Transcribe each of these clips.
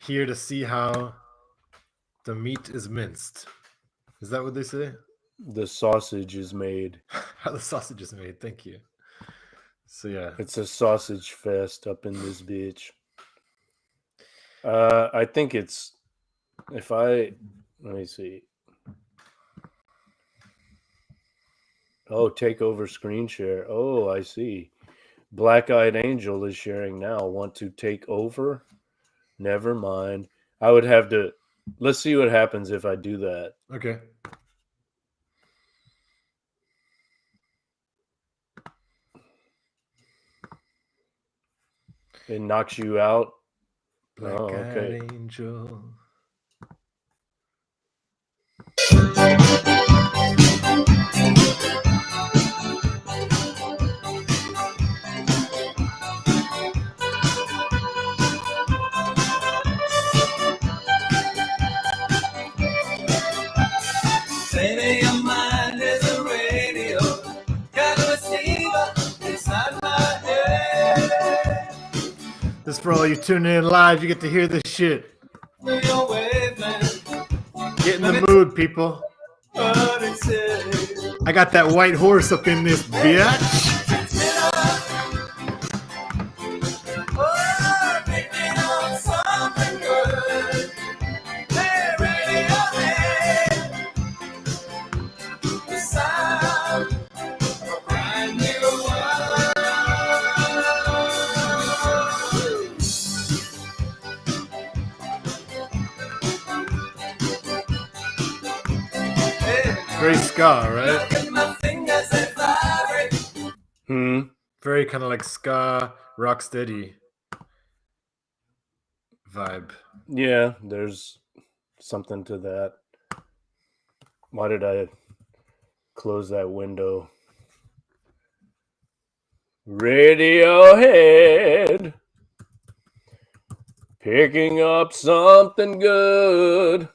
here to see how the meat is minced. Is that what they say? The sausage is made. How the sausage is made. Thank you. So yeah, It's a sausage fest up in this bitch. I think it's let me see. Oh, take over screen share. Oh, I see. Black Eyed Angel is sharing now. Want to take over? Never mind. I would have to. Let's see what happens if I do that. okay. It knocks you out. Black Oh, okay. Eyed Angel. Baby, your mind is a radio. Got a receiver inside my head. This for all you tuning in live. You get to hear this shit. Through your wavelength, Get in the mood, people. what it says. I got that white horse up in this bitch. Oh, picking up something good. Hey, Radiohead. The sound of a brand new world. Hey, Very ska, right? look at my fingers, they vibrate. Very kind of like ska, rock steady vibe. Yeah, there's something to that. Why did I close that window? Radiohead. Picking up something good.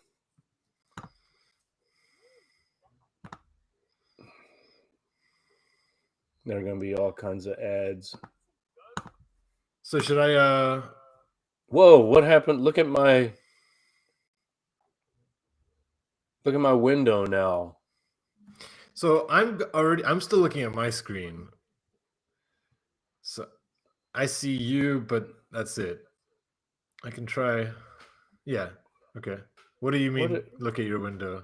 There are going to be all kinds of ads. So should I Whoa, what happened? Look at my window now. So I'm still looking at my screen. So I see you, but that's it. I can try. Yeah. Okay. What do you mean? Look at your window.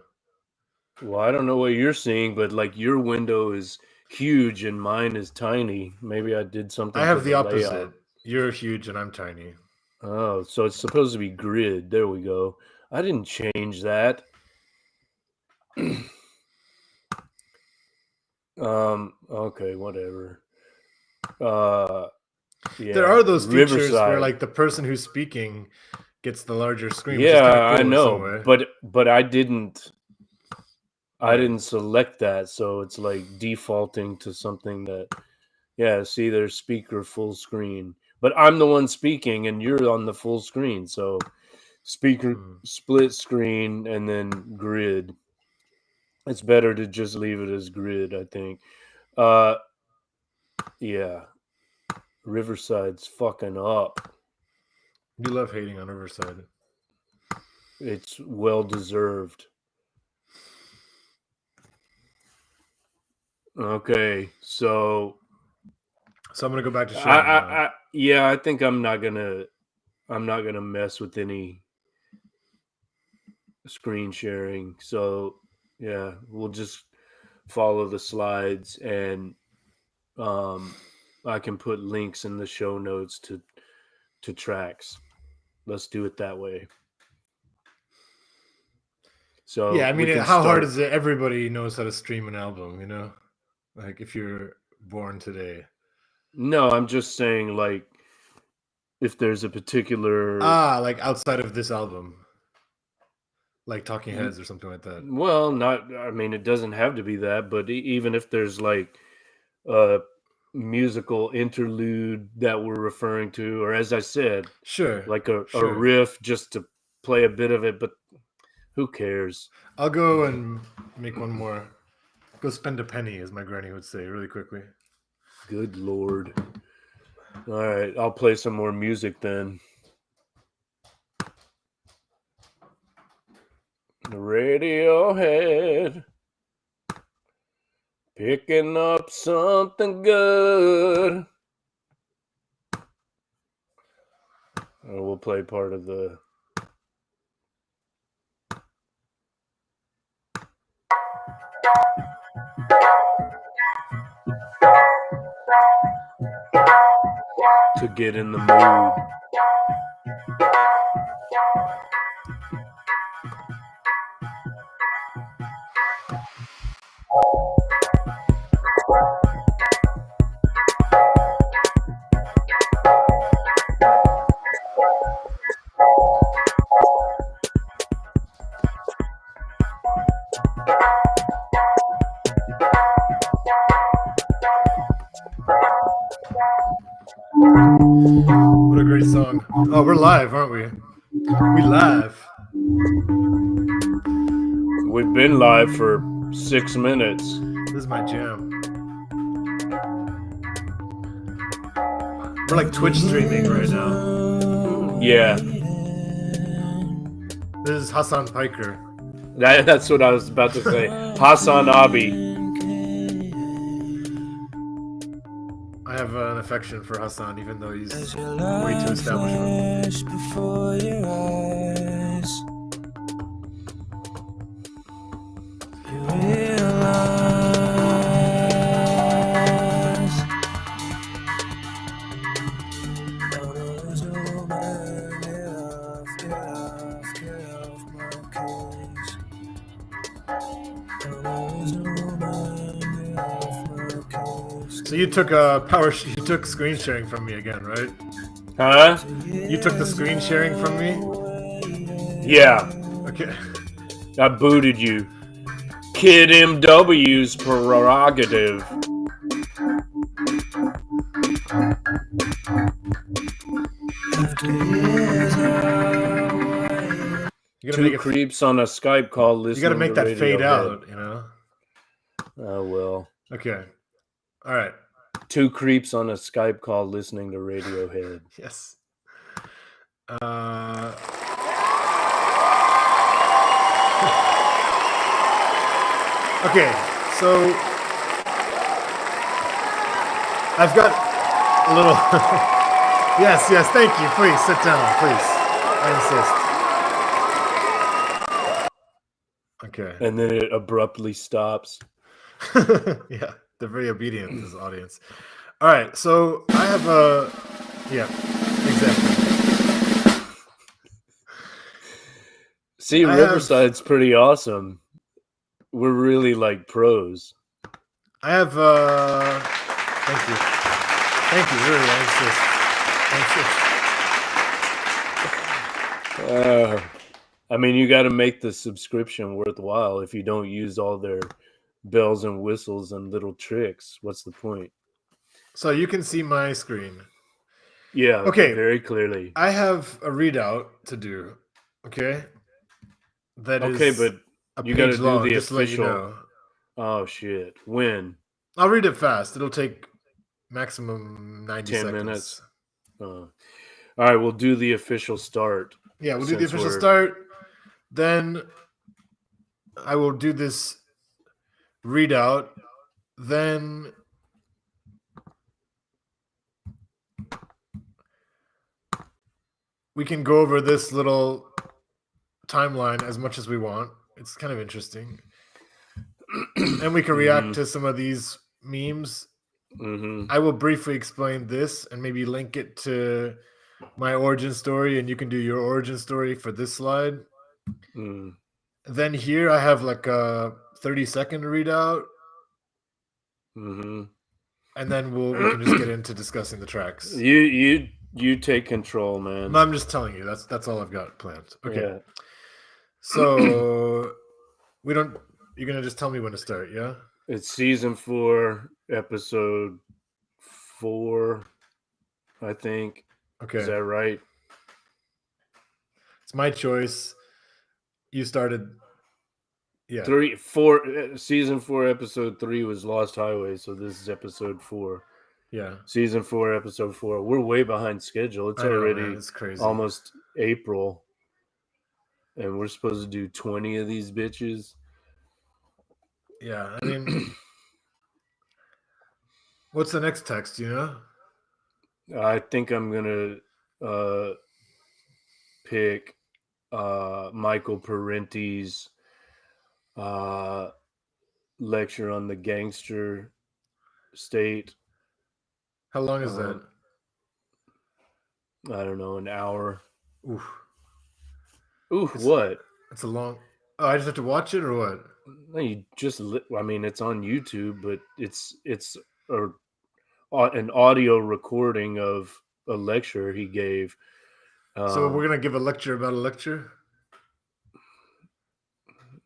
Well, I don't know what you're seeing, but like your window is huge and mine is tiny. Maybe I did something. I have to the opposite. layout. You're huge and I'm tiny. Oh, so it's supposed to be grid. There we go. I didn't change that. Okay, whatever. Yeah, there are those features Riverside. where like the person who's speaking gets the larger screen. Yeah, which is kinda cool I in know, some way. but I didn't select that, so it's like defaulting to something that. Yeah, see, there's speaker full screen, but I'm the one speaking, and you're on the full screen, so speaker split screen and then grid. It's better to just leave it as grid, I think. Yeah. Riverside's fucking up. You love hating on Riverside. It's well deserved. Okay, so I'm gonna go back to sharing. I think I'm not gonna mess with any screen sharing. So yeah, we'll just follow the slides, and I can put links in the show notes to tracks. Let's do it that way. So yeah, I mean, how hard is it? Everybody knows how to stream an album, you know? Like if you're born today. No, I'm just saying, like, if there's a particular like outside of this album. Like Talking Heads or something like that. Well, I mean, it doesn't have to be that, but even if there's like a musical interlude that we're referring to, or as I said, sure, like a riff just to play a bit of it, but who cares? I'll go and make one more. Go spend a penny, as my granny would say, really quickly. Good Lord. All right, I'll play some more music then. Radiohead. Picking up something good. We'll play part of the... to get in the mood. What a great song. Oh, we're live, aren't we? We live. We've been live for 6 minutes. This is my jam. We're like Twitch streaming right now. Yeah. This is Hassan Piker. That's what I was about to say. Hassan Abi. I have an affection for Hassan, even though he's way too established. Before your eyes, you realize get off my case. So you took you took screen sharing from me again, right? Huh? You took the screen sharing from me? Yeah. Okay. I booted you. Kid MW's prerogative. Two creeps on a Skype call listening. You gotta make to that fade Radiohead. out, you know? Oh, well. Okay. All right. Two creeps on a Skype call listening to Radiohead. Yes. Okay, so I've got a little... yes, thank you. Please, sit down, please. I insist. Okay. And then it abruptly stops. Yeah, they're very obedient, this audience. All right, so I have a... Yeah, exactly. See, Riverside's pretty awesome. We're really like pros. I have... Thank you. Thank you, really, I insist. I mean, you got to make the subscription worthwhile. If you don't use all their bells and whistles and little tricks, what's the point? So you can see my screen. Yeah. Okay. Very clearly. I have a readout to do. Okay. That is but you got to do the just official. To let you know. Oh shit! When? I'll read it fast. It'll take maximum 90 10 seconds. minutes. All right, we'll do the official start. Yeah, we'll do the official start. Then I will do this readout. Then we can go over this little timeline as much as we want. It's kind of interesting. And we can react to some of these memes. Mm-hmm. I will briefly explain this and maybe link it to my origin story, and you can do your origin story for this slide. Then here I have like a 30-second readout. Mm-hmm. And then we can just get into discussing the tracks. You take control, man. No, I'm just telling you. That's all I've got planned. Okay. Yeah. So you're gonna just tell me when to start, yeah? It's season 4, episode 4, I think. Okay. Is that right? It's my choice. You started. Yeah. Season 4, episode 3 was Lost Highway, so this is episode 4. Yeah. Season 4, episode 4. We're way behind schedule. It's already it's crazy. Almost April. And we're supposed to do 20 of these bitches. Yeah, I mean, what's the next text, you know? I think I'm going to pick Michael Parenti's lecture on the gangster state. How long is that? I don't know, an hour. Oof. What? It's a long... Oh, I just have to watch it or what? No, you just... I mean, it's on YouTube, but it's an audio recording of a lecture he gave. So we're going to give a lecture about a lecture?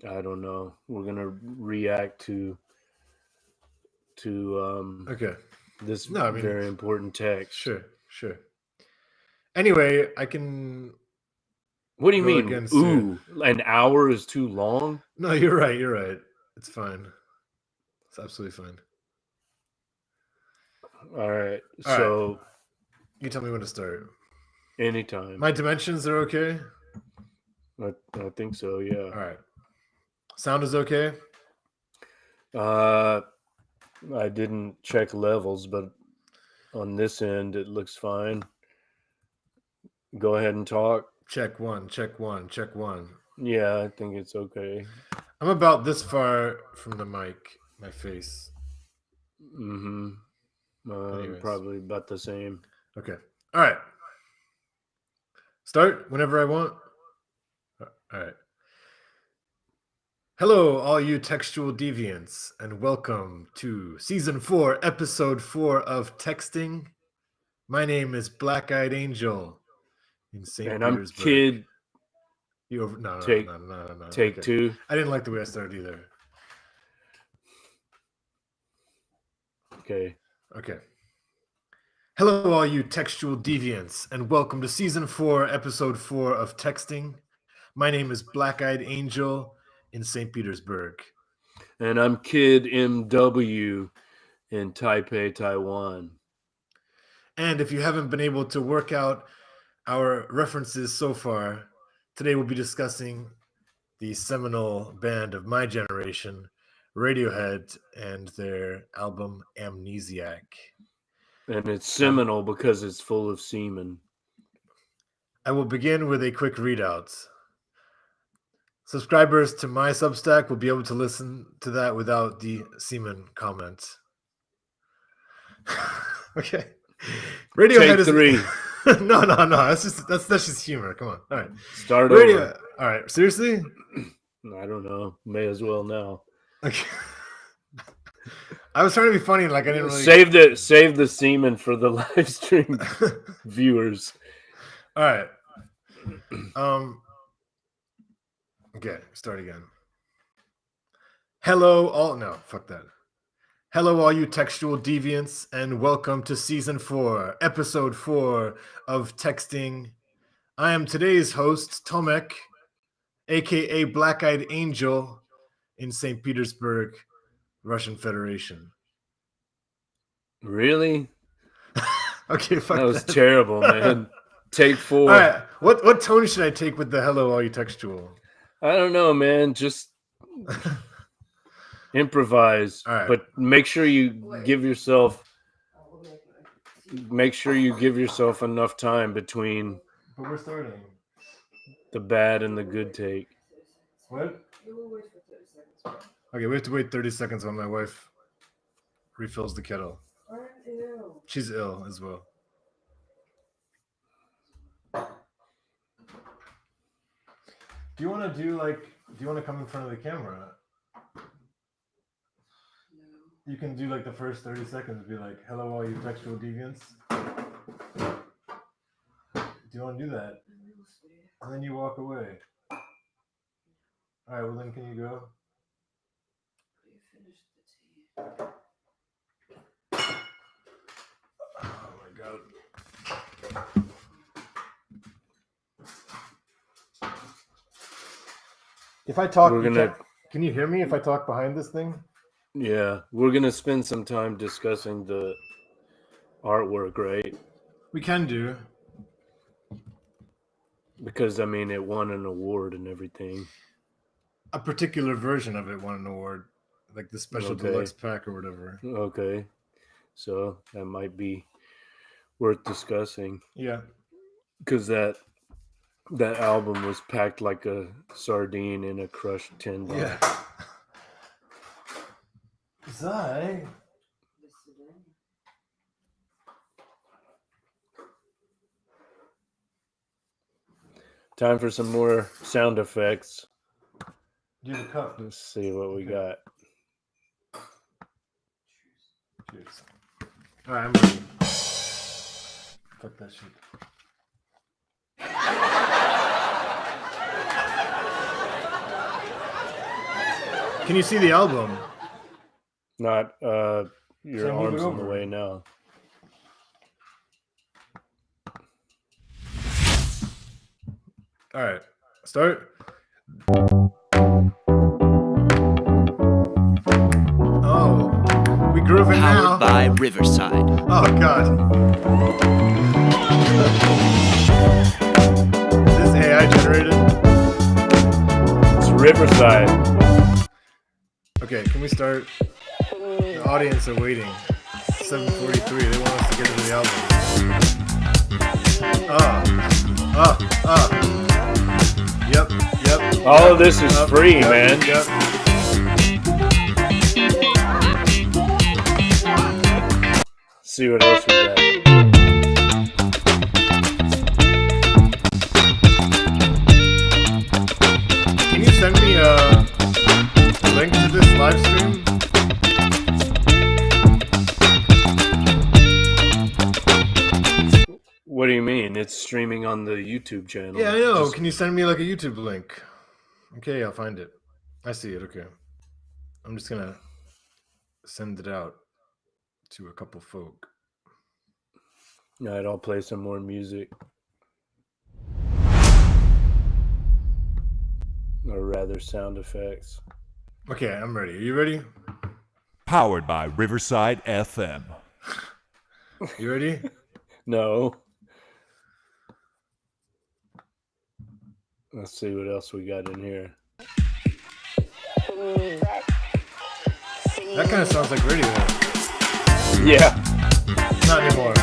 I don't know. We're going to react to Okay. this very important text. Sure. Anyway, I can... What do you mean? An hour is too long? No, you're right. It's fine. It's absolutely fine. All right. So you tell me when to start. Anytime. My dimensions are okay? I think so, yeah. All right. Sound is okay? I didn't check levels, but on this end, it looks fine. Go ahead and talk. Check one. Yeah, I think it's okay. I'm about this far from the mic, my face. Probably about the same. Okay. All right. Start whenever I want. All right. Hello, all you textual deviants, and welcome to Season 4, Episode 4 of Texting. My name is Black-Eyed Angel in St. And Petersburg. I'm Kid. No. Take two. I didn't like the way I started either. Okay. Hello, all you textual deviants, and welcome to Season 4, Episode 4 of Texting. My name is Black-Eyed Angel in St. Petersburg. And I'm Kid MW in Taipei, Taiwan. And if you haven't been able to work out our references so far, today we'll be discussing the seminal band of my generation, Radiohead, and their album Amnesiac. And it's seminal because it's full of semen. I will begin with a quick readout. Subscribers to my Substack will be able to listen to that without the semen comment. Okay. Radiohead Take three. No. That's just humor. Come on. All right. Start over. All right. Seriously? I don't know. May as well now. Okay. I was trying to be funny, like I didn't really save the semen for the live stream viewers. All right. Okay, start again. Hello, all you textual deviants, and welcome to Season 4, Episode 4 of Texting. I am today's host, Tomek, aka Black-Eyed Angel in St. Petersburg, Russian Federation. Really? Okay, fuck that was terrible, man. Take 4. All right, what tone should I take with the hello, all you textual? I don't know, man. Just improvise, but make sure you give yourself enough time between But we're starting the bad and the good take. What? Okay, we have to wait 30 seconds while my wife refills the kettle. She's ill as well. Do you want to come in front of the camera? You can do like the first 30 seconds, be like, hello, all you textual deviants. Do you want to do that? And then you walk away. All right, well then can you go? Oh my God. If I talk, can you hear me if I talk behind this thing? Yeah, we're going to spend some time discussing the artwork, right? We can do. Because I mean, it won an award and everything. A particular version of it won an award, like the special deluxe pack or whatever. Okay, so that might be worth discussing. Yeah, because that album was packed like a sardine in a crushed tin box. yeah. Zai. Time for some more sound effects. Do the cup. Let's see what we got. Cheers. All right, I'm ready. Fuck that shit. Can you see the album? Not your So move it arms in the over. way now. All right, start. Oh, we grooving now. Powered by Riverside. Oh God. Is this AI generated? It's Riverside. Okay, can we start? The audience are waiting. 7:43. They want us to get into the album. Yep. All of this is free, man. Yep. See what else we got. Can you send me a link to this live stream? What do you mean? It's streaming on the YouTube channel. Yeah, I know. Can you send me like a YouTube link? Okay, I'll find it. I see it. Okay. I'm just gonna send it out to a couple folk. All right, I'll play some more music. Or rather, sound effects. Okay, I'm ready. Are you ready? Powered by Riverside FM. You ready? No. Let's see what else we got in here. That kind of sounds like Radiohead. Yeah. Not anymore.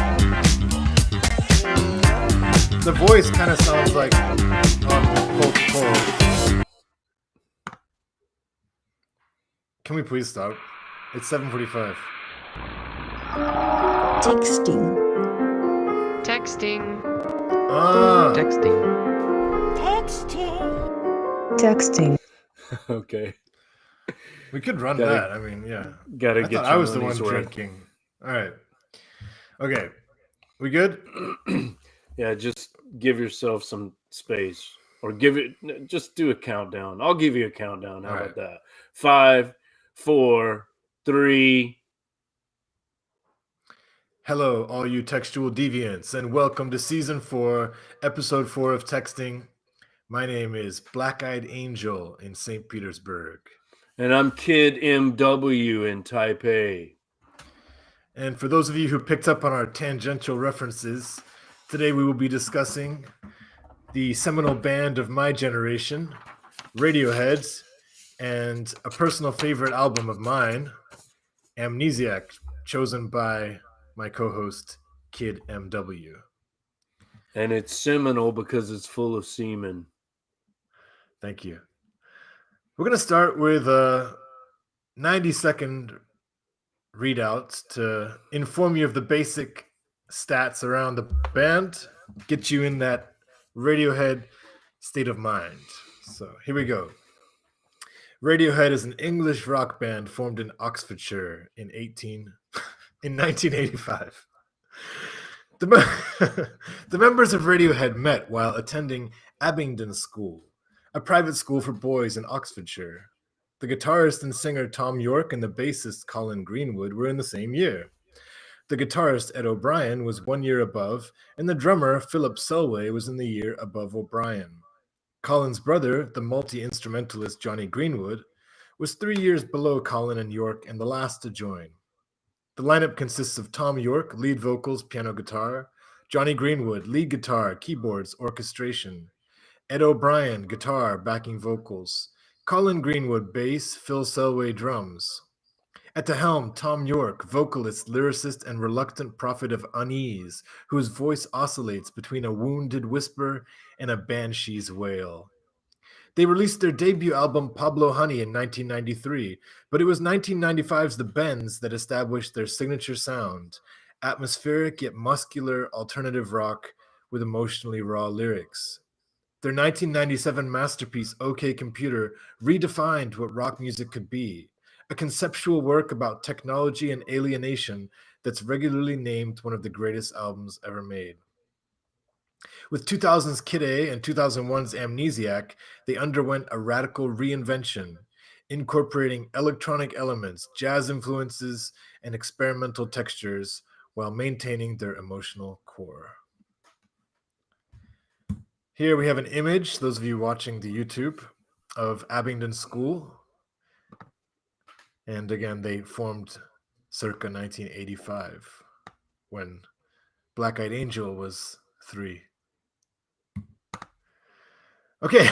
The voice kind of sounds like Cold. Can we please stop? It's 7:45. Texting. Texting. Okay. We could run Gotta- that. I mean, yeah. Gotta I get thought your I was the one money's worth. drinking. All right. Okay. We good? Yeah, just give yourself some space. Or just do a countdown. I'll give you a countdown. How All about right. that? 5, 4, 3. Hello, all you textual deviants, and welcome to season 4, episode 4 of Texting. My name is Black Eyed Angel in St. Petersburg. And I'm Kid MW in Taipei. And for those of you who picked up on our tangential references, today we will be discussing the seminal band of my generation, Radiohead, and a personal favorite album of mine, Amnesiac, chosen by my co-host, Kid MW. And it's seminal because it's full of semen. Thank you. We're going to start with a 90-second readout to inform you of the basic stats around the band, get you in that Radiohead state of mind. So here we go. Radiohead is an English rock band formed in Oxfordshire in 1985. The members of Radiohead met while attending Abingdon School, a private school for boys in Oxfordshire. The guitarist and singer Tom York and the bassist Colin Greenwood were in the same year. The guitarist Ed O'Brien was 1 year above, and the drummer Philip Selway was in the year above O'Brien. Colin's brother, the multi-instrumentalist Johnny Greenwood, was 3 years below Colin and York and the last to join. The lineup consists of Tom York, lead vocals, piano guitar, Johnny Greenwood, lead guitar, keyboards, orchestration, Ed O'Brien, guitar, backing vocals. Colin Greenwood, bass. Phil Selway, drums. At the helm, Tom York, vocalist, lyricist, and reluctant prophet of unease, whose voice oscillates between a wounded whisper and a banshee's wail. They released their debut album Pablo Honey in 1993, but it was 1995's The Bends that established their signature sound, atmospheric yet muscular alternative rock with emotionally raw lyrics. Their 1997 masterpiece, OK Computer, redefined what rock music could be, a conceptual work about technology and alienation that's regularly named one of the greatest albums ever made. With 2000's Kid A and 2001's Amnesiac, they underwent a radical reinvention, incorporating electronic elements, jazz influences, and experimental textures while maintaining their emotional core. Here we have an image, those of you watching the YouTube, of Abingdon School. And again, they formed circa 1985 when Black Eyed Angel was 3. Okay.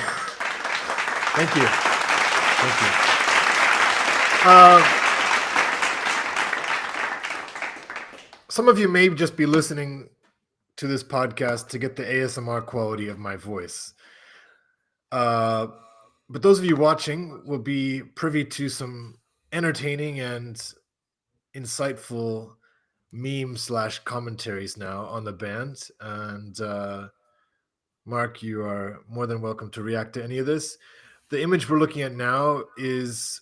Thank you. Thank you. Some of you may just be listening to this podcast to get the ASMR quality of my voice. But those of you watching will be privy to some entertaining and insightful meme/commentaries now on the band. And Mark, you are more than welcome to react to any of this. The image we're looking at now is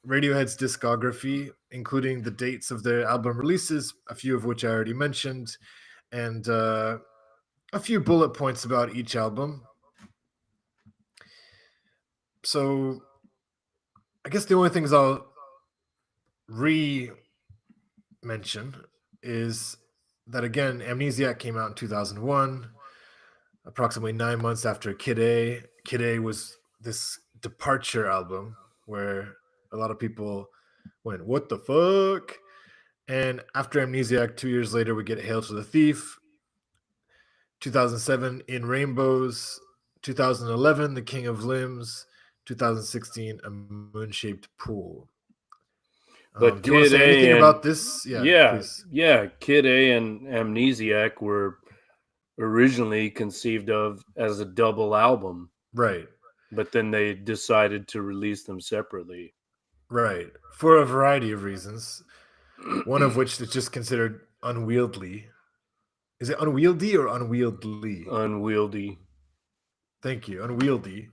Radiohead's discography, including the dates of their album releases, a few of which I already mentioned, and a few bullet points about each album. So I guess the only things I'll mention is that, again, Amnesiac came out in 2001, approximately 9 months after Kid A. Kid A was this departure album where a lot of people went, what the fuck? And after Amnesiac, 2 years later, we get Hail to the Thief. 2007, In Rainbows. 2011, The King of Limbs. 2016, A Moon-Shaped Pool. But do you want to say anything about this? Please. Yeah. Kid A and Amnesiac were originally conceived of as a double album, Right. but then they decided to release them separately. Right. For a variety of reasons. One of which is just considered unwieldy. Is it unwieldy or unwieldy? Unwieldy. Thank you. Unwieldy.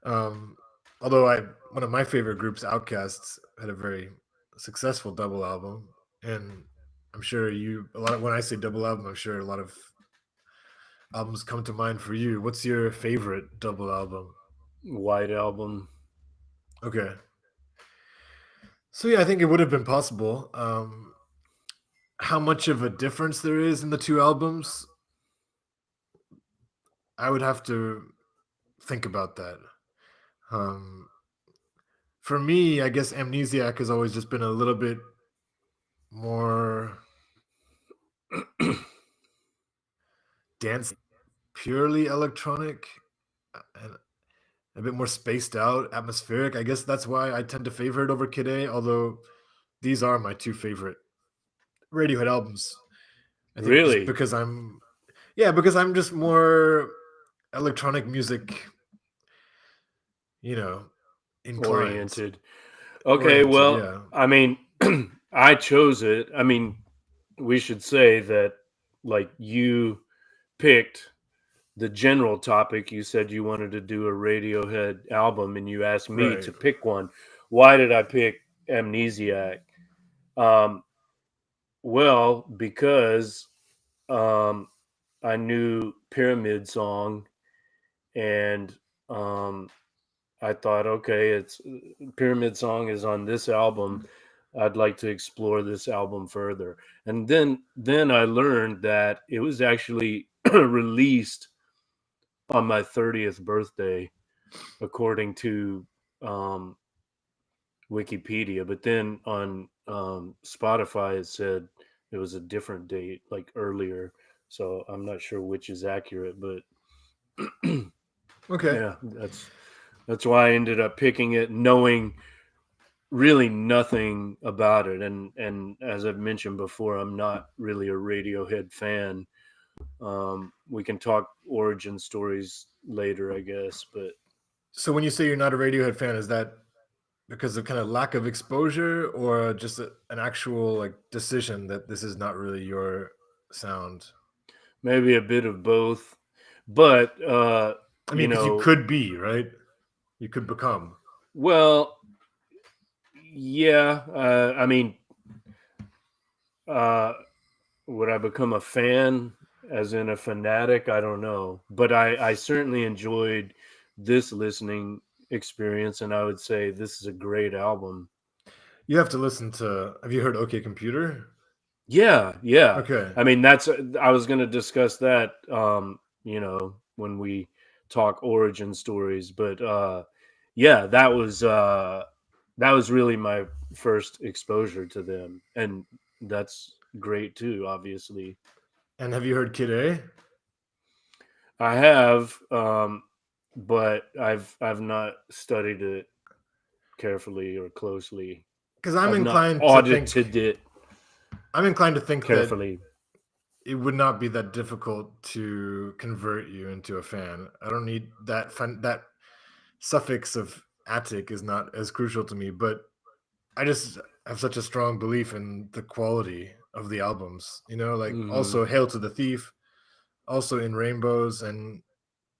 Although one of my favorite groups, Outkast, had a very successful double album, and I'm sure when I say double album, I'm sure a lot of albums come to mind for you. What's your favorite double album? White Album. Okay. So yeah, I think it would have been possible. How much of a difference there is in the two albums, I would have to think about that. For me, I guess Amnesiac has always just been a little bit more dance, purely electronic, and a bit more spaced out, atmospheric. I guess that's why I tend to favor it over Kid A, although these are my two favorite Radiohead albums. I think Really? because I'm just more electronic music, inclined. Oriented. Okay, well, yeah. I mean, I chose it. I mean, we should say that, like, you picked the general topic. You said you wanted to do a Radiohead album, and you asked me to pick one. Why did I pick Amnesiac? Well, because I knew Pyramid Song, and I thought, okay, it's Pyramid Song is on this album. I'd like to explore this album further. And then I learned that it was actually released on my 30th birthday, according to Wikipedia. But then on Spotify, it said it was a different date, like earlier. So I'm not sure which is accurate, but Okay. Yeah, that's why I ended up picking it, knowing really nothing about it. And as I've mentioned before, I'm not really a Radiohead fan. We can talk origin stories later, I guess, but So when you say you're not a Radiohead fan, is that because of kind of lack of exposure, or just an actual like decision that this is not really your sound? maybe a bit of both. But I mean, because you could be, right? You could become. well, yeah. I mean, uh, would I become a fan, as in a fanatic? I don't know, but I certainly enjoyed this listening experience, and I would say this is a great album. You have to listen to. Have you heard OK Computer? Yeah, yeah. Okay. I mean, I was going to discuss that, when we talk origin stories, but yeah, that was really my first exposure to them, and that's great too, obviously. And have you heard Kid A? I have, but I've not studied it carefully or closely. Because I'm I've not inclined to think. audited it I'm inclined to think that carefully. it would not be that difficult to convert you into a fan. I don't need that that suffix of attic is not as crucial to me, but I just have such a strong belief in the quality of the albums. You know, like Hmm. also Hail to the Thief, also In Rainbows, and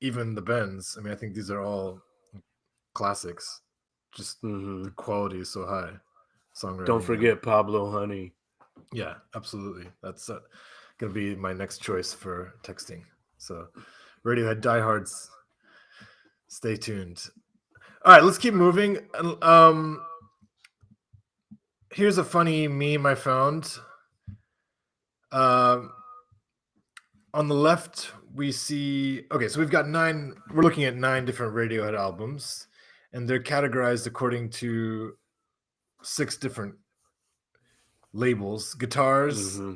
even the Bends. I mean, I think these are all classics. Just Hmm. the quality is so high. Don't Songwriting and forget Pablo Honey. yeah, absolutely. That's gonna be my next choice for texting. So, Radiohead diehards, stay tuned. All right, let's keep moving. Here's a funny meme I found. Um, on the left, we see. Okay, so we've got nine. We're looking at 9 different Radiohead albums, and they're categorized according to 6 different labels. Guitars Hmm.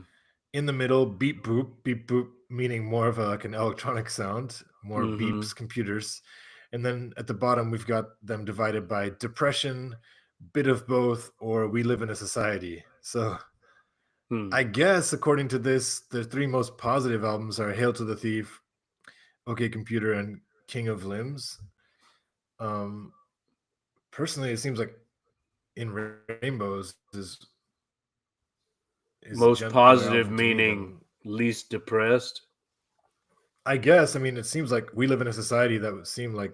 in the middle, beep boop, meaning more of like an electronic sound, more Hmm. beeps, computers. And then at the bottom, we've got them divided by depression, bit of both, or we live in a society. So Hmm. I guess according to this, the 3 most positive albums are Hail to the Thief, OK Computer, and King of Limbs. Um, personally, it seems like In Rainbows is a Most gentler positive album to me meaning than. least depressed. I guess. I mean, it seems like we live in a society that would seem like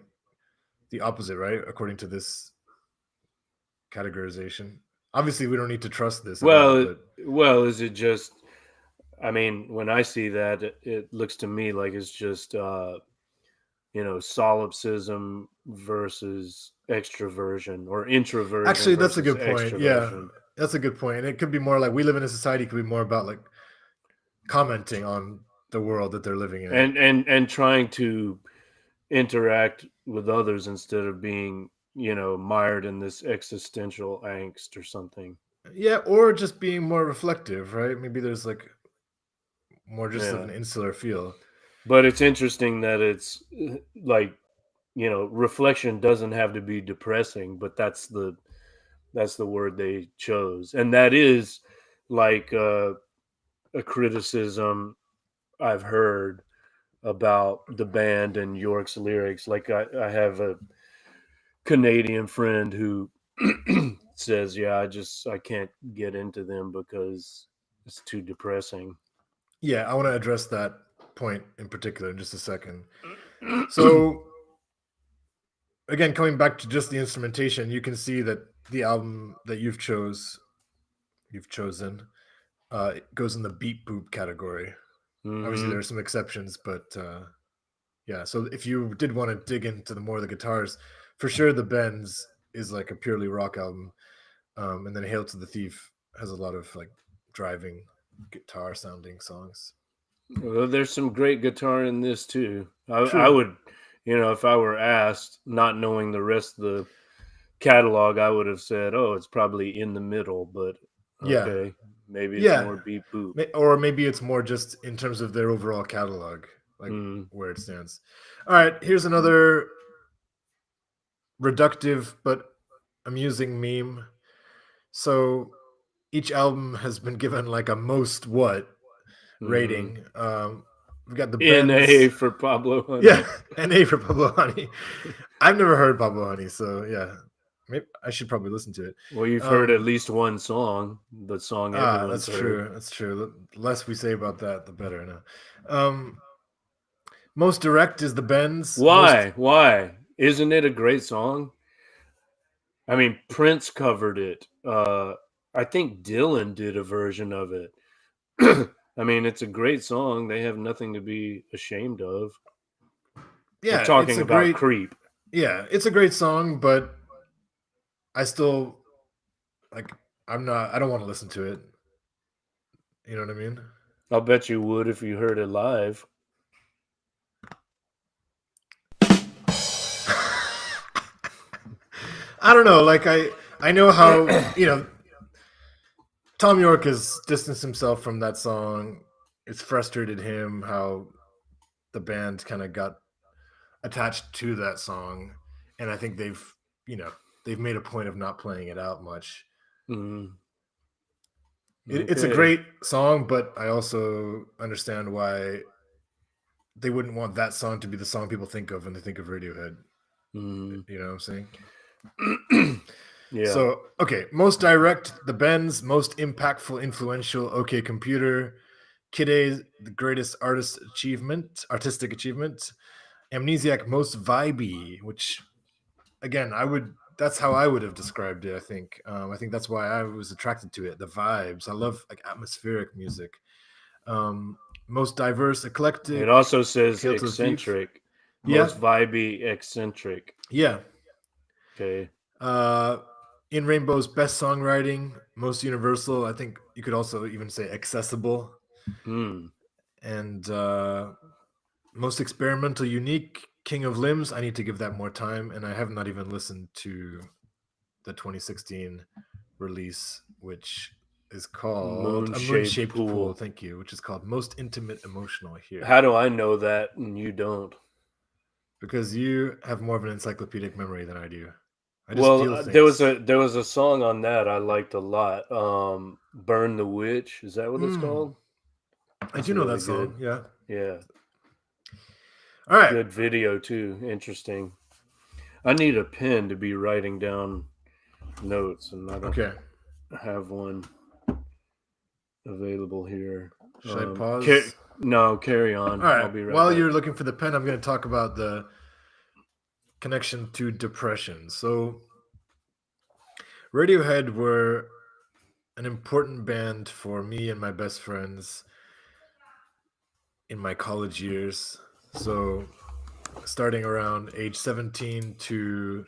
the opposite, right? According to this categorization. Obviously, we don't need to trust this at all, Well, but well, is it just? I mean, when I see that, it looks to me like it's just solipsism versus extroversion, or introversion actually, that's a versus good point. Yeah, extroversion. that's a good point. It could be more like we live in a society, could be more about like commenting on the world that they're living in. And trying to interact with others instead of being mired in this existential angst or something. Yeah, or just being more reflective, right? Maybe there's like more just of Yeah, an insular feel. but it's interesting that it's like reflection doesn't have to be depressing, but that's the word they chose, and that is like a criticism I've heard about the band and York's lyrics. Like I have a Canadian friend who says, "Yeah, I can't get into them because it's too depressing." Yeah, I want to address that point in particular in just a second. So, again, coming back to just the instrumentation, you can see that the album that you've chosen, it goes in the beat boop category. Obviously, there Hmm. are some exceptions, but yeah. So if you did want to dig into the more of the guitars, for sure, the Bends is like a purely rock album, and then Hail to the Thief has a lot of like driving guitar sounding songs. Well, there's some great guitar in this too. I True. would, if I were asked, not knowing the rest of the catalog, I would have said, "Oh, it's probably in the middle." But Yeah. okay, maybe it's Yeah. more beep boop. Or maybe it's more just in terms of their overall catalog. like Mm. where it stands. All right, here's another reductive but amusing meme. So each album has been given like a most what rating. We've got the Bends. NA for Pablo Honey. Yeah, NA for Pablo Honey. I've never heard Pablo Honey, so yeah, maybe I should probably listen to it. Well, you've heard at least one song. The song everyone's That's heard. true. That's true. The less we say about that, the better. No. Most direct is the Bends. Why? Why? Isn't it a great song? I mean, Prince covered it. I think Dylan did a version of it. I mean, it's a great song. They have nothing to be ashamed of. Yeah, We're talking it's a about great Creep. Yeah, it's a great song, but I still like. I don't want to listen to it. You know what I mean? I'll bet you would if you heard it live. I don't know. Like I know how Tom York has distanced himself from that song. It's frustrated him how the band kind of got attached to that song, and I think they've made a point of not playing it out much. Mm. It's a great song, but I also understand why they wouldn't want that song to be the song people think of when they think of Radiohead. Mm. You know what I'm saying? Yeah. So, okay, most direct, the Bends, most impactful, influential, OK Computer, Kid A, the greatest artistic achievement, Amnesiac, most vibey, which, again, that's how I would have described it, I think. I think that's why I was attracted to it, the vibes. I love, like, atmospheric music. Most diverse, eclectic. It also says Hail to the Thief. eccentric. Yeah. Most vibey, eccentric. Yeah. Okay. In Rainbow's best songwriting, most universal. I think you could also even say accessible. Mm. And most experimental, unique, King of Limbs. I need to give that more time, and I have not even listened to the 2016 release, which is called A Moon-Shaped Pool. Thank you. Which is called Most Intimate Emotional Here. How do I know that and you don't? Because you have more of an encyclopedic memory than I do. I just feel things. there was a song on that I liked a lot. Burn the Witch. Is that what it's called? I do know that song. Good. Yeah. All right. Good video too. Interesting. I need a pen to be writing down notes, and I don't have one available here. Should I pause? No, carry on. All right. I'll be right While back. you're looking for the pen, I'm going to talk about the connection to depression. So Radiohead were an important band for me and my best friends in my college years. So starting around age 17 to,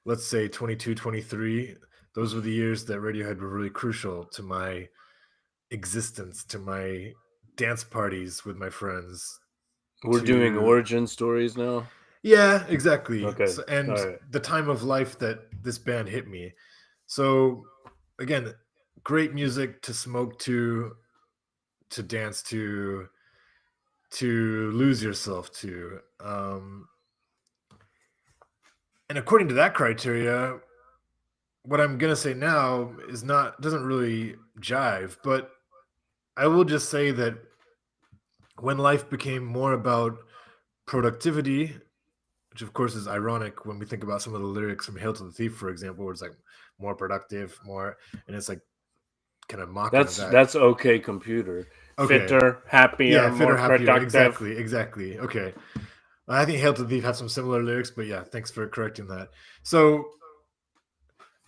let's say, 22, 23, those were the years that Radiohead were really crucial to my existence, to my dance parties with my friends. We're doing origin stories now? Yeah, exactly. Okay. So, and the time of life that this band hit me. So again, great music to smoke to dance to lose yourself to. And according to that criteria, what I'm gonna say now doesn't really jive, but I will just say that when life became more about productivity, which of course is ironic when we think about some of the lyrics from Hail to the Thief, for example, where it's like more productive, and it's like kind of mocking that. That's OK Computer. Okay. Fitter, happier, more productive. Exactly. Okay. I think Hail to the Thief had some similar lyrics, but yeah, thanks for correcting that. So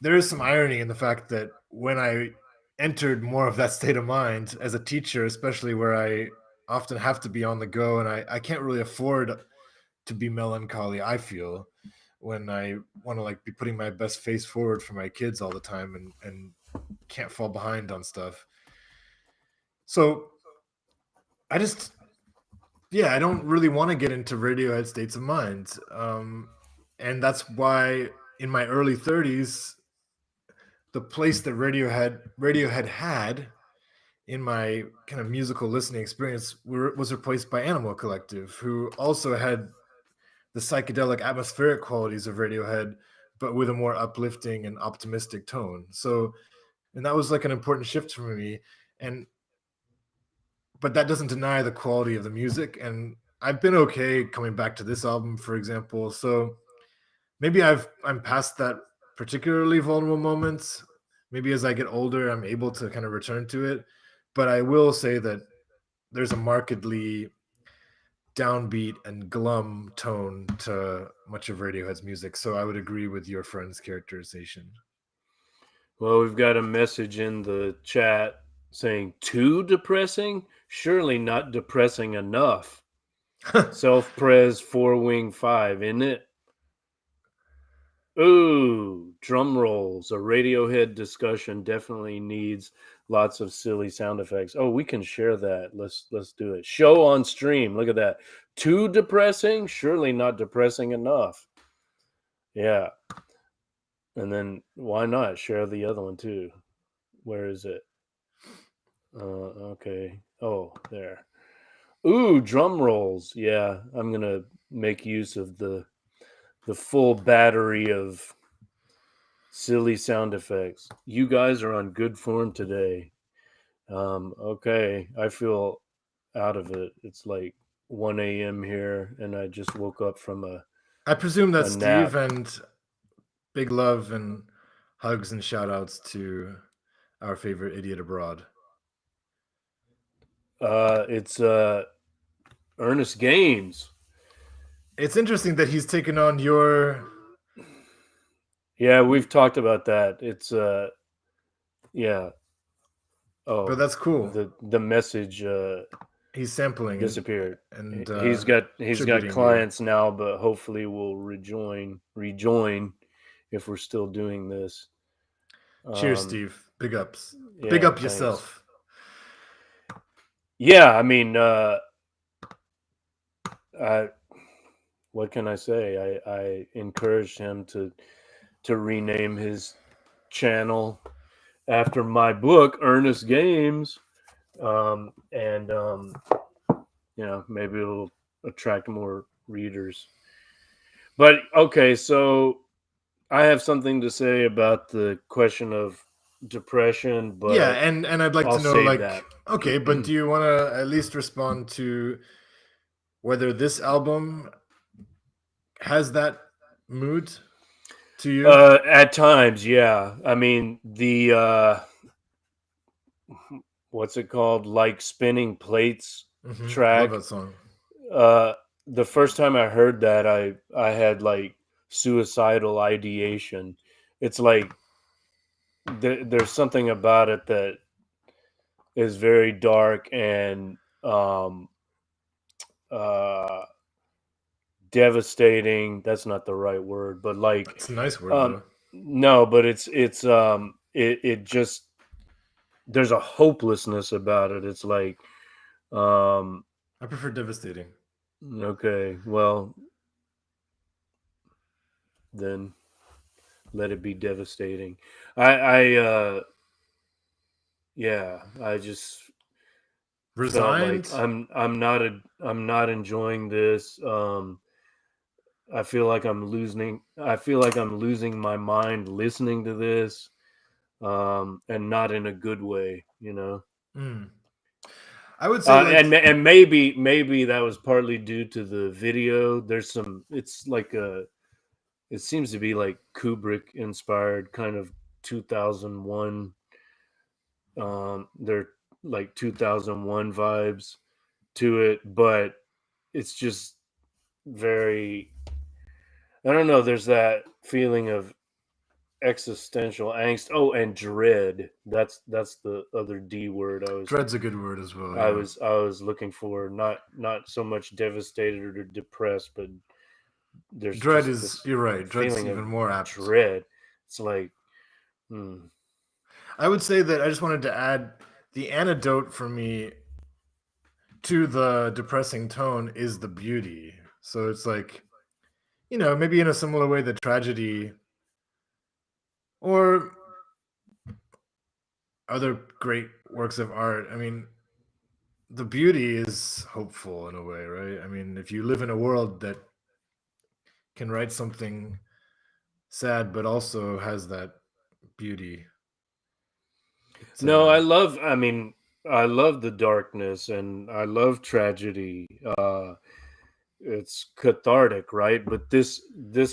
there is some irony in the fact that when I entered more of that state of mind as a teacher, especially where I often have to be on the go and I can't really afford to be melancholy, I feel, when I want to like be putting my best face forward for my kids all the time and can't fall behind on stuff. So I don't really want to get into Radiohead states of mind. And that's why in my early 30s, the place that Radiohead had in my kind of musical listening experience was replaced by Animal Collective, who also had the psychedelic atmospheric qualities of Radiohead, but with a more uplifting and optimistic tone. So, and that was like an important shift for me. And but that doesn't deny the quality of the music. And I've been okay coming back to this album, for example. So maybe I'm past that particularly vulnerable moments. Maybe as I get older, I'm able to kind of return to it. But I will say that there's a markedly downbeat and glum tone to much of Radiohead's music. So I would agree with your friend's characterization. Well, we've got a message in the chat saying too depressing? Surely not depressing enough. Self-pres 4-wing 5, isn't it? Ooh, drum rolls. A Radiohead discussion definitely needs lots of silly sound effects. Oh, we can share that. Let's do it. Show on stream. Look at that. Too depressing? Surely not depressing enough. Yeah. And then why not share the other one too? Where is it? Okay. Oh, there. Ooh, drum rolls. Yeah, I'm gonna make use of the full battery of silly sound effects. You guys are on good form today. Okay, I feel out of it. It's like 1 a.m. here, and I just woke up from I presume that's a nap. Steve, and big love and hugs and shout outs to our favorite idiot abroad. It's Ernest Games. It's interesting that he's taken on your. Yeah, we've talked about that. It's yeah. Oh, But that's cool. The message He's sampling disappeared, and he's got tributing you. clients now, but hopefully we'll rejoin if we're still doing this. Cheers, Steve. Big ups. Yeah, Big up thanks. yourself. Yeah, I mean, what can I say? I encouraged him to rename his channel after my book, Ernest Games, and you know, maybe it'll attract more readers. But okay, so I have something to say about the question of depression, but Yeah, and I'd like I'll to know, save like, that. okay, but do you want to at least respond to whether this album has that mood to you? At times, yeah. I mean, the what's it called? Like Spinning Plates I track. love that song. The first time I heard that, I had like suicidal ideation. It's like there's something about it that is very dark and uh devastating. That's not the right word, but like It's a nice word, though. no, but it just, there's a hopelessness about it. It's like I prefer devastating. okay, well then let it be devastating. I yeah, I just Resigned? felt like I'm not enjoying this. I feel like I'm losing my mind listening to this, and not in a good way, you know. I would say, like, And maybe that was partly due to the video. There's some. It's like it seems to be like Kubrick inspired, kind of 2001. They're like 2001 vibes to it, but it's just very, I don't know, there's that feeling of existential angst. Oh, and dread. That's the other D word dread's a good word as well. I Yeah. was looking for. Not so much devastated or depressed, but there's Dread just is, this you're right. Dread's feeling of even more apt. dread. It's like I would say that I just wanted to add the antidote for me to the depressing tone is the beauty. So it's like, you know, maybe in a similar way, the tragedy, or other great works of art, I mean, the beauty is hopeful in a way, right? I mean, if you live in a world that can write something sad but also has that beauty. No, I love. I mean, I love the darkness and I love tragedy. It's cathartic, right? But this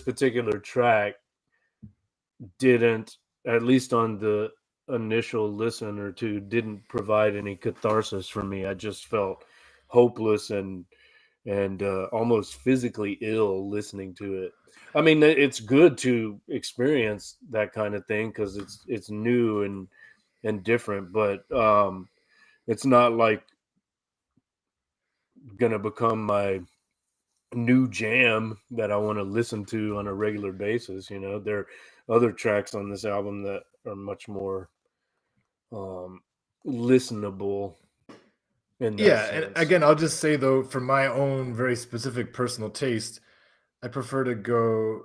particular track didn't, at least on the initial listen or two, didn't provide any catharsis for me. I just felt hopeless and almost physically ill listening to it. I mean, it's good to experience that kind of thing because it's new and different, but it's not like gonna become my new jam that I want to listen to on a regular basis. You know, there are other tracks on this album that are much more listenable in that Yeah, and sense. again, I'll just say though, for my own very specific personal taste, I prefer to go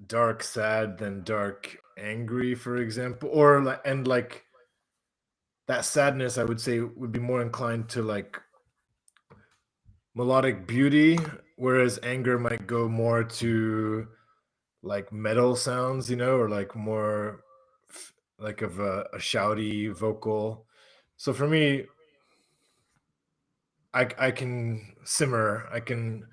dark sad than dark angry, for example, or and like that sadness, I would say would be more inclined to like melodic beauty, whereas anger might go more to like metal sounds, or like more like of a shouty vocal. So for me, I can simmer, I can,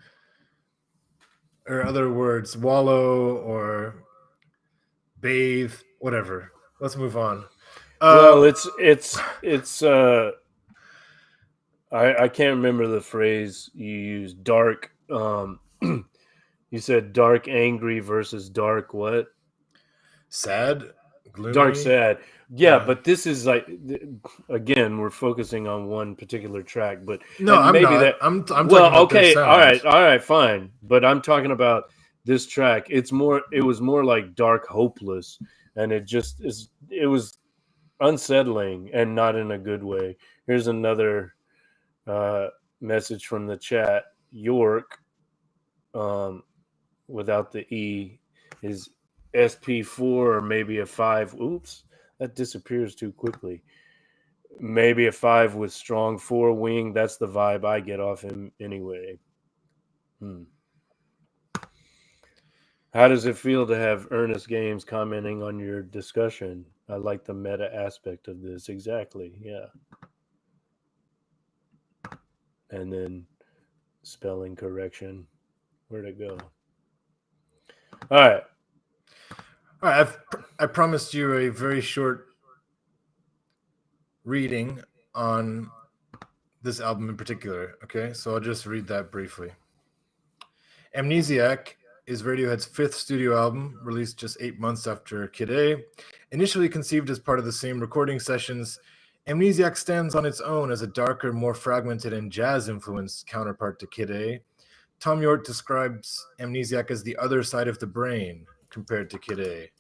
or other words, wallow or bathe, whatever. Let's move on. Well, it's I can't remember the phrase you used. Dark. You said dark angry versus dark what? Sad, Dark gloomy. sad. Yeah, Yeah. but this is like again, we're focusing on one particular track, but No, and I'm maybe not. that I'm talking well, about their okay, sound. all right, fine. But I'm talking about this track. It was more like dark hopeless, and it was unsettling and not in a good way. Here's another uh message from the chat. York, um, without the E is SP4 or maybe a 5. Oops, that disappears too quickly. Maybe a 5 with strong 4 wing. That's the vibe I get off him anyway. How does it feel to have Ernest Games commenting on your discussion? I like the meta aspect of this. Exactly. Yeah. And then spelling correction. Where'd it go? All right. All right, I promised you a very short reading on this album in particular. Okay, so I'll just read that briefly. Amnesiac is Radiohead's fifth studio album, released just 8 months after Kid A. Initially conceived as part of the same recording sessions, Amnesiac stands on its own as a darker, more fragmented and jazz-influenced counterpart to Kid A. Tom York describes Amnesiac as the other side of the brain compared to Kid A.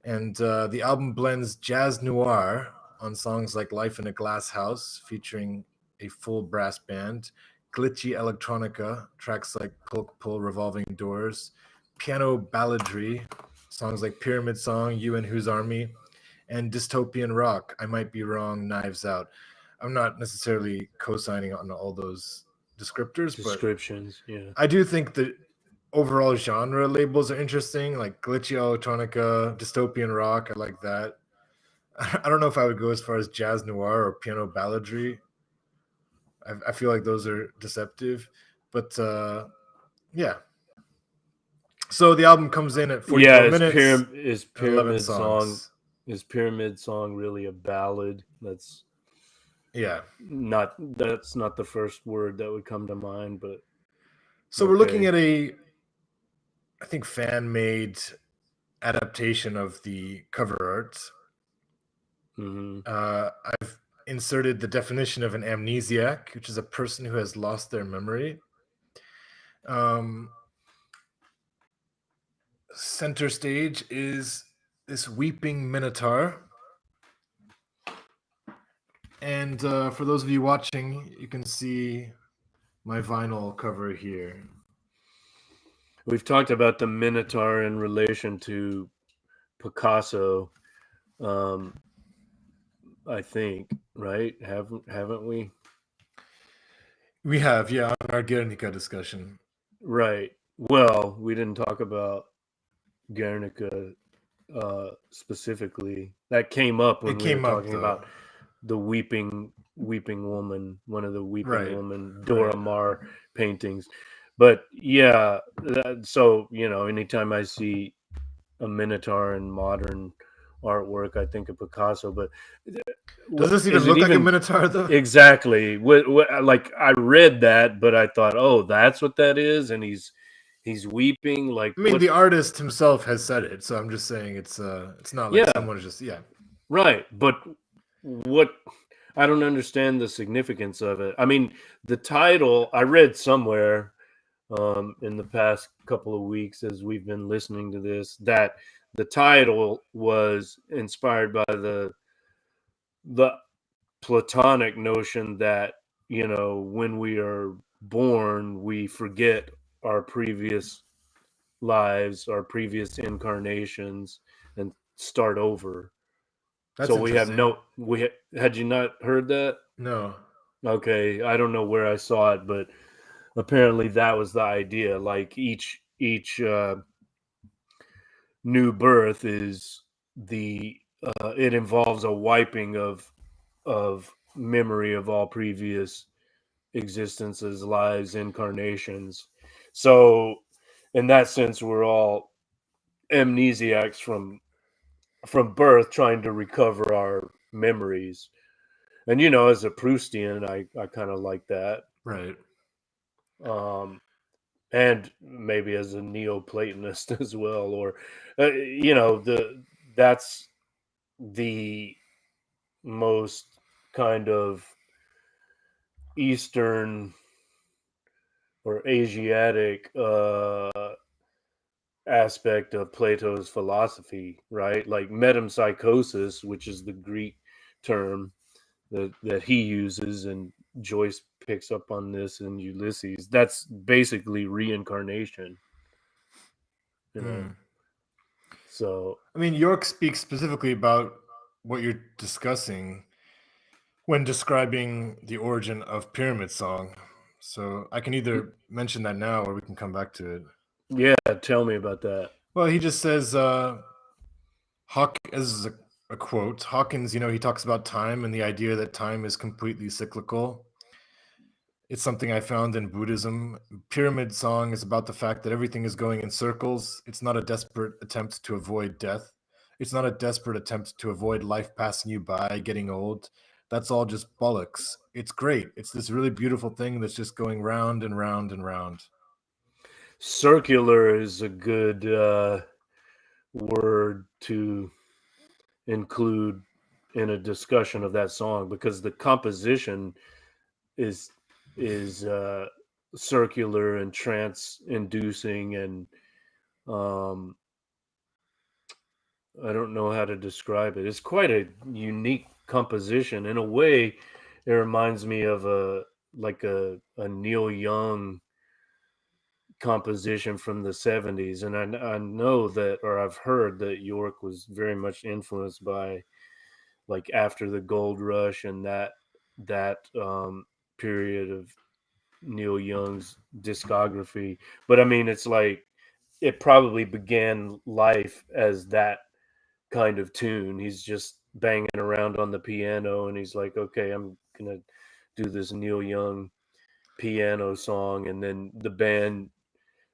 And the album blends jazz noir on songs like Life in a Glass House, featuring a full brass band, glitchy electronica, tracks like Polk Pull Revolving Doors, piano balladry, songs like Pyramid Song, You and Whose Army, and dystopian rock, I Might Be Wrong, Knives Out. I'm not necessarily co-signing on all those descriptors, but Descriptions. Yeah. I do think that overall genre labels are interesting, like glitchy electronica, dystopian rock. I like that. I don't know if I would go as far as jazz noir or piano balladry. I feel like those are deceptive, but yeah. So the album comes in at 44 Yeah, minutes is and 11 Pyramid Song songs. is Pyramid Song really a ballad? Yeah. That's not the first word that would come to mind, but So we're looking okay. at I think, fan-made adaptation of the cover art. I've inserted the definition of an amnesiac, which is a person who has lost their memory. Center stage is this weeping minotaur. And for those of you watching, you can see my vinyl cover here. We've talked about the Minotaur in relation to Picasso. I think, right? Haven't we? We have, yeah, on our Guernica discussion. Right. Well, we didn't talk about Guernica specifically. That came up when It we were came up talking though. about the weeping woman, one of the weeping Right. woman Dora Maar paintings. But yeah, so anytime I see a Minotaur in modern artwork, I think of Picasso. But Does this even is it look like a even Minotaur though? exactly? Like I read that, but I thought, oh, that's what that is, and he's weeping. Like I mean, what? the artist himself has said it, so I'm just saying it's not like Yeah, someone is just right. But what? I don't understand the significance of it. I mean, the title I read somewhere in the past couple of weeks as we've been listening to this that the title was inspired by the Platonic notion that when we are born we forget our previous lives, our previous incarnations, and start over. That's So we have interesting. had you not heard that? No. Okay, I don't know where I saw it, but apparently that was the idea. Like each new birth is the it involves a wiping of memory of all previous existences, lives, incarnations. So in that sense, we're all amnesiacs from birth, trying to recover our memories. And as a Proustian, I kind of like that. Right. Um, and maybe as a Neoplatonist as well, or that's the most kind of Eastern or Asiatic aspect of Plato's philosophy, right? Like metempsychosis, which is the Greek term that he uses, and Joyce picks up on this in Ulysses. That's basically reincarnation, you know. Hmm. So I mean, York speaks specifically about what you're discussing when describing the origin of Pyramid Song. So I can either mention that now or we can come back to it. yeah, tell me about that. Well, he just says, this is a quote. Hawkins, he talks about time and the idea that time is completely cyclical. It's something I found in Buddhism. Pyramid Song is about the fact that everything is going in circles. It's not a desperate attempt to avoid death. It's not a desperate attempt to avoid life passing you by, getting old. That's all just bollocks. It's great. It's this really beautiful thing that's just going round and round and round. Circular is a good word to include in a discussion of that song, because the composition is circular and trance inducing, and um I don't know how to describe it. It's quite a unique composition. In a way, it reminds me of a Neil Young composition from the 70s. And I know that, or I've heard that York was very much influenced by like After the Gold Rush and that period of Neil Young's discography. But I mean, it's like it probably began life as that kind of tune. He's just banging around on the piano and he's like, okay, I'm gonna do this Neil Young piano song, and then the band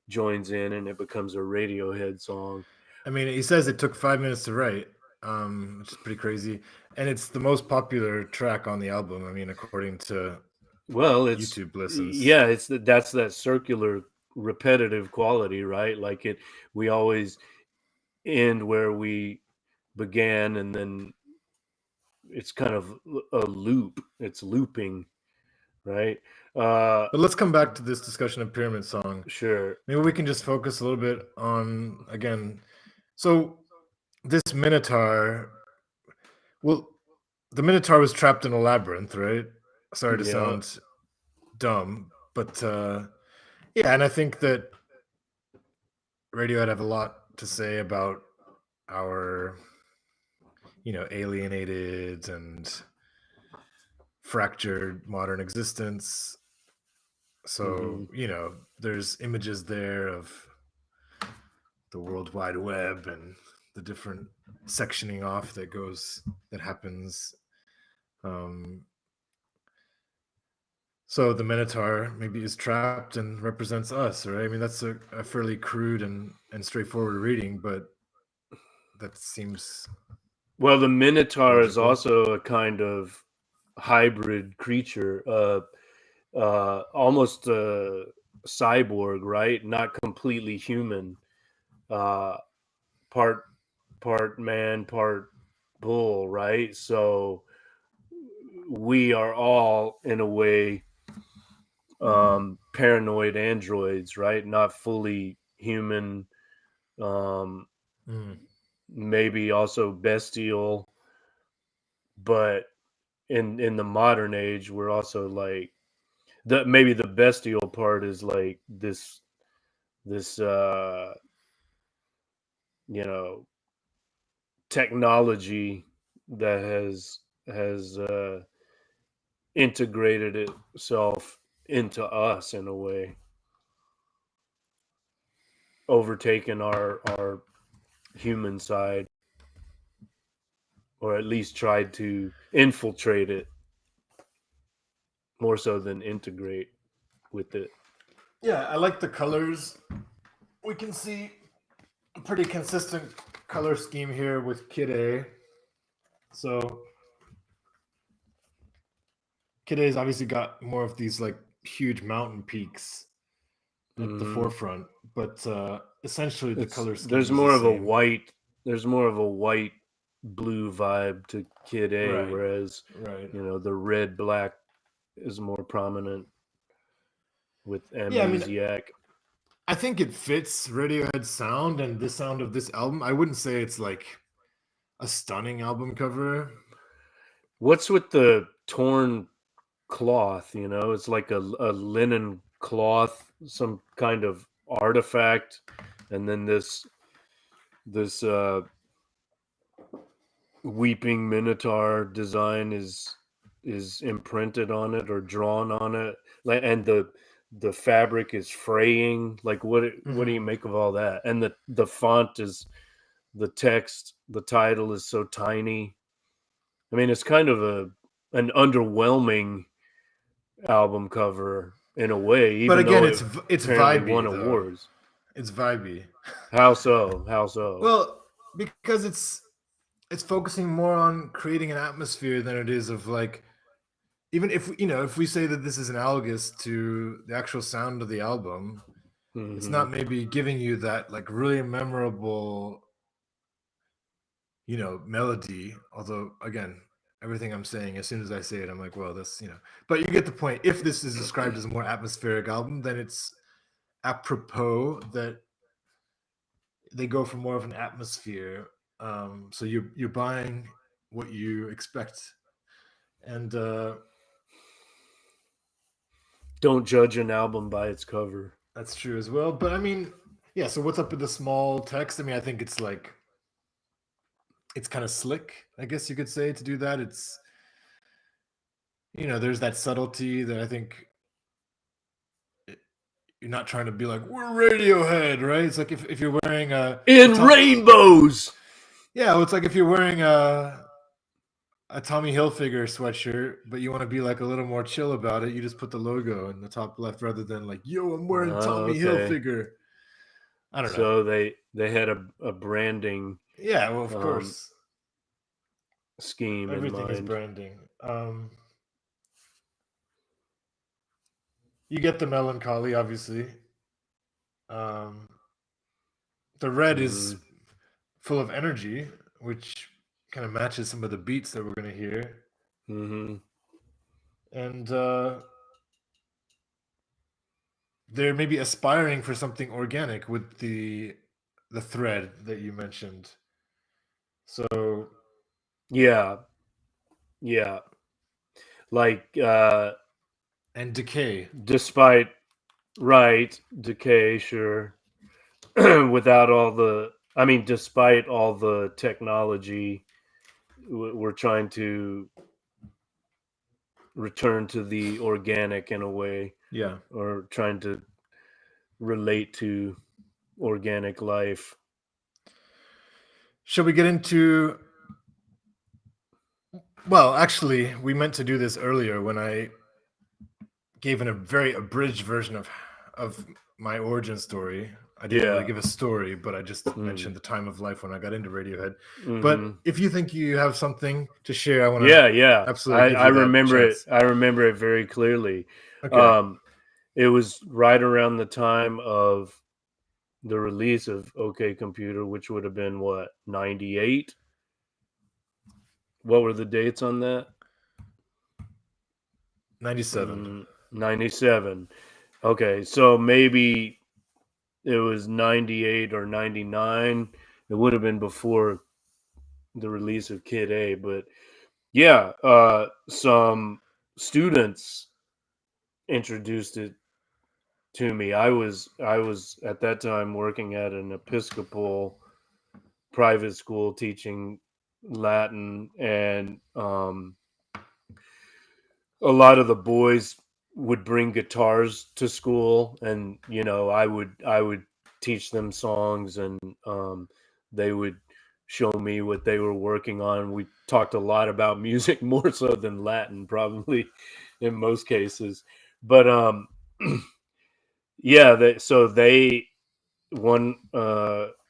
joins in and it becomes a Radiohead song. I mean, he says it took 5 minutes to write, which is pretty crazy. And it's the most popular track on the album. I mean, according to Well, it's YouTube listens. yeah, that's that circular repetitive quality, right? Like we always end where we began, and then it's kind of a loop. It's looping, right? Uh But let's come back to this discussion of Pyramid Song. sure. Maybe we can just focus a little bit on, again, so this Minotaur, well, the Minotaur was trapped in a labyrinth, right? Sorry to Yeah. sound dumb, but yeah, and I think that Radiohead have a lot to say about our, alienated and fractured modern existence. So, there's images there of the World Wide Web and the different sectioning off that happens. So the Minotaur maybe is trapped and represents us, right? I mean, that's a fairly crude and straightforward reading, but that seems Well, the Minotaur is logical. also a kind of hybrid creature, almost a cyborg, right? Not completely human, part man, part bull, right? So we are all, in a way, paranoid androids, right? Not fully human, maybe also bestial, but in the modern age, we're also like maybe the bestial part is like this technology that has integrated itself into us in a way, overtaken our human side, or at least tried to infiltrate it more so than integrate with it. Yeah, I like the colors. We can see a pretty consistent color scheme here with Kid A. So Kid A's obviously got more of these like huge mountain peaks at the forefront, but essentially the color scheme there's is more the of a same. white blue vibe to Kid A, Right. whereas Right. the red black is more prominent with Amnesiac. Yeah, I mean, I think it fits Radiohead's sound and the sound of this album. I wouldn't say it's like a stunning album cover. What's with the torn cloth? It's like a linen cloth, some kind of artifact, and then this weeping minotaur design is imprinted on it or drawn on it, and the fabric is fraying. Like what do you make of all that? And the font is, the text, the title is so tiny. I mean, it's kind of an underwhelming album cover in a way, even but again, though it's apparently vibey, won though. awards. It's vibey. How so? Well, because it's focusing more on creating an atmosphere than it is of like, even if we say that this is analogous to the actual sound of the album, it's not maybe giving you that like really memorable melody. Although again, everything I'm saying, as soon as I say it, I'm like, well, this but you get the point. If this is described as a more atmospheric album, then it's apropos that they go for more of an atmosphere. So you're buying what you expect, and don't judge an album by its cover. that's true as well. But I mean, yeah. So what's up with the small text? I mean, I think it's like it's kind of slick, I guess you could say, to do that. It's there's that subtlety that I think you're not trying to be like, we're Radiohead, right? It's like if you're wearing rainbows. Yeah, well, it's like if you're wearing a Tommy Hilfiger sweatshirt, but you want to be like a little more chill about it, you just put the logo in the top left rather than like, yo, I'm wearing Tommy Hilfiger. I don't know. So they had a branding. Yeah, well, of course. Scheme Everything in mind. is branding. You get the melancholy, obviously. The red is full of energy, which kind of matches some of the beats that we're going to hear. And they're maybe aspiring for something organic with the thread that you mentioned. So yeah, like and decay, despite decay, sure. Without all the, despite all the technology we're trying to return to the organic in a way, Yeah. or trying to relate to organic life. Shall we get into? Well, actually, we meant to do this earlier when I gave a very abridged version of my origin story. I didn't really Yeah. give a story, but I just Mm. mentioned the time of life when I got into Radiohead. Mhm. But if you think you have something to share, I want to Yeah. absolutely give I you that remember chance. it. I remember it very clearly. Okay. It was right around the time of the release of OK Computer, which would have been what, 98? What were the dates on that? 97. 97. Okay, so maybe it was 98 or 99. It would have been before the release of Kid A, but yeah, some students introduced it to me. I was at that time working at an Episcopal private school teaching Latin, and a lot of the boys would bring guitars to school, and I would teach them songs, and they would show me what they were working on. We talked a lot about music, more so than Latin, probably in most cases. But yeah,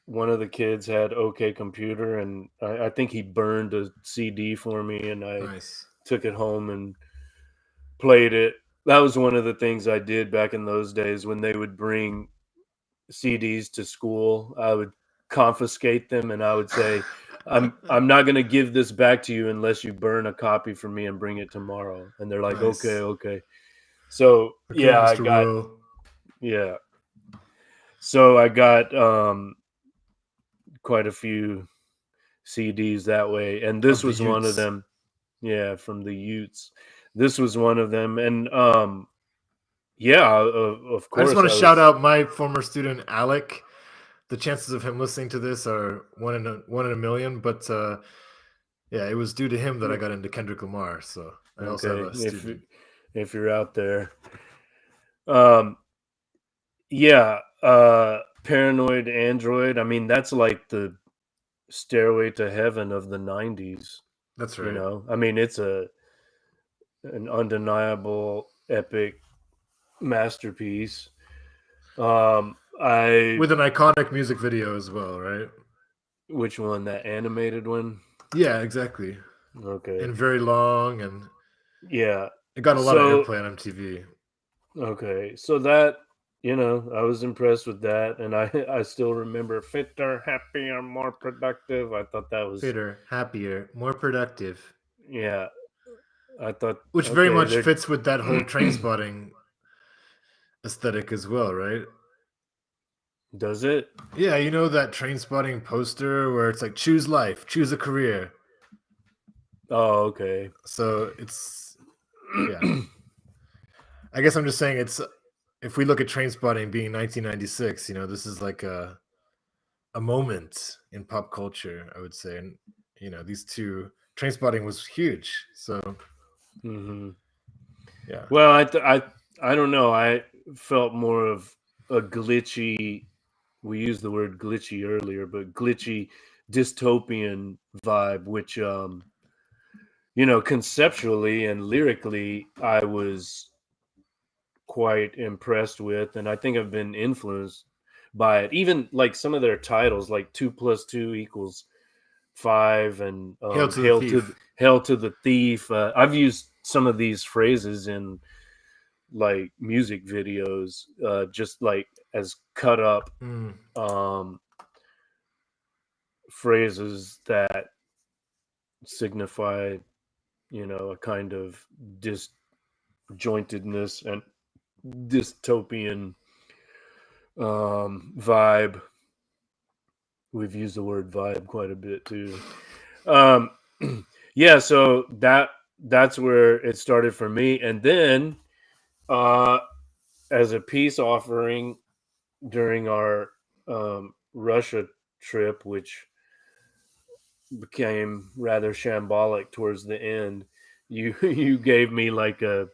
one of the kids had OK Computer, and I think he burned a CD for me, and I Nice. took it home and played it. That was one of the things I did back in those days when they would bring CDs to school. I would confiscate them, and I would say, I'm not going to give this back to you unless you burn a copy for me and bring it tomorrow." And they're like, Nice. "Okay." So Okay, yeah, Mr. Rowe. So I got quite a few CDs that way, and this Of the was one of Utes. them. Yeah, from the Utes. This was one of them, and yeah, of I just course. want to shout out my former student Alec. The chances of him listening to this are one in a million, but yeah, it was due to him that I got into Kendrick Lamar. So I also have a student. If you're out there, yeah, Paranoid Android. I mean, that's like the Stairway to Heaven of the '90s. That's right. I mean, it's an undeniable epic masterpiece. With an iconic music video as well, right? Which one? That animated one? Yeah, exactly. Okay. And very long, and Yeah. it got a lot of airplay on MTV. Okay. So that, I was impressed with that, and I still remember Fitter, Happier, More Productive. I thought that was Fitter, happier, more productive. yeah. I thought, Which very okay, much fits with that whole train spotting aesthetic as well, right? Does it? Yeah, you know that train spotting poster where it's like choose life, choose a career. Oh, okay. So it's yeah. I guess I'm just saying it's if we look at train spotting being 1996, this is like a moment in pop culture, I would say. And these two train spotting was huge. So yeah. Well, I don't know. I felt more of a glitchy. We used the word glitchy earlier, but glitchy dystopian vibe, which conceptually and lyrically, I was quite impressed with, and I think I've been influenced by it. Even like some of their titles, like 2+2=5, and Hail to the Thief. Hail to the Thief. I've used some of these phrases in like music videos, just like as cut up phrases that signify, a kind of disjointedness and dystopian vibe. We've used the word vibe quite a bit too. Yeah, so that's where it started for me, and then as a peace offering during our Russia trip, which became rather shambolic towards the end. You gave me like a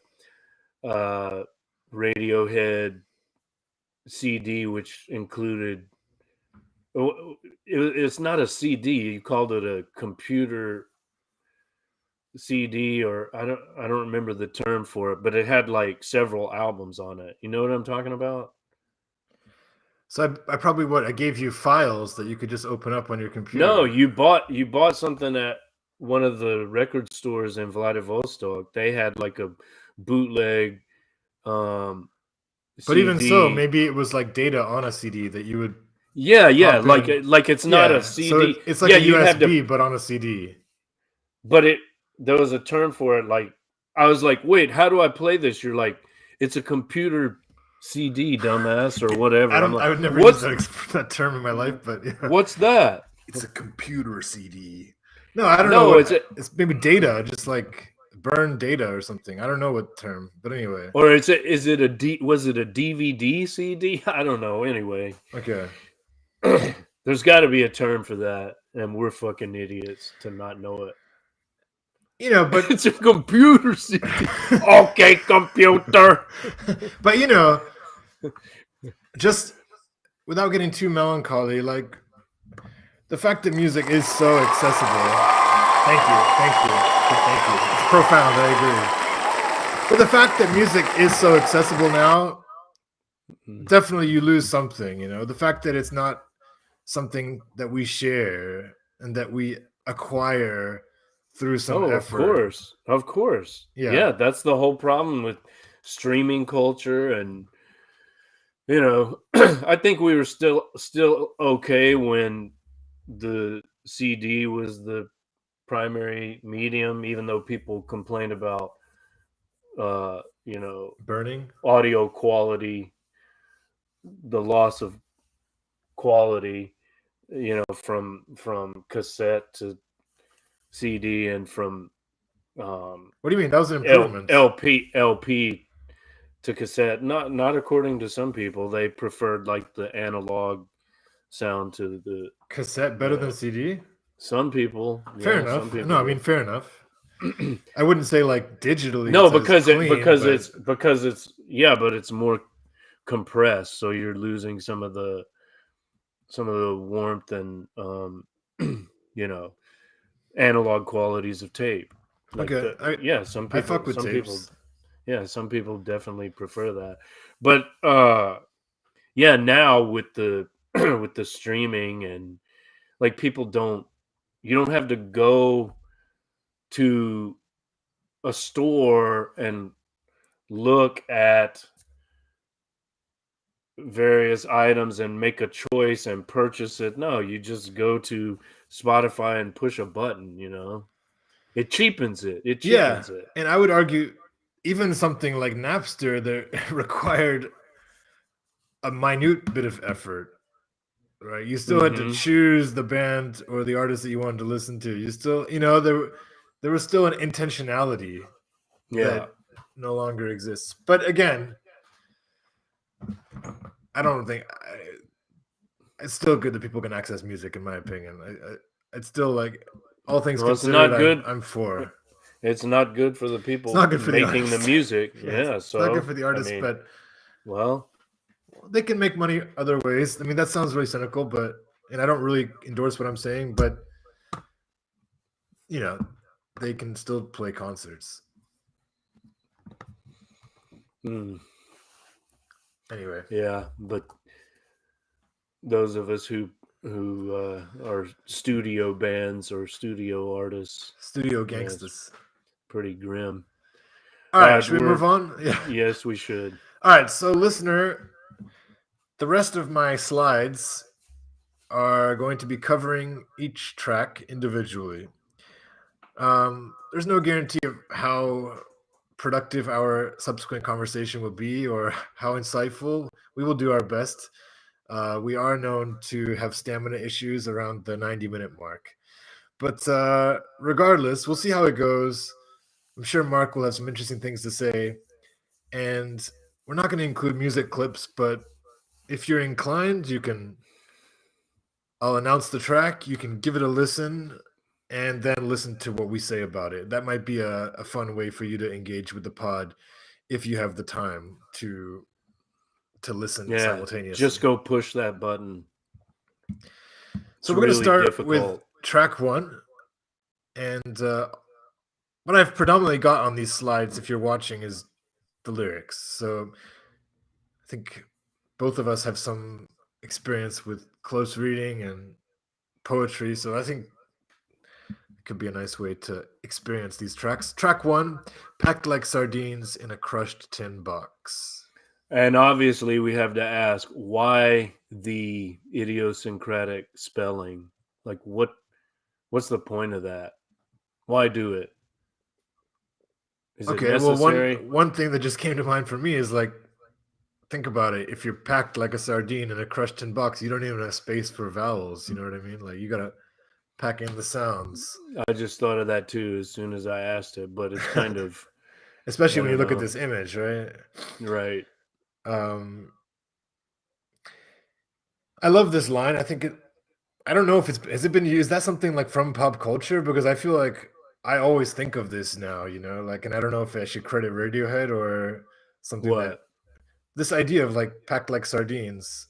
Radiohead CD, which included. It's not a CD. You called it a computer CD, or I don't remember the term for it, but it had like several albums on it. You know what I'm talking about? So I probably I gave you files that you could just open up on your computer. No, you bought something at one of the record stores in Vladivostok. They had like a bootleg but CD. even so, maybe it was like data on a CD that you would. Yeah, pop in. like it's not a CD. So it's like a you had USB, but on a CD. But there was a term for it. Like I was like, wait, how do I play this? You're like, it's a computer CD, dumbass, or whatever. I would never use that term in my life, but yeah. What's that? It's a computer CD. No, I don't know. It's maybe data, just like burn data or something. I don't know what term, but anyway. Or was it a DVD CD? I don't know. Anyway. Okay. There's got to be a term for that, and we're fucking idiots to not know it. You know, but it's a computer CD. Okay, computer. But you know, just without getting too melancholy, like the fact that music is so accessible. Thank you. It's profound. I agree. But the fact that music is so accessible now, definitely you lose something. You know, the fact that it's not something that we share and that we acquire through some effort. Of course. Yeah, that's the whole problem with streaming culture. And you know, I think we were still okay when the CD was the primary medium, even though people complained about you know, burning audio quality, the loss of quality, you know, from cassette to CD, and from what do you mean? That was an improvement. LP to cassette. Not according to some people. They preferred like the analog sound to the cassette better than CD. Some people. Fair enough. Some people, no, I mean fair enough. I wouldn't say like digitally. No, because it's but it's more compressed, so you're losing some of the warmth and you know, analog qualities of tape. Like some people. I fuck with some tapes. People, some people definitely prefer that. But now with the with the streaming, and like you don't have to go to a store and look at various items and make a choice and purchase it. No, you just go to Spotify and push a button, you know. It cheapens it. It. And I would argue even something like Napster that required a minute bit of effort, right? You still had to choose the band or the artist that you wanted to listen to. You still, you know, there was still an intentionality that no longer exists. But again, I don't think it's still good that people can access music, in my opinion. It's still like all things considered. It's not good. I'm for. It's not good for the people. It's not good for making the music. So it's not good for the artists, but they can make money other ways. I mean, that sounds really cynical, and I don't really endorse what I'm saying, but you know, they can still play concerts. Anyway, but those of us who are studio bands or studio artists, studio gangsters, pretty grim. All right, should we move on? Yeah. Yes, we should. All right, so listener, the rest of my slides are going to be covering each track individually. There's no guarantee of how productive our subsequent conversation will be or how insightful. We will do our best. We are known to have stamina issues around the 90-minute mark. But regardless, we'll see how it goes. I'm sure Mark will have some interesting things to say. And we're not going to include music clips, but if you're inclined, I'll announce the track. You can give it a listen and then listen to what we say about it. That might be a fun way for you to engage with the pod if you have the time to listen Yeah, simultaneously. just go push that button. So It's we're going to really start difficult. with track 1, and what I've predominantly got on these slides, if you're watching, is the lyrics. So I think both of us have some experience with close reading and poetry, so I think it could be a nice way to experience these tracks. Track 1, Packed Like Sardines in a Crushed Tin Box. And obviously, we have to ask, why the idiosyncratic spelling? Like, what's the point of that? Why do it? Is it Okay, well, necessary? one thing that just came to mind for me is, like, think about it. If you're packed like a sardine in a crushed tin box, you don't even have space for vowels. You know what I mean? Like, you gotta pack in the sounds. I just thought of that too as soon as I asked it, but it's kind of Especially I when you don't look at know. this image, right? Right. I love this line. I think I don't know if has it been used. Is that something like from pop culture? Because I feel like I always think of this now, like, and I don't know if I should credit Radiohead or something that What? this idea of like packed like sardines.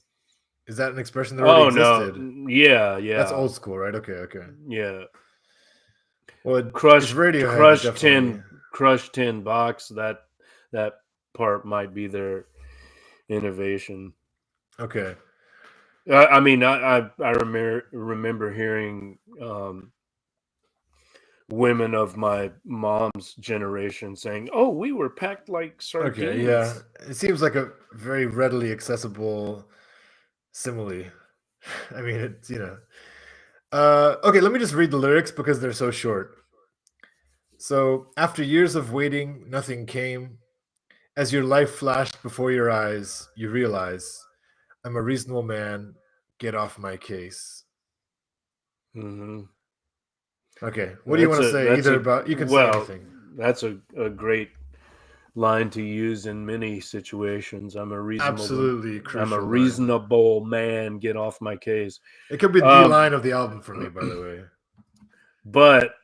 Is that an expression that already Oh no. existed? Yeah, That's yeah. old school, right? Okay. Yeah. Well, if Crushed Radiohead is definitely crushed tin box, that part might be their innovation. okay. I mean, I remember hearing women of my mom's generation saying, "Oh, we were packed like Okay, yeah. sardines." It seems like a very readily accessible simile. I mean, okay, let me just read the lyrics because they're so short. So, after years of waiting, nothing came. As your life flashed before your eyes, you realize, I'm a reasonable man. Get off my case. Hmm. Okay, what do you want to say? Either about you can say Well, anything. that's a great line to use in many situations. Absolutely I'm a crucial line. reasonable man. Get off my case. It could be the line of the album for me, by the way. But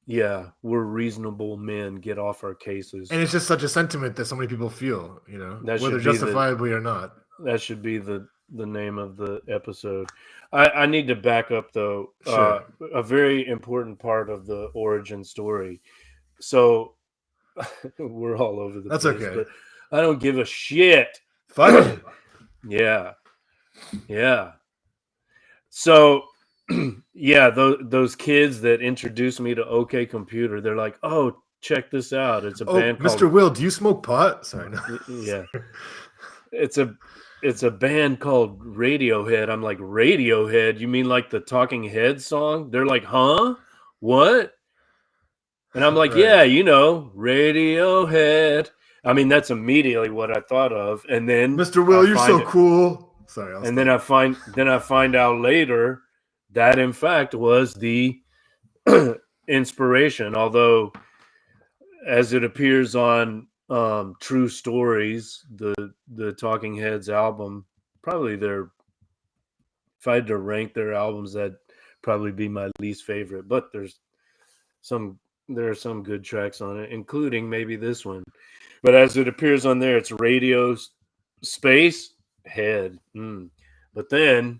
yeah, we're reasonable men. Get off our cases. And it's just such a sentiment that so many people feel, That whether should be justifiably or not. that should be the name of the episode. I need to back up though. Sure. A very important part of the origin story. So we're all over the That's place, okay. but I don't give a shit. Fuck it. Yeah. So yeah, those kids that introduced me to OK Computer, they're like, "Oh, check this out. It's a Oh, band Mr. called Will, do you smoke pot? Sorry, no. yeah. It's a band called Radiohead." I'm like, "Radiohead? You mean like the Talking Heads song?" They're like, "Huh? What?" And I'm like, Right. "Yeah, Radiohead." I mean, that's immediately what I thought of. And then Mr. Will, you're so cool. Sorry, I'll and stop. then I find out later that in fact was the inspiration, although as it appears on True Stories, the Talking Heads album, probably if I had to rank their albums, that'd probably be my least favorite. But there are some good tracks on it, including maybe this one. But as it appears on there, it's Radio Space Head. But then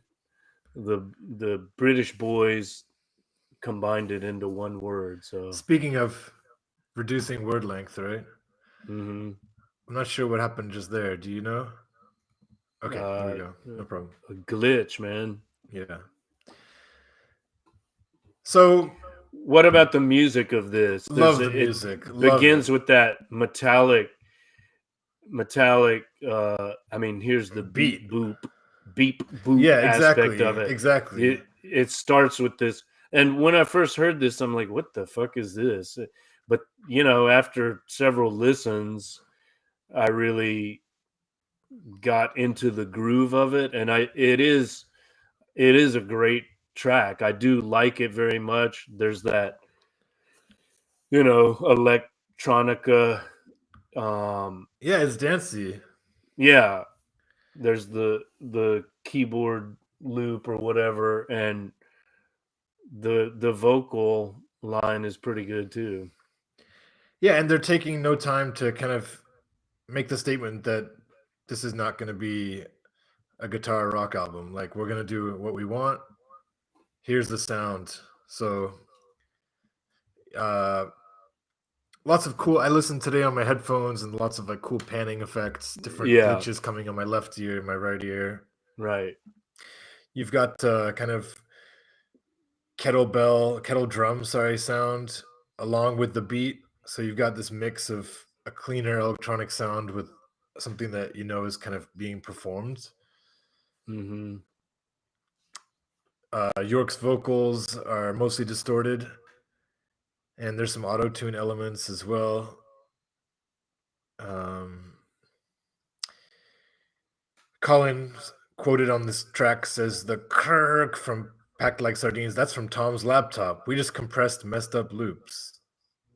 the British boys combined it into one word. So Speaking of reducing word length, right? mhm. I'm not sure what happened just there. Do you know? Okay, there we go. No problem. A glitch, man. Yeah. So, What about the music of this? love the It music. Love begins it. with that metallic. I mean, here's the Beat. beep boop Yeah, aspect exactly. of it. Exactly. It starts with this, and when I first heard this, I'm like, "What the fuck is this?" But after several listens, I really got into the groove of it, and it is a great track. I do like it very much. There's that electronica. Yeah, it's dancey. Yeah, there's the keyboard loop or whatever, and the vocal line is pretty good too. Yeah, and they're taking no time to kind of make the statement that this is not going to be a guitar rock album. Like, we're going to do what we want. Here's the sound. So, lots of cool. I listened today on my headphones, and lots of like cool panning effects, different Yeah. glitches coming on my left ear, my right ear. Right. You've got kind of kettle drum, sound along with the beat. So you've got this mix of a cleaner electronic sound with something that you know is kind of being performed. Mm-hmm. York's vocals are mostly distorted, and there's some auto tune elements as well. Colin quoted on this track says the Kirk from Packed Like Sardines, that's from Tom's laptop. We just compressed messed up loops.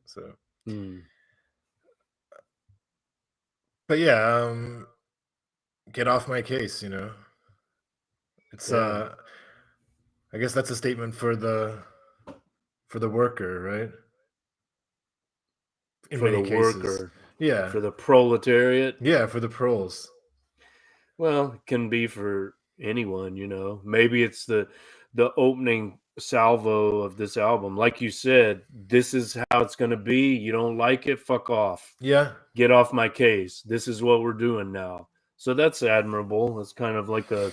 So, but yeah, get off my case, you know. It's Yeah. I guess that's a statement for the worker, right? In For many the cases. worker. Yeah. For the proletariat. Yeah, for the proles. Well, it can be for anyone, you know. Maybe it's the opening salvo of this album. Like you said, this is how it's going to be. You don't like it, fuck off. Yeah. Get off my case. This is what we're doing now. So that's admirable. It's kind of like a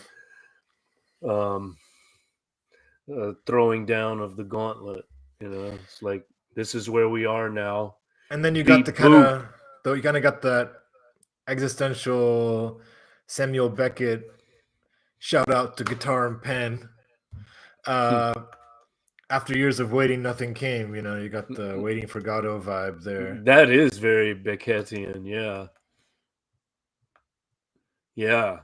throwing down of the gauntlet, you know. It's like, this is where we are now. And then you Beep, got the kind of you kind of got that existential Samuel Beckett shout out to guitar and pen. After years of waiting, nothing came. You know, you got the waiting for Godot vibe there. That is very Beckettian, yeah. Yeah.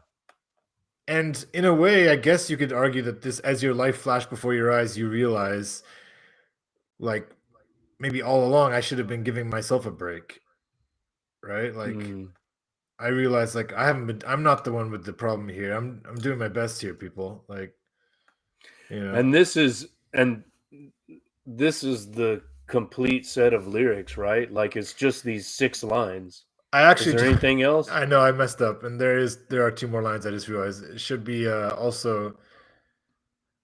And in a way, I guess you could argue that this, as your life flashed before your eyes, you realize, like, maybe all along I should have been giving myself a break, right? Like, I realized, like, I'm not the one with the problem here. I'm doing my best here, people. Like, you know. And this is the complete set of lyrics, right? Like, it's just these 6 lines. Is there anything else? I know I messed up, and there are 2 more lines I just realized. It should be also.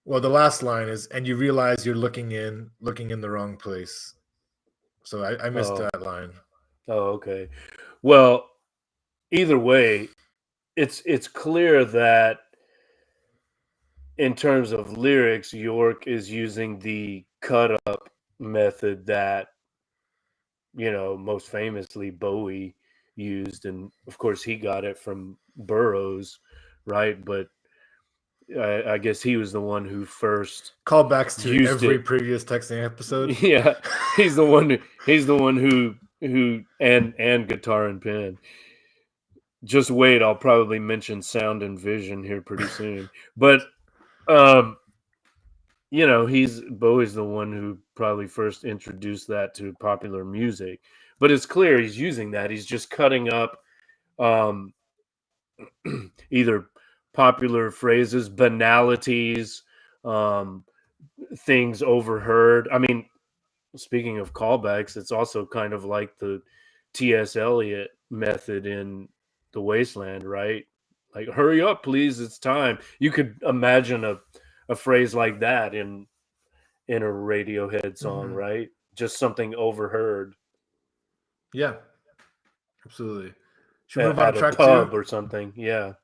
Well, the last line is, and you realize you're looking in the wrong place. So I missed that line. Oh, okay. Well, either way, it's clear that in terms of lyrics, York is using the cut up method that, you know, most famously Bowie used, and of course he got it from Burroughs, right? But I guess he was the one who first callbacks to used every it. previous texting episode. Yeah, he's the one who and guitar and pen. Just wait, I'll probably mention sound and vision here pretty soon. But you know, Bowie's the one who probably first introduced that to popular music. But it's clear he's using that. He's just cutting up either popular phrases, banalities, things overheard. I mean, speaking of callbacks, it's also kind of like the T.S. Eliot method in The Wasteland, right? Like, hurry up, please, it's time. You could imagine a phrase like that in a Radiohead song, right? Just something overheard. Yeah, absolutely. Should we move on at to track a pub 2? or something? Yeah.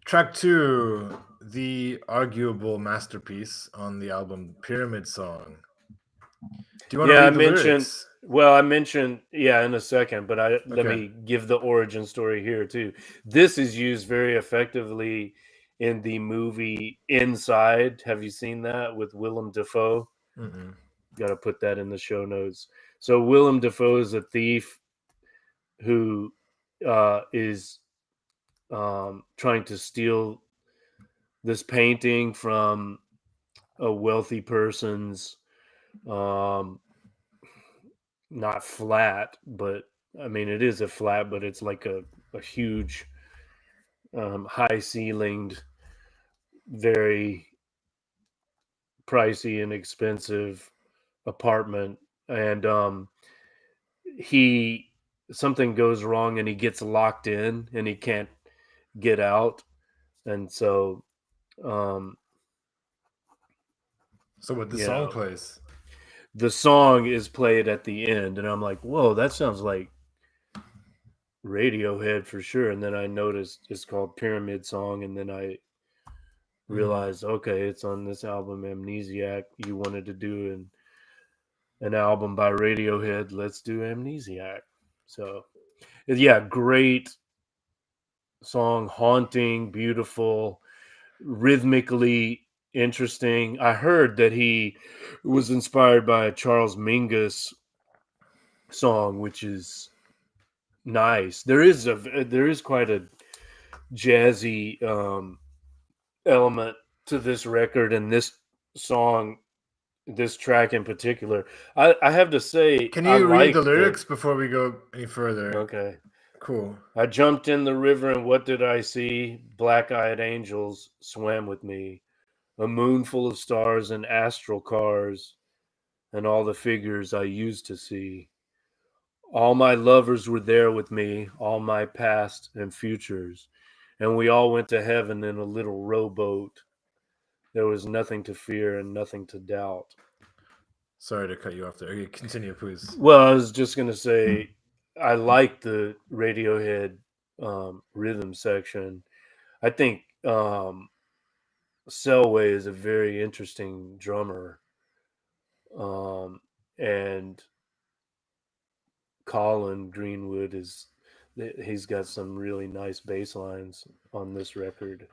Track 2, the arguable masterpiece on the album, Pyramid Song. Do you want to read the lyrics? Well, I mentioned, in a second, but let me give the origin story here too. This is used very effectively in the movie Inside. Have you seen that with Willem Dafoe? Got to put that in the show notes. So Willem Dafoe is a thief who is trying to steal this painting from a wealthy person's not flat, but I mean, it is a flat, but it's like a huge, high ceilinged, very pricey and expensive apartment, and something goes wrong and he gets locked in and he can't get out, and so So what the you song know, plays? the song is played at the end, and I'm like, whoa, that sounds like Radiohead for sure. And then I noticed it's called Pyramid Song, and then I realized, okay, it's on this album Amnesiac. You wanted to do an album by Radiohead, let's do Amnesiac. So yeah, great song, haunting, beautiful, rhythmically interesting. I heard that he was inspired by a Charles Mingus song, which is nice. There is quite a jazzy element to this record, and this song, this track in particular. I have to say, Can I you read like the lyrics before we go any further? Okay. Cool. I jumped in the river, and what did I see? Black-eyed angels swam with me, a moon full of stars and astral cars, and all the figures I used to see. All my lovers were there with me, all my past and futures, and we all went to heaven in a little rowboat. There was nothing to fear and nothing to doubt. Sorry to cut you off there. Okay, continue, please. Well, I was just going to say, I like the Radiohead rhythm section. I think Selway is a very interesting drummer. And Colin Greenwood he's got some really nice bass lines on this record.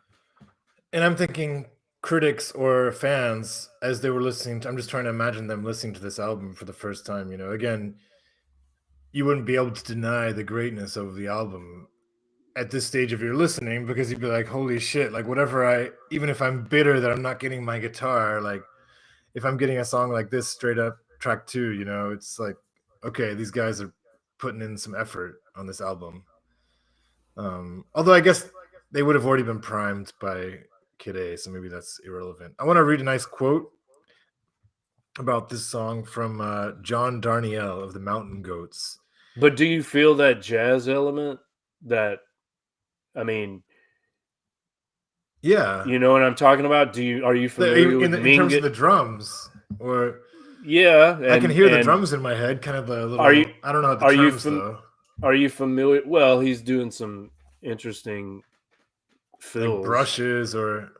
And I'm thinking critics or fans, as they were listening to, I'm just trying to imagine them listening to this album for the first time. You know, again, you wouldn't be able to deny the greatness of the album at this stage of your listening, because you'd be like, holy shit, like even if I'm bitter that I'm not getting my guitar, like if I'm getting a song like this straight up track 2, you know, it's like, okay, these guys are putting in some effort on this album. Although I guess they would have already been primed by Kid A, so maybe that's irrelevant. I want to read a nice quote about this song from John Darnielle of the Mountain Goats. But do you feel that jazz element? I mean, Yeah, you know what I'm talking about? Are you familiar with in terms of the Mingus? drums, or Yeah, I can hear the and drums in my head, kind of the are you little. I don't know the are you terms though, are you familiar? Well, he's doing some interesting like fills. brushes or.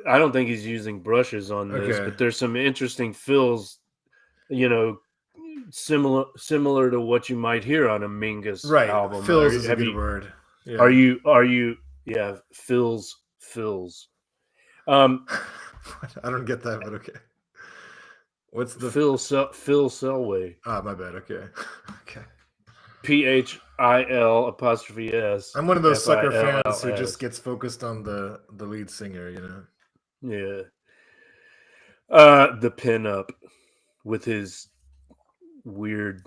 I don't think he's using brushes on this, Okay. but there's some interesting fills, you know, similar to what you might hear on a Mingus Right, album. fills is a good word. Yeah. Are you yeah, fills. I don't get that, but okay. What's the Phil Selway? Ah, my bad. Okay. Okay. PHIL''S. I'm one of those sucker fans who FILLS. just gets focused on the lead singer, you know. Yeah. The pinup with his weird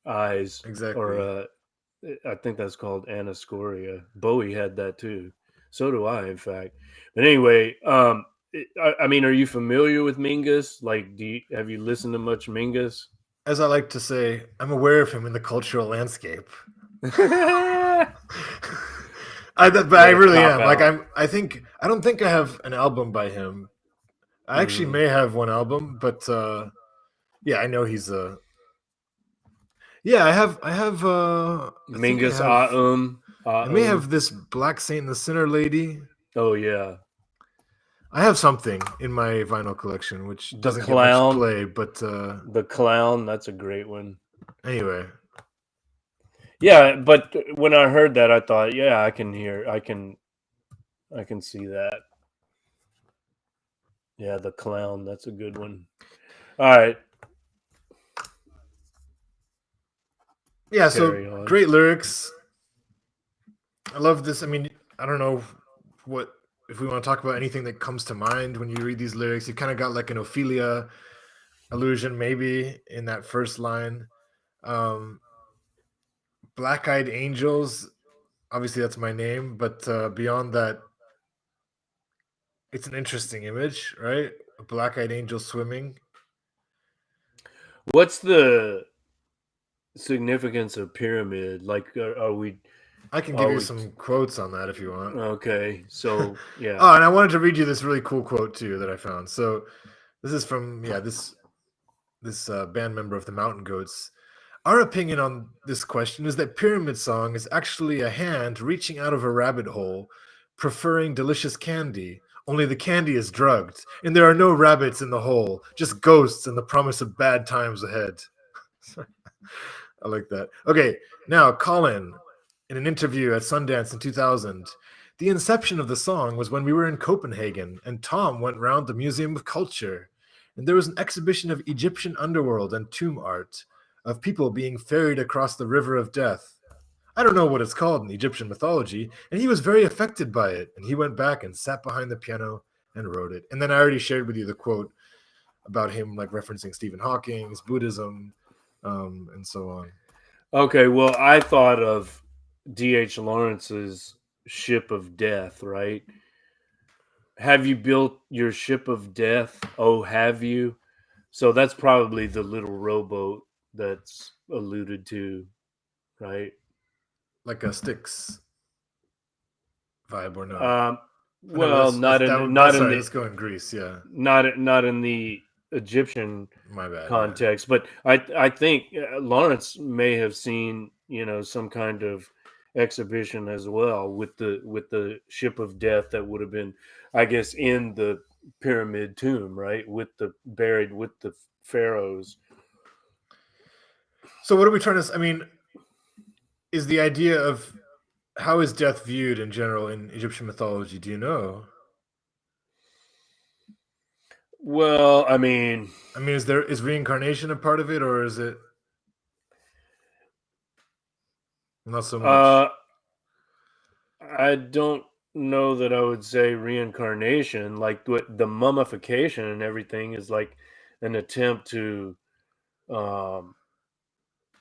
eyes. Exactly. Or I think that's called anoscoria. Bowie had that too. So do I, in fact. But anyway, I mean, are you familiar with Mingus? Like, have you listened to much Mingus? As I like to say, I'm aware of him in the cultural landscape. I really am. Like I don't think I have an album by him. I actually may have one album, but yeah, I know he's a. Yeah, I have. Mingus I may have this Black Saint and the Sinner Lady. Oh yeah. I have something in my vinyl collection which doesn't get much play, but The Clown, that's a great one. Anyway. Yeah, but when I heard that, I thought, yeah, I can see that. Yeah, The Clown, that's a good one. All right. Yeah, so great lyrics. I love this. I mean, I don't know if we want to talk about anything that comes to mind when you read these lyrics. You kind of got like an Ophelia allusion maybe in that first line. Black-eyed angels, obviously that's my name, but beyond that, it's an interesting image, right? A black-eyed angel swimming. What's the significance of pyramid? Like, are we? I can give Are you we? some quotes on that if you want. Okay, so Oh, yeah. and I wanted to read you this really cool quote too that I found. So this is from this band member of the Mountain Goats. Our opinion on this question is that Pyramid Song is actually a hand reaching out of a rabbit hole, preferring delicious candy. Only the candy is drugged, and there are no rabbits in the hole, just ghosts and the promise of bad times ahead. I like that. Okay, now Colin, in an interview at Sundance in 2000, the inception of the song was when we were in Copenhagen, and Tom went round the Museum of Culture, and there was an exhibition of Egyptian underworld and tomb art, of people being ferried across the river of death. I don't know what it's called in Egyptian mythology, and he was very affected by it, and he went back and sat behind the piano and wrote it. And then I already shared with you the quote about him like referencing Stephen Hawking's Buddhism, and so on. Okay, well, I thought of D.H. Lawrence's Ship of Death, right? Have you built your ship of death? Oh, have you? So that's probably the little rowboat that's alluded to, right? Like a Styx vibe or no? Um, Oh, no, well, not in sorry. the Let's go in Greece. Yeah, not in the Egyptian my bad. Yeah. context, but I think Lawrence may have seen some kind of exhibition as well with the ship of death that would have been, I guess, in the pyramid tomb, right, with the buried with the pharaohs. So what are we trying to? I mean, is the idea of how is death viewed in general in Egyptian mythology? Do you know? Well, I mean, is reincarnation a part of it, or is it not so much? I don't know that I would say reincarnation. Like what the mummification and everything is like an attempt to um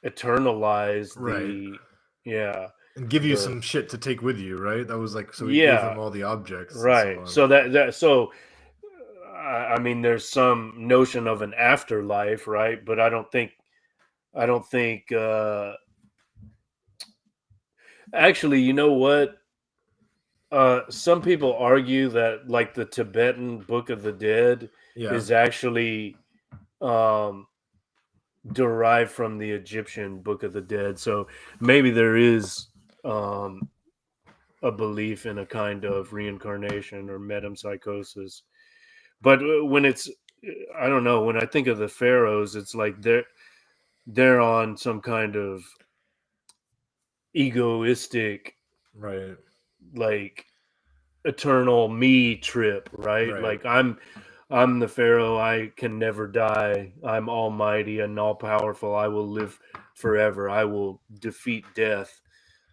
eternalize Right. yeah And give you the some shit to take with you, right? That was like so he gave yeah them all the objects and so right. on. So that I mean, there's some notion of an afterlife, right? But I don't think actually, you know what? Some people argue that like the Tibetan Book of the Dead Yeah. is actually um, derived from the Egyptian Book of the Dead. So maybe there is a belief in a kind of reincarnation or metempsychosis. But when it's, I don't know, when I think of the pharaohs, it's like they're on some kind of egoistic, Right. like eternal me trip, right? Right. Like I'm the pharaoh, I can never die. I'm almighty and all powerful. I will live forever. I will defeat death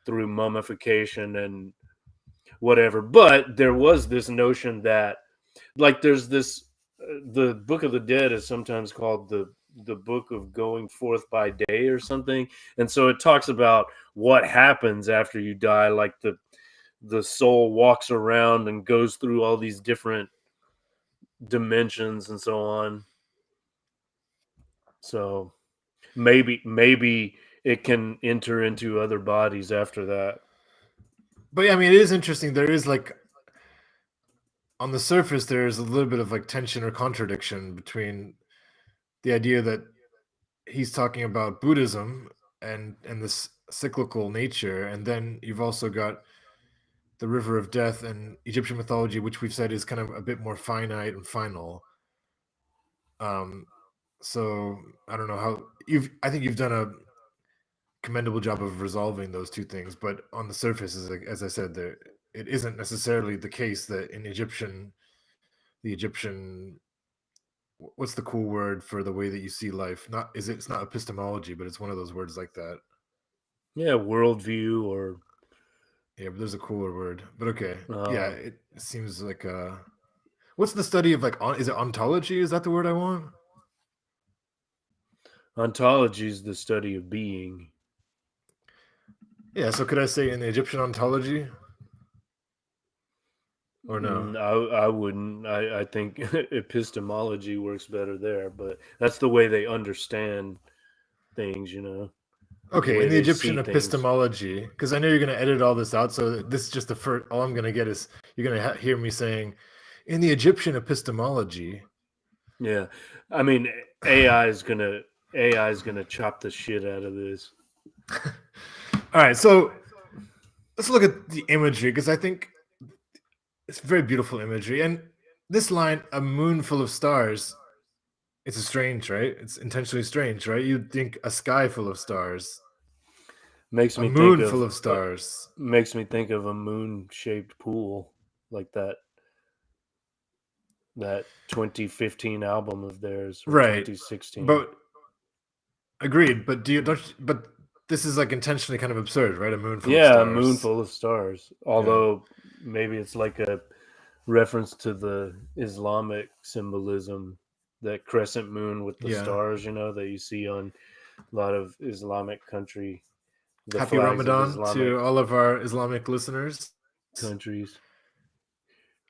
through mummification and whatever. But there was this notion that like there's this the Book of the Dead is sometimes called the book of going forth by day or something. And so it talks about what happens after you die, like the soul walks around and goes through all these different dimensions and so on. So maybe it can enter into other bodies after that. But yeah, I mean, it is interesting. There is like on the surface, there is a little bit of like tension or contradiction between the idea that he's talking about Buddhism and this cyclical nature, and then you've also got the river of death and Egyptian mythology, which we've said is kind of a bit more finite and final. Um, so I don't know how I think you've done a commendable job of resolving those two things, but on the surface, as I said, there it isn't necessarily the case that in the Egyptian, what's the cool word for the way that you see life? It's not epistemology, but it's one of those words like that. Yeah, worldview or Yeah, but there's a cooler word. But okay, yeah, it seems like what's the study of like is it ontology? Is that the word I want? ontology is the study of being. Yeah, so could I say in the Egyptian ontology? or no? I wouldn't. I think epistemology works better there, but that's the way they understand things, the Okay, way in the they Egyptian see things. epistemology, because I know you're going to edit all this out, so this is just the first. All I'm going to get is you're going to hear me saying, in the Egyptian epistemology. Yeah, I mean, AI is gonna chop the shit out of this. All right, so let's look at the imagery because I think it's very beautiful imagery. And this line, "a moon full of stars," it's strange, right? It's intentionally strange, right? You'd think a sky full of stars, Makes a me think moon of full of stars. makes me think of a moon-shaped pool like that 2015 album of theirs, or Right. 2016. But agreed. But but this is like intentionally kind of absurd, right? A moon full of Yeah, stars. a moon full of stars. Although maybe it's like a reference to the Islamic symbolism, that crescent moon with the stars, that you see on a lot of Islamic country. The Happy flags of Ramadan Islamic to all of our Islamic listeners. countries.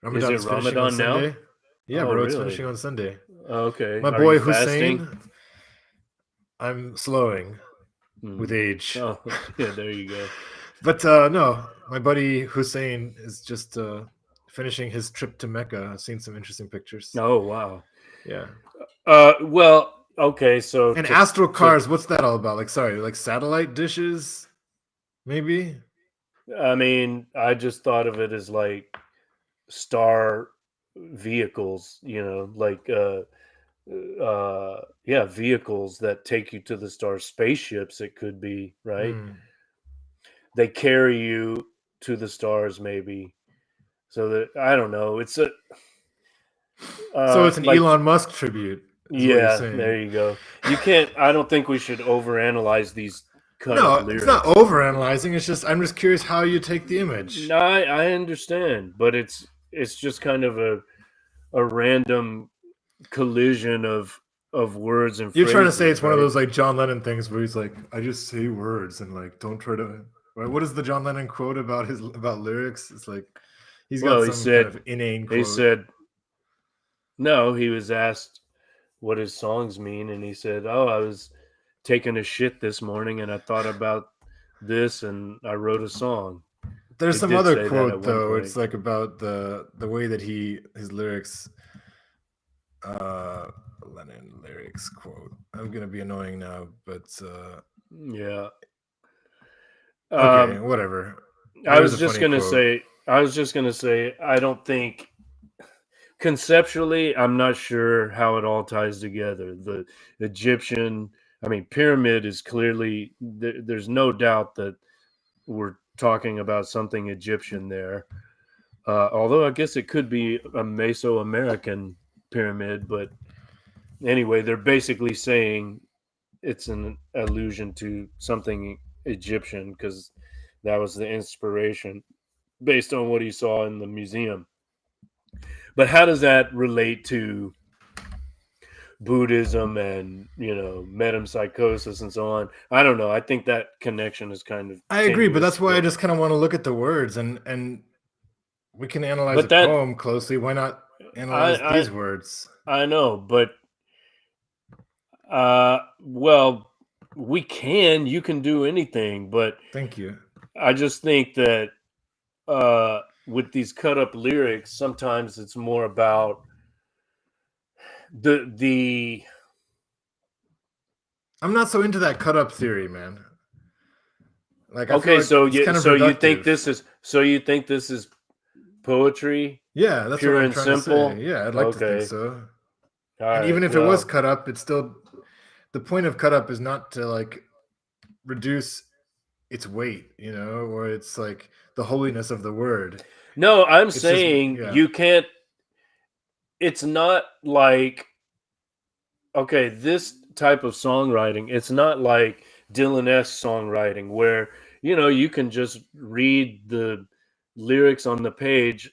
Ramadan Is it finishing on Ramadan now? Sunday. Yeah, Oh, bro, it's really? finishing on Sunday. Okay. My Are boy you Hussein, fasting? I'm slowing with age. Oh, yeah, there you go. But no, my buddy Hussein is just finishing his trip to Mecca. I've seen some interesting pictures. Oh, wow. Yeah. Well, okay, so And astral cars, what's that all about? Like satellite dishes, maybe? I mean, I just thought of it as like star vehicles, like vehicles that take you to the stars. Spaceships, it could be, right? They carry you to the stars, maybe. So that, I don't know. It's a so it's an Elon Musk tribute. Yeah, there you go. You can't. I don't think we should overanalyze these cut up lyrics. It's not overanalyzing. It's just I'm just curious how you take the image. No, I understand, but it's just kind of a random collision of words and You're phrases, trying to say it's right? one of those like John Lennon things where he's like, I just say words and like don't try to. Right? What is the John Lennon quote about lyrics? It's like he's got kind of inane quote. He said, no, he was asked what his songs mean, and he said, "Oh, I was taking a shit this morning, and I thought about this, and I wrote a song." There's some other quote though. It's like about the way that his lyrics. Lennon lyrics quote. I'm gonna be annoying now, but yeah. Okay, whatever. I was just gonna say. I don't think. Conceptually, I'm not sure how it all ties together. The Egyptian, pyramid is clearly, there's no doubt that we're talking about something Egyptian there. Although I guess it could be a Mesoamerican pyramid, but anyway, they're basically saying it's an allusion to something Egyptian because that was the inspiration based on what he saw in the museum. But how does that relate to Buddhism and, metempsychosis and so on? I don't know. I think that connection is kind of I agree, but that's why I just kind of want to look at the words and we can analyze poem closely. Why not analyze these words? I know, but well, we can. You can do anything, but thank you. I just think that with these cut up lyrics, sometimes it's more about the I'm not so into that cut up theory, man. Like, okay, so you think this is poetry? Yeah, that's pure what I'm and trying simple. To say. Yeah, I'd like to think so. All and right, even if it was cut up, it's still the point of cut up is not to like reduce its weight, or it's like the holiness of the word. No, I'm saying you can't. It's not like, okay, this type of songwriting, it's not like Dylan-esque songwriting where, you can just read the lyrics on the page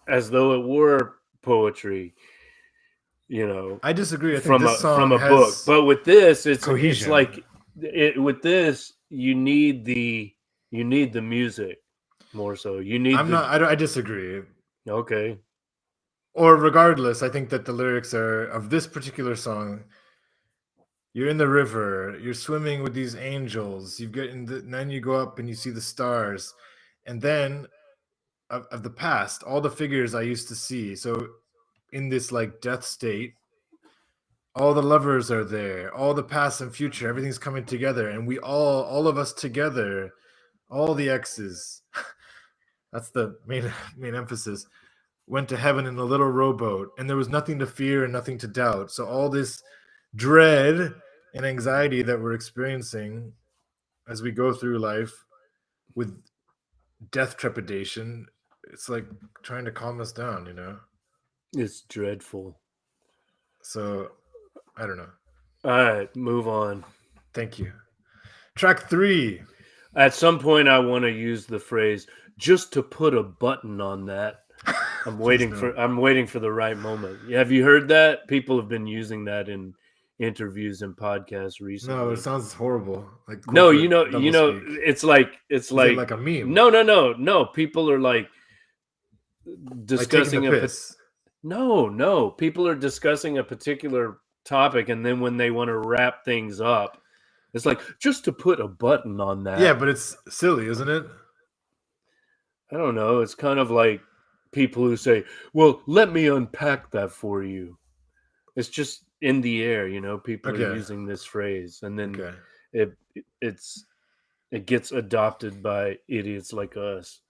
as though it were poetry. I disagree. I think from this song from a has book, but with this, it's cohesion. With this, you need the music more so. You need. I disagree. Okay. Or regardless, I think that the lyrics are of this particular song. You're in the river, you're swimming with these angels, you get in and then you go up and you see the stars. And then of the past, all the figures I used to see. So in this like death state, all the lovers are there, all the past and future, everything's coming together, and we all of us together, all the exes. That's the main emphasis. Went to heaven in a little rowboat, and there was nothing to fear and nothing to doubt. So all this dread and anxiety that we're experiencing as we go through life with death trepidation, it's like trying to calm us down, you know? It's dreadful. So I don't know. All right, move on. Thank you. Track 3. At some point, I want to use the phrase "just to put a button on that." I'm waiting for the right moment. Have you heard that? People have been using that in interviews and podcasts recently. No, it sounds horrible. Like no, corporate doublespeak. it's like Is it like a meme. No. People are like discussing like taking the piss. No. People are discussing a particular topic, and then when they want to wrap things up, it's like just to put a button on that. Yeah, but it's silly, isn't it? I don't know. It's kind of like people who say, "Well, let me unpack that for you." It's just in the air, you know. People are using this phrase, and then it gets adopted by idiots like us.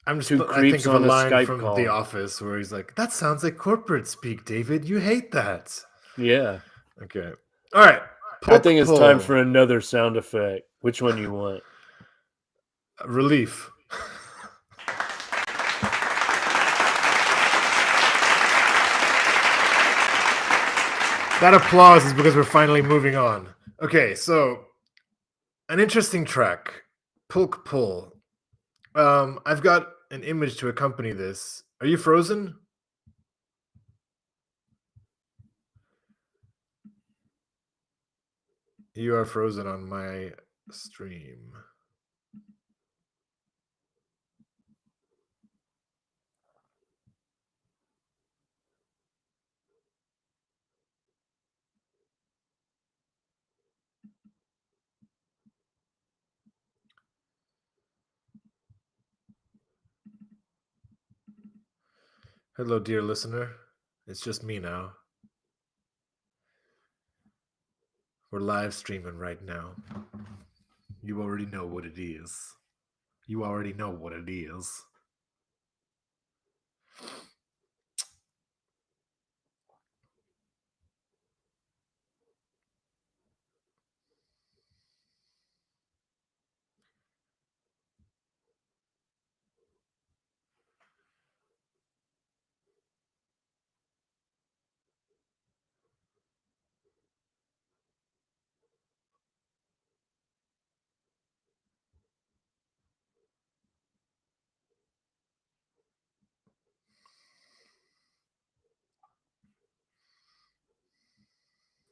I think of a line from The Office where he's like, "That sounds like corporate speak, David. You hate that." Yeah. Okay. All right. I think it's time for another sound effect. Which one you want? Relief. That applause is because we're finally moving on. Okay, so an interesting track, Pulk Pull. I've got an image to accompany this. Are you frozen? You are frozen on my stream. Hello, dear listener. It's just me now. We're live streaming right now. You already know what it is. You already know what it is.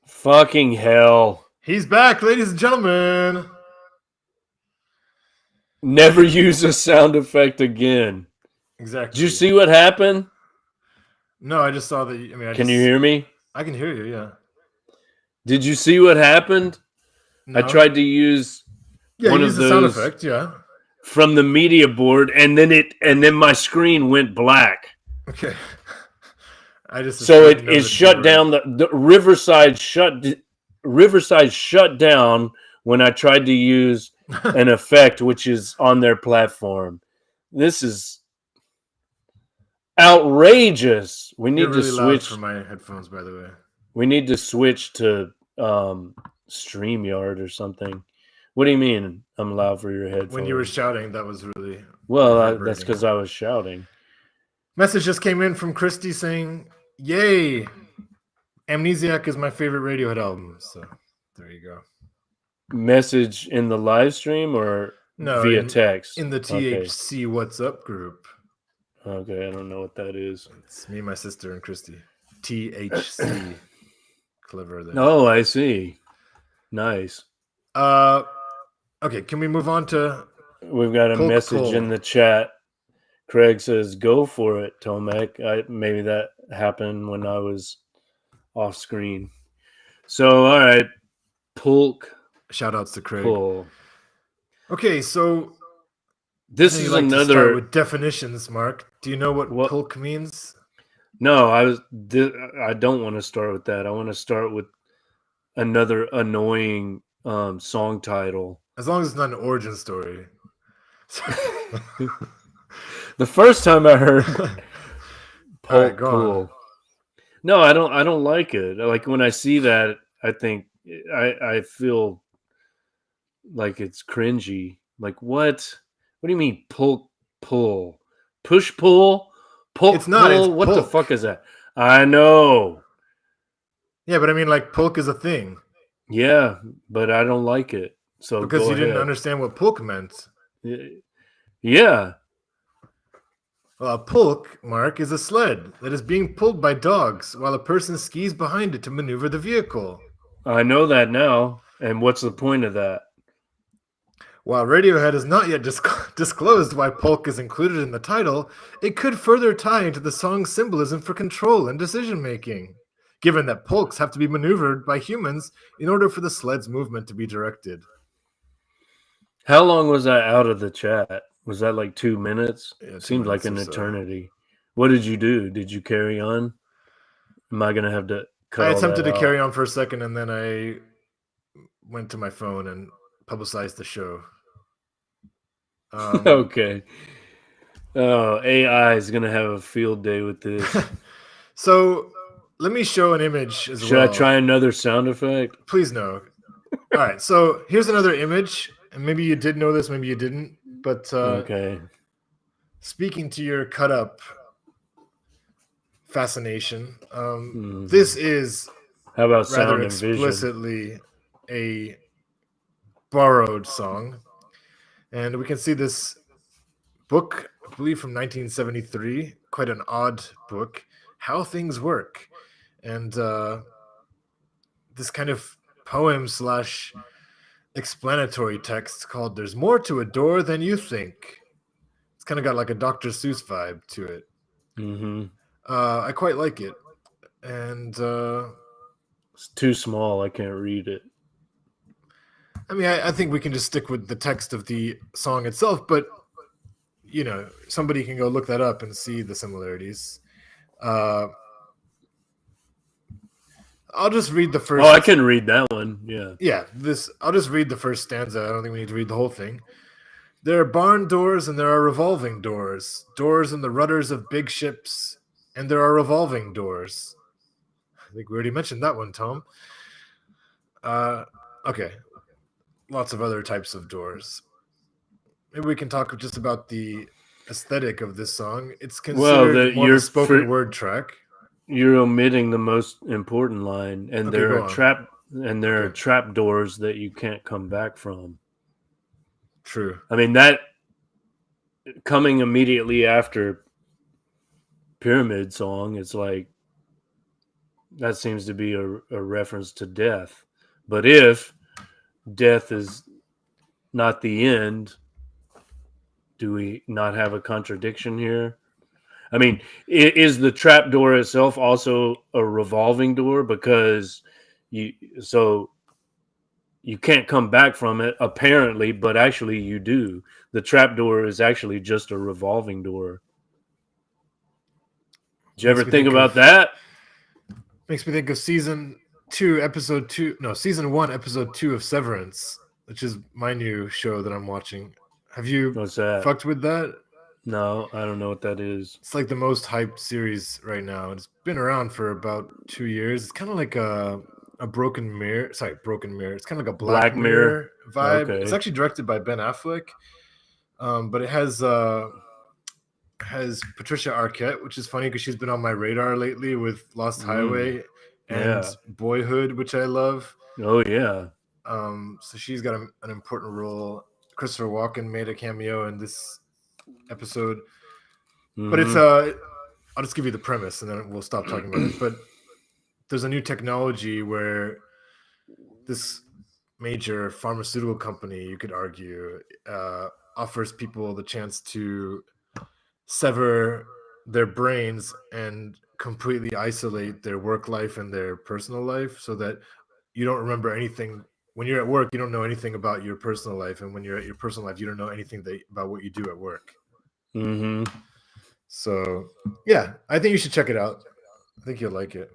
Fucking hell. He's back, ladies and gentlemen. Never use a sound effect again. Exactly. Did you see what happened? No, I just saw that. Can you hear me? I can hear you, yeah. Did you see what happened? No. I tried to use one of those sound effect, yeah. From the media board, and then my screen went black. Okay. So it shut down. The Riverside shut down when I tried to use an effect which is on their platform. This is outrageous. We need to switch for my headphones, by the way. We need to switch to StreamYard or something. What do you mean I'm loud for your headphones? When you were shouting, that was really that's because I was shouting. Message just came in from Christy saying, "Yay! Amnesiac is my favorite Radiohead album." So there you go. Message in the live stream or via text? In the THC What's Up group. Okay, I don't know what that is. It's me, my sister, and Christy. THC. Clever there. Oh, I see. Nice. Okay, can we move on to... We've got a message in the chat. Craig says, "Go for it, Tomek." Maybe that happened when I was off screen. So, all right, Pulk Shout outs to Craig. Pull. Okay, so This I know you is like to start another. with definitions, Mark. Do you know what What? pulk means? No, I don't want to start with that. I want to start with another annoying song title. As long as it's not an origin story. The first time I heard All right, Pulp go on. Pool. No, I don't like it. Like when I see that, I think I feel like it's cringy. Like what? What do you mean Pulp Pull? Push pull? Pulp It's not, it's pull? What the pulk. fuck is that? I know. Yeah, but I mean, like, pulk is a thing. Yeah, but I don't like it. So Because go you didn't ahead. understand what pulk meant. Yeah. Well, a pulk, Mark, is a sled that is being pulled by dogs while a person skis behind it to maneuver the vehicle. I know that now. And what's the point of that? While Radiohead has not yet disclosed why pulk is included in the title, it could further tie into the song's symbolism for control and decision making, given that pulks have to be maneuvered by humans in order for the sled's movement to be directed. How long was I out of the chat? Was that like 2 minutes? Yeah, 2 Seemed like minutes an or so. eternity. What did you do? Did you carry on? Am I going to have to cut I all attempted that to out? carry on for a second, and then I went to my phone and publicized the show. Okay. Oh, AI is going to have a field day with this. So let me show an image as Should well. I try another sound effect? Please no. All right, so here's another image, and maybe you did know this, maybe you didn't, but Okay. speaking to your cut up fascination, this is How about rather sound and vision? explicitly a borrowed song, and we can see this book, I believe from 1973, quite an odd book, How Things Work, and this kind of poem slash explanatory text called "There's More to a Door Than You Think." It's kind of got like a Dr. Seuss vibe to it. Mm-hmm. I quite like it, and It's too small. I can't read it. I mean, I think we can just stick with the text of the song itself, but you know, somebody can go look that up and see the similarities. I'll just read the first. Oh, I can read that one. Yeah. Yeah, I'll just read the first stanza. I don't think we need to read the whole thing. There are barn doors and there are revolving doors, doors in the rudders of big ships, and there are revolving doors. I think we already mentioned that one, Tom. Okay. Lots of other types of doors. Maybe we can talk just about the aesthetic of this song. It's considered more of a spoken word track. You're omitting the most important line, and Okay, there go on. are trap doors that you can't come back from. True. I mean, that coming immediately after Pyramid Song, it's like that seems to be a reference to death. But if death is not the end, do we not have a contradiction here? I mean, is the trap door itself also a revolving door? Because you can't come back from it apparently, but actually you do. The trap door is actually just a revolving door. Did you ever think about that? Makes me think of season 1, episode 2 of Severance, which is my new show that I'm watching. Have you What's that? fucked with that? No, I don't know what that is. It's like the most hyped series right now. It's been around for about 2 years. It's kind of like a Broken Mirror. Sorry, Broken Mirror. It's kind of like a Black Mirror vibe. Okay. It's actually directed by Ben Affleck, but it has Patricia Arquette, which is funny because she's been on my radar lately with Lost Highway and Boyhood, which I love. Oh yeah. So she's got an important role. Christopher Walken made a cameo in this episode, but it's I'll just give you the premise and then we'll stop talking about it. But there's a new technology where this major pharmaceutical company, you could argue, offers people the chance to sever their brains and completely isolate their work life and their personal life, so that you don't remember anything. When you're at work, you don't know anything about your personal life, and when you're at your personal life, you don't know anything about what you do at work. Mm-hmm. So yeah, I think you should check it out. I think you'll like it.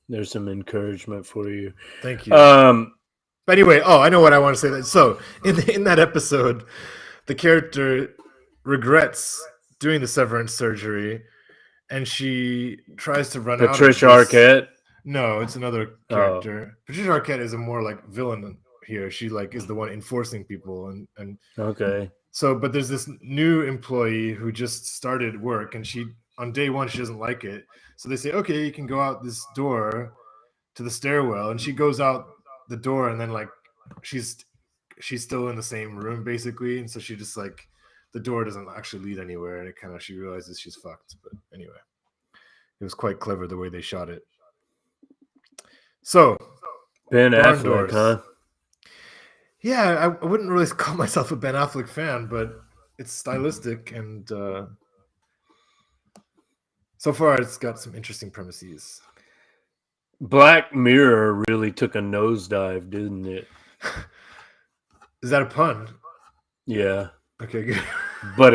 There's some encouragement for you. Thank you. But anyway, I know what I want to say. So in that episode, the character regrets doing the severance surgery, and she tries to run Patricia out of this. Arquette. No, it's another character. Patricia Arquette is a more like villain here. She like is the one enforcing people, and Okay. so, but there's this new employee who just started work, and she on day one she doesn't like it. So they say, okay, you can go out this door to the stairwell, and she goes out the door, and then like she's still in the same room basically, and so she just like the door doesn't actually lead anywhere, and it kind of she realizes she's fucked. But anyway, it was quite clever the way they shot it. So Ben Barn Affleck, Doors. huh? Yeah, I wouldn't really call myself a Ben Affleck fan, but it's stylistic, and so far it's got some interesting premises. Black Mirror really took a nosedive, didn't it? Is that a pun? Yeah. Okay, good. But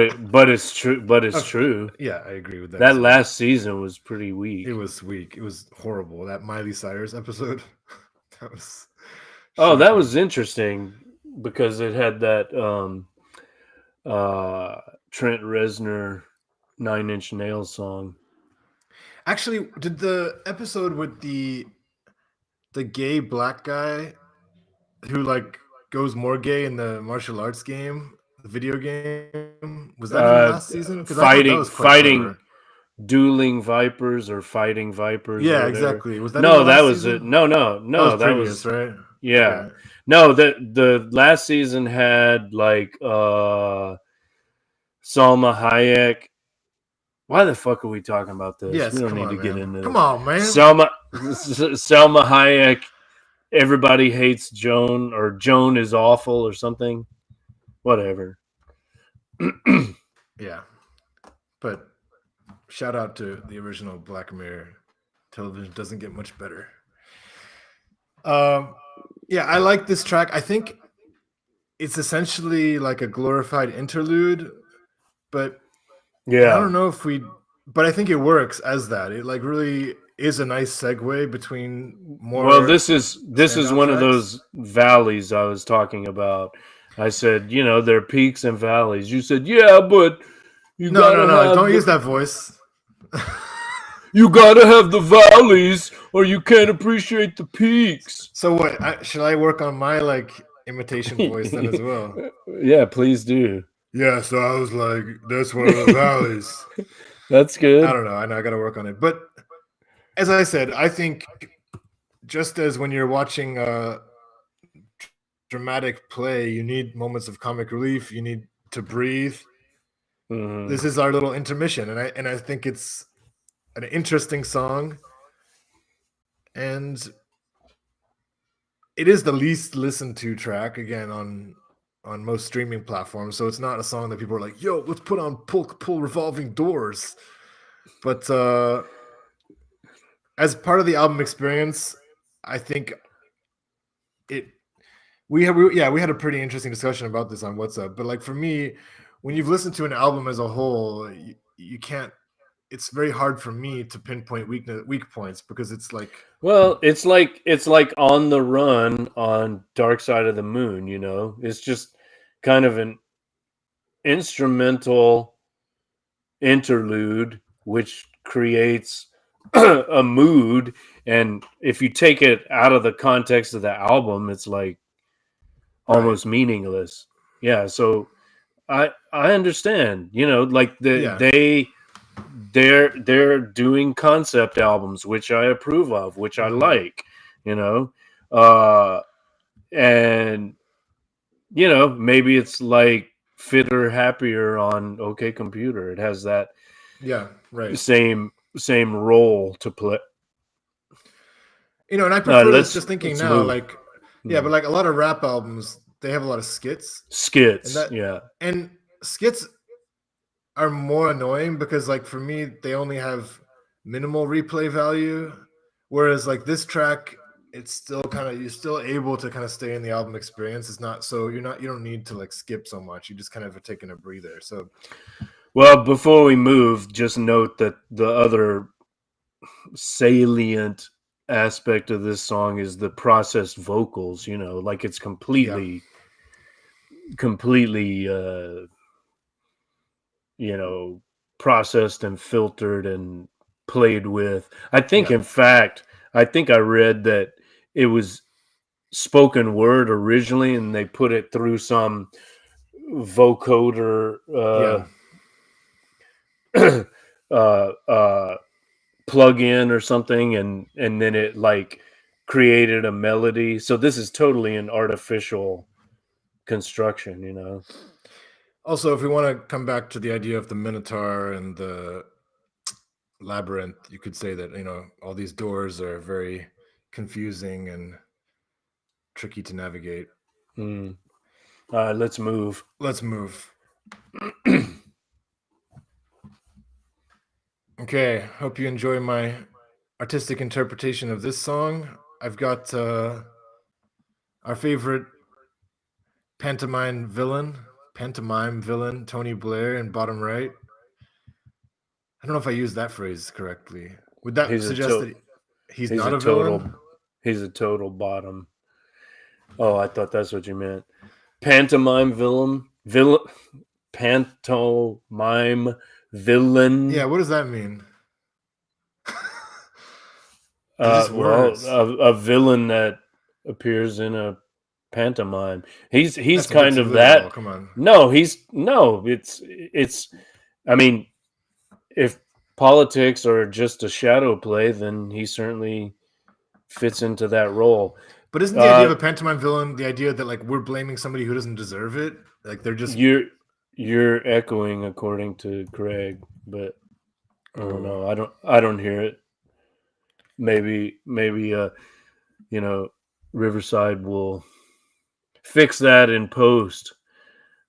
it's true. But it's true. Yeah, I agree with that. That last season was pretty weak. It was weak. It was horrible. That Miley Cyrus episode. That was. Oh, that was interesting because it had that Trent Reznor 9 Inch Nails song. Actually, did the episode with the gay black guy who like goes more gay in the martial arts game, the video game, was that in the last season? Fighting dueling vipers or fighting vipers. Yeah, exactly. Was that no? in the that last was season? it. No, that previous, was right. Yeah. Okay. No, the last season had like Salma Hayek. Why the fuck are we talking about this? Yes, we don't come need on, to get man. into this. Come on, man. Selma Hayek. Everybody hates Joan, or Joan is awful, or something. Whatever. Yeah, but shout out to the original Black Mirror. Television doesn't get much better. Yeah, I like this track. I think it's essentially like a glorified interlude, but Yeah, I don't know if but I think it works as that. It like really is a nice segue between more. Well, this is one of tracks. those valleys I was talking about. I said, there are peaks and valleys. You said, yeah, but no, don't use that voice. You gotta have the valleys, or you can't appreciate the peaks. So what? Should I work on my like imitation voice then as well? Yeah, please do. Yeah, so I was like, that's one of the valleys. That's good. I don't know. I know I got to work on it. But as I said, I think just as when you're watching a dramatic play, you need moments of comic relief. You need to breathe. Mm-hmm. This is our little intermission, and I think it's an interesting song, and it is the least listened to track again on most streaming platforms. So it's not a song that people are like, "Yo, let's put on pull revolving doors." But as part of the album experience, I think we had a pretty interesting discussion about this on WhatsApp. But like for me, when you've listened to an album as a whole, you can't. It's very hard for me to pinpoint weak points because it's like. Well, it's like On the Run on Dark Side of the Moon. It's just kind of an instrumental interlude which creates a mood, and if you take it out of the context of the album, it's like almost meaningless. Yeah, so I understand. Like they're doing concept albums, which I approve of, which I like. And maybe it's like Fitter Happier on OK Computer. It has that same role to play. And I prefer this just thinking now, move. Like, but like a lot of rap albums, they have a lot of skits. And skits are more annoying because, like, for me, they only have minimal replay value, whereas like this track, it's still kind of, you're still able to kind of stay in the album experience. It's not so you don't need to like skip so much. You just kind of are taking a breather. So, well, before we move, just note that the other salient aspect of this song is the processed vocals. You know, like it's completely you know, processed and filtered and played with. I think, in fact, I think I read that it was spoken word originally, and they put it through some vocoder plug in or something, and then it like created a melody. So this is totally an artificial construction, you know. Also, if we want to come back to the idea of the Minotaur and the labyrinth, you could say that, you know, all these doors are very confusing and tricky to navigate. All right, let's move. Let's move. Okay, hope you enjoy my artistic interpretation of this song. I've got our favorite pantomime villain, Tony Blair, in bottom right. I don't know if I used that phrase correctly. Would that suggest that he's not a villain? He's a total bottom. Oh, I thought that's what you meant. Pantomime villain. Pantomime villain. Yeah, what does that mean? Well, a villain that appears in a pantomime. He's kind of that. Come on. No, it's. I mean, if politics are just a shadow play, then he certainly fits into that role. But isn't the idea of a pantomime villain the idea that like we're blaming somebody who doesn't deserve it? Like they're just you're echoing according to Craig, but I don't know. I don't hear it. Maybe you know, Riverside will fix that in post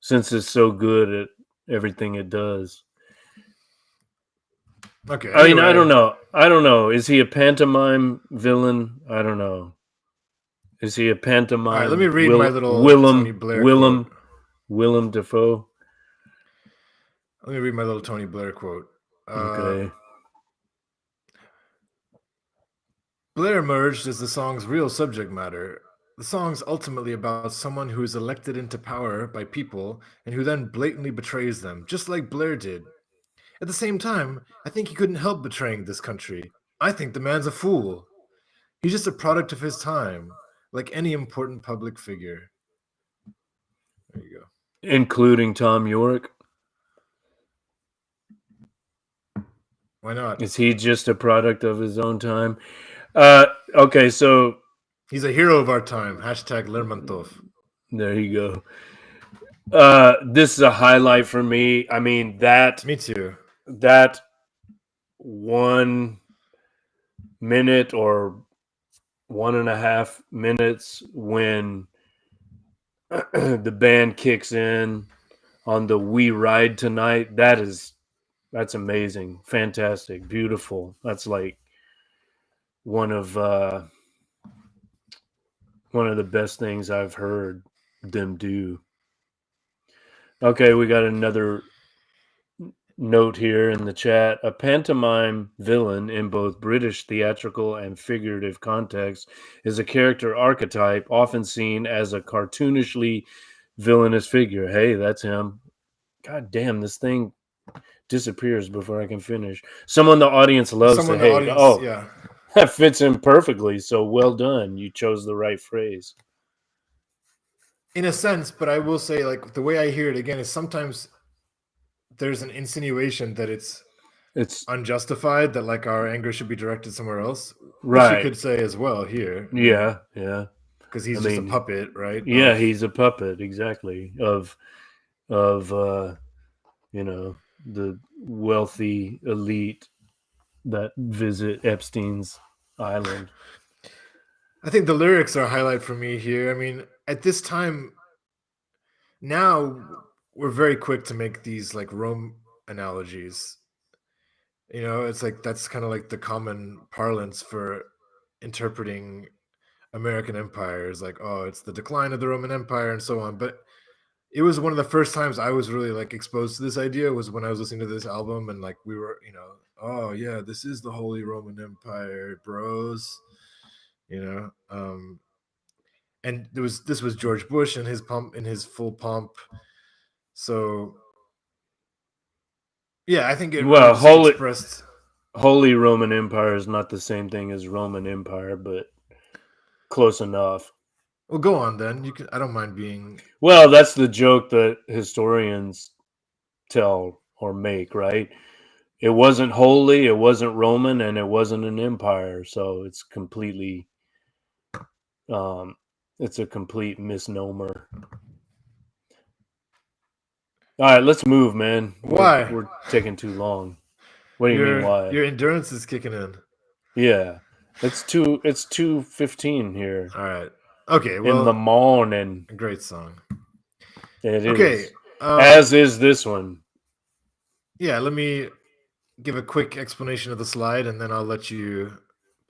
since it's so good at everything it does. Okay. I mean, I don't know. Is he a pantomime villain? I don't know. Is he a pantomime? All right, let me read my little Tony Blair quote. Willem Dafoe. Let me read my little Tony Blair quote. Okay. Blair emerged as the song's real subject matter. The song's ultimately about someone who is elected into power by people and who then blatantly betrays them, just like Blair did. At the same time, I think he couldn't help betraying this country. I think the man's a fool. He's just a product of his time, like any important public figure. There you go. Including Tom York? Why not? Is he just a product of his own time? Okay, so he's a hero of our time. Hashtag Lermontov. There you go. This is a highlight for me. I mean, me too. That 1 minute or 1.5 minutes when the band kicks in on the "We Ride Tonight," that's amazing, fantastic, beautiful. That's like one of the best things I've heard them do. Okay, we got another note here in the chat. A pantomime villain in both British theatrical and figurative context is a character archetype often seen as a cartoonishly villainous figure. Hey, that's him. God damn, this thing disappears before I can finish. Someone the audience loves to hate. Yeah. That fits in perfectly. So well done. You chose the right phrase. In a sense, but I will say, like, the way I hear it again is sometimes there's an insinuation that it's unjustified, that like our anger should be directed somewhere else. Right. Which you could say as well here. Yeah. Because he's just a puppet, right? Yeah, he's a puppet, exactly, of you know, the wealthy elite that visit Epstein's island. I think the lyrics are a highlight for me here. I mean, at this time, now we're very quick to make these like analogies. You know, it's like that's kind of like the common parlance for interpreting American empire is like, oh, it's the decline of the Roman Empire and so on. But it was one of the first times I was really like exposed to this idea was when I was listening to this album and like we were, oh yeah, this is the Holy Roman Empire, bros. And this was George Bush in his full pomp. So yeah, I think it really just expressed. Holy Roman Empire is not the same thing as Roman Empire, but close enough. Well, go on then. I don't mind being. Well, that's the joke that historians tell or make, right? It wasn't holy, it wasn't Roman, and it wasn't an empire. So it's completely, it's a complete misnomer. All right, let's move, man. Why? We're taking too long. What do you mean? Why? Your endurance is kicking in. Yeah, it's 2:15 here. All right. Okay. Well, in the morning. Great song. It is. As is this one. Yeah. Let me give a quick explanation of the slide, and then I'll let you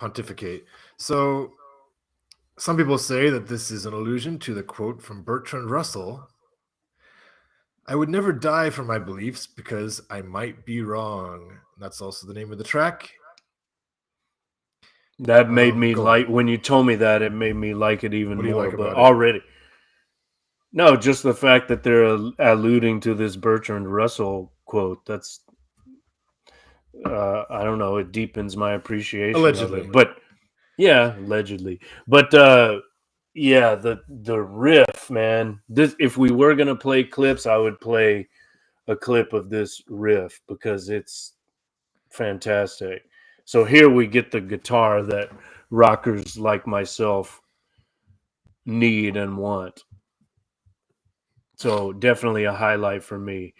pontificate. So, some people say that this is an allusion to the quote from Bertrand Russell. I would never die for my beliefs because I might be wrong. That's also the name of the track. That made me like, when you told me that, it made me like it even more. But already, no, just the fact that they're alluding to this Bertrand Russell quote, that's, I don't know, it deepens my appreciation allegedly. of it. But yeah, allegedly. But yeah, the riff, man. If we were gonna play clips, I would play a clip of this riff because it's fantastic. So here we get the guitar that rockers like myself need and want. So definitely a highlight for me.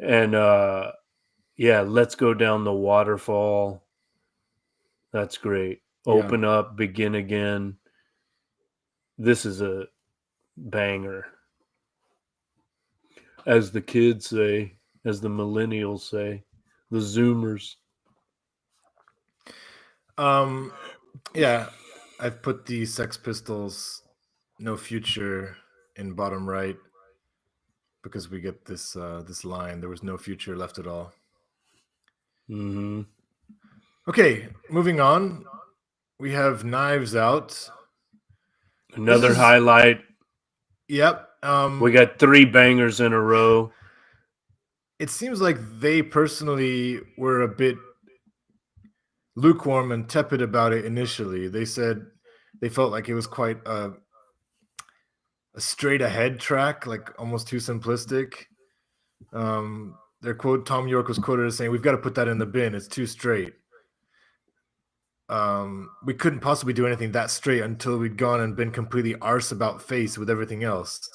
And yeah, Let's Go Down the Waterfall. That's great. Open Up, Begin Again. This is a banger. As the kids say, as the millennials say, the Zoomers. Yeah, I've put the Sex Pistols No Future in bottom right because we get this this line, there was no future left at all. Mm-hmm. Okay, moving on. We have Knives Out. Another highlight. Yep. We got 3 bangers in a row. It seems like they personally were a bit lukewarm and tepid about it initially. They said they felt like it was quite a straight ahead track, like almost too simplistic. Their quote, Tom York was quoted as saying, "We've got to put that in the bin. It's too straight. We couldn't possibly do anything that straight until we'd gone and been completely arse about face with everything else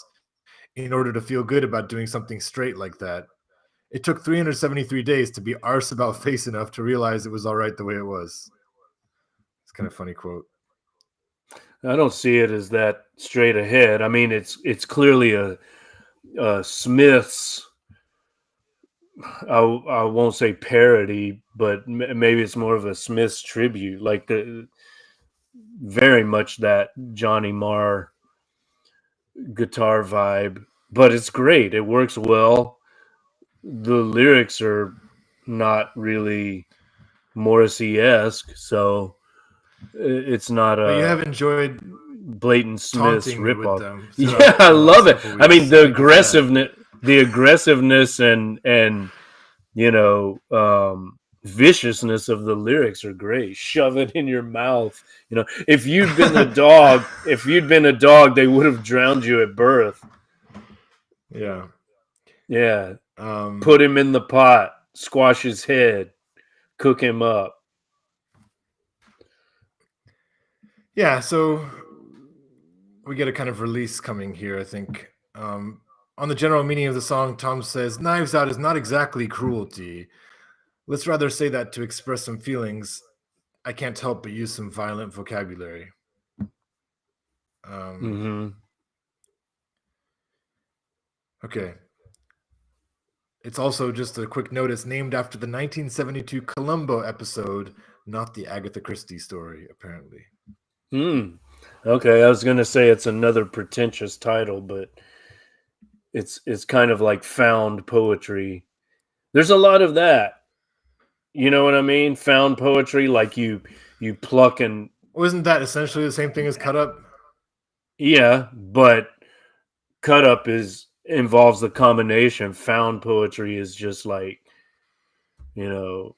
in order to feel good about doing something straight like that. It took 373 days to be arse about face enough to realize it was all right the way it was." It's kind of a funny quote. I don't see it as that straight ahead. I mean, it's clearly a Smith's, I won't say parody, but maybe it's more of a Smith's tribute, like very much that Johnny Marr guitar vibe. But it's great. It works well. The lyrics are not really Morrissey-esque, so it's not a. But you have enjoyed blatant Smith's ripoff. Yeah, I love it. I mean, the aggressiveness and you know, viciousness of the lyrics are great. Shove it in your mouth. You know, if you'd been a dog, they would have drowned you at birth. Yeah. Yeah. Put him in the pot, squash his head, cook him up. Yeah, so we get a kind of release coming here, I think. On the general meaning of the song, Tom says, "Knives Out is not exactly cruelty. Let's rather say that to express some feelings. I can't help but use some violent vocabulary." Okay. It's also just a quick note. It's named after the 1972 Columbo episode, not the Agatha Christie story, apparently. Okay, I was gonna say it's another pretentious title, but it's kind of like found poetry. There's a lot of that. You know what I mean? Found poetry, like you pluck and Wasn't that essentially the same thing as Cut Up? yeah, but cut up involves the combination. Found poetry is just like, you know,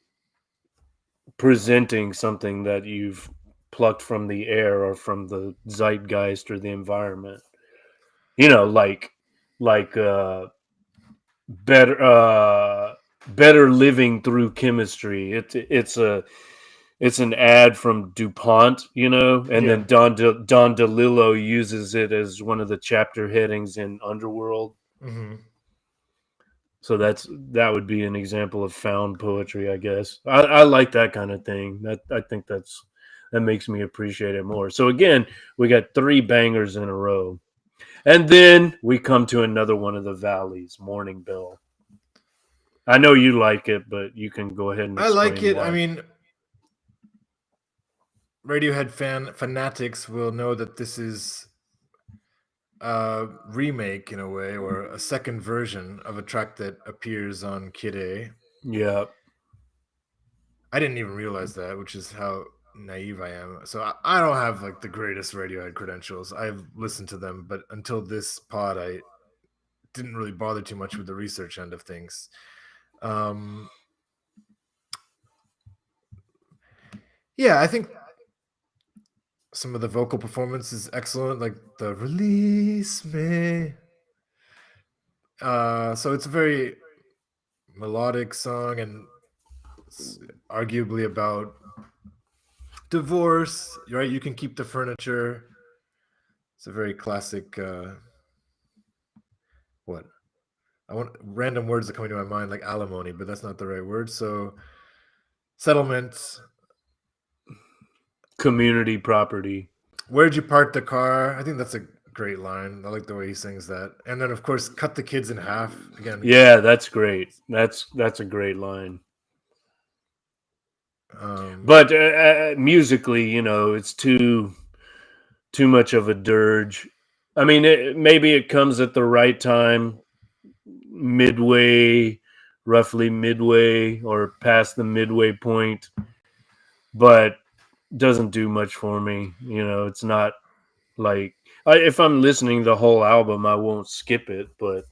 presenting something that you've plucked from the air or from the zeitgeist or the environment. You know, like better better living through chemistry. It's an ad from DuPont, you know, and Yeah. then Don DeLillo uses it as one of the chapter headings in Underworld. Mm-hmm. So that would be an example of found poetry, I guess. I like that kind of thing. I think that makes me appreciate it more. So again, we got 3 bangers in a row. And then we come to another one of the valleys, Morning Bell. I know you like it, but you can go ahead and I explain like it. why. I mean, Radiohead fanatics will know that this is a remake in a way, or a second version of a track that appears on Kid A. Yeah. I didn't even realize that, which is how naive I am. So I don't have like the greatest Radiohead credentials. I've listened to them, but until this pod, I didn't really bother too much with the research end of things. Yeah, I think some of the vocal performance is excellent, like the "Release Me." So it's a very melodic song, and it's arguably about divorce. Right? You can keep the furniture. It's a very classic. What? I want random words that come into my mind, like alimony, but that's not the right word. So settlement. Community property. Where'd you park the car? I think that's a great line. I like the way he sings that. And then, of course, cut the kids in half again. Yeah, that's great. That's a great line. But musically, you know, it's too much of a dirge. I mean, maybe it comes at the right time, roughly midway or past the midway point, but doesn't do much for me. You know, it's not like if I'm listening the whole album, I won't skip it. But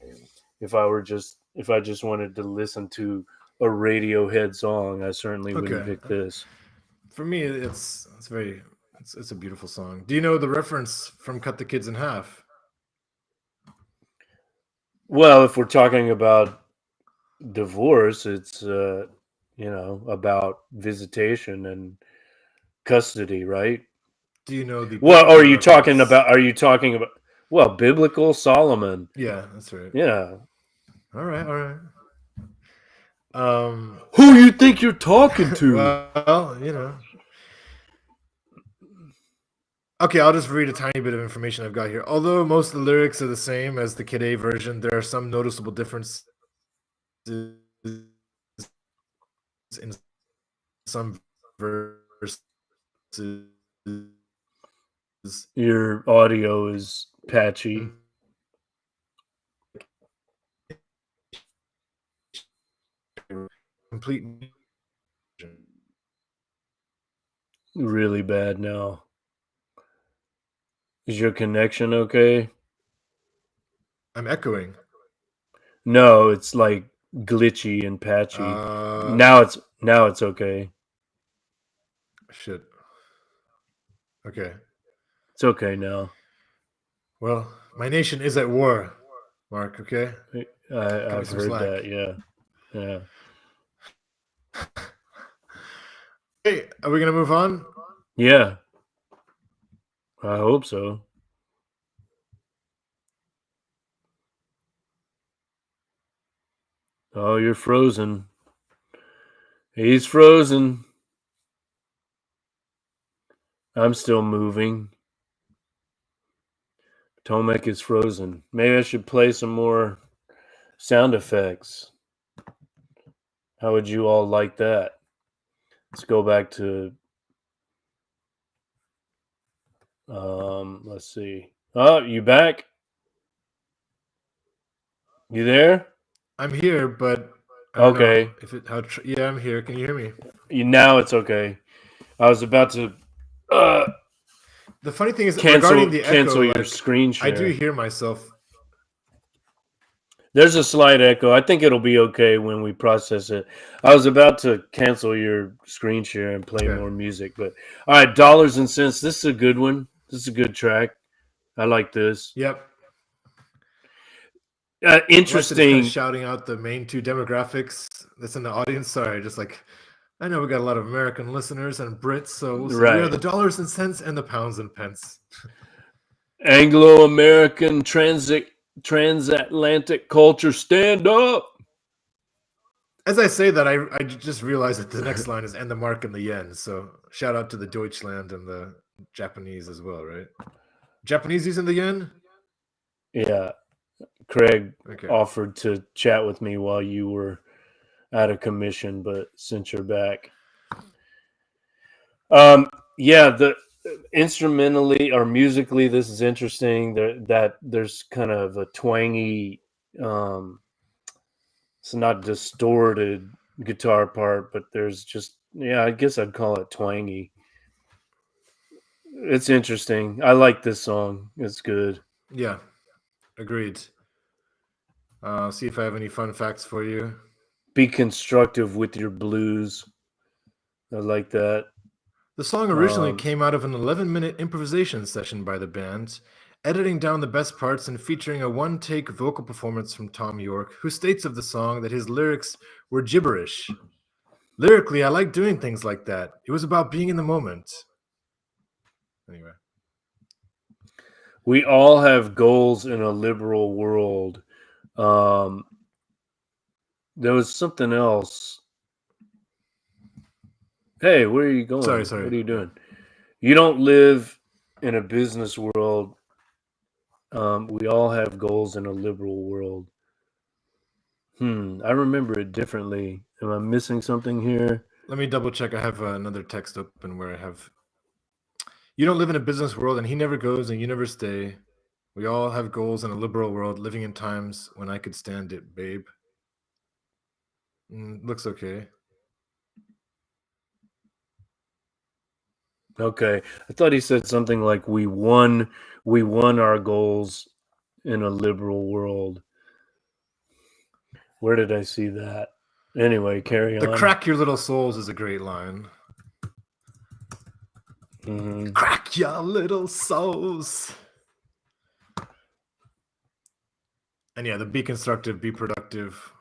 if I just wanted to listen to a Radiohead song, I certainly wouldn't pick this. For me, it's a beautiful song. Do you know the reference from "Cut the Kids in Half"? Well, if we're talking about divorce, it's you know, about visitation and custody, right? Do you know the Well, biblical are you talking reference? about? Are you talking about? Well, biblical Solomon. Yeah, that's right. Yeah. All right. Who you think you're talking to? Well, you know. Okay, I'll just read a tiny bit of information I've got here. Although most of the lyrics are the same as the Kid A version, there are some noticeable differences in some verses. Your audio is patchy. Complete. Really bad now. Is your connection okay? I'm echoing. No, it's like glitchy and patchy. Now it's okay. Shit. Okay. It's okay now. Well, my nation is at war, Mark. Okay. I've heard slack. that. Yeah. Hey, are we gonna move on? Yeah. I hope so. Oh, you're frozen. He's frozen. I'm still moving. Tomek is frozen. Maybe I should play some more sound effects. How would you all like that? Let's go back to let's see. Oh, you back? You there? I'm here, but I don't Okay. know if it. Yeah, I'm here. Can you hear me? Now it's okay. I was about to The funny thing is, regarding the cancel echo, your screen share. I do hear myself. There's a slight echo. I think it'll be okay when we process it. I was about to cancel your screen share and play more music, but all right, Dollars and Cents. This is a good one. This is a good track. I like this. Yep. Interesting. Like kind of shouting out the main two demographics that's in the audience. Sorry, just like I know we got a lot of American listeners and Brits, so we'll say we are the dollars and cents and the pounds and pence. Anglo-American transatlantic culture, stand up. As I say that, I just realized that the next line is "and the mark and the yen." So shout out to the Deutschland and the Japanese as well, right? Japanese using the yen? Yeah. Craig offered to chat with me while you were out of commission, but since you're back. Yeah, the instrumentally or musically, this is interesting. That there's kind of a twangy, it's not distorted guitar part, but there's just, I guess I'd call it twangy. It's interesting. I like this song. It's good. Yeah, agreed. See if I have any fun facts for you. Be constructive with your blues. I like that. The song originally came out of an 11-minute improvisation session by the band, editing down the best parts and featuring a one-take vocal performance from Tom York, who states of the song that his lyrics were gibberish. Lyrically, I like doing things like that. It was about being in the moment. Anyway. We all have goals in a liberal world. There was something else. Hey, where are you going? Sorry. What are you doing? You don't live in a business world. We all have goals in a liberal world. I remember it differently. Am I missing something here? Let me double check. I have another text open where I have, you don't live in a business world and he never goes and you never stay. We all have goals in a liberal world, living in times when I could stand it, babe. Looks okay. Okay. I thought he said something like we won our goals in a liberal world. Where did I see that? Anyway, carry on. The crack your little souls is a great line. Crack your little souls. And yeah, the be constructive, be productive.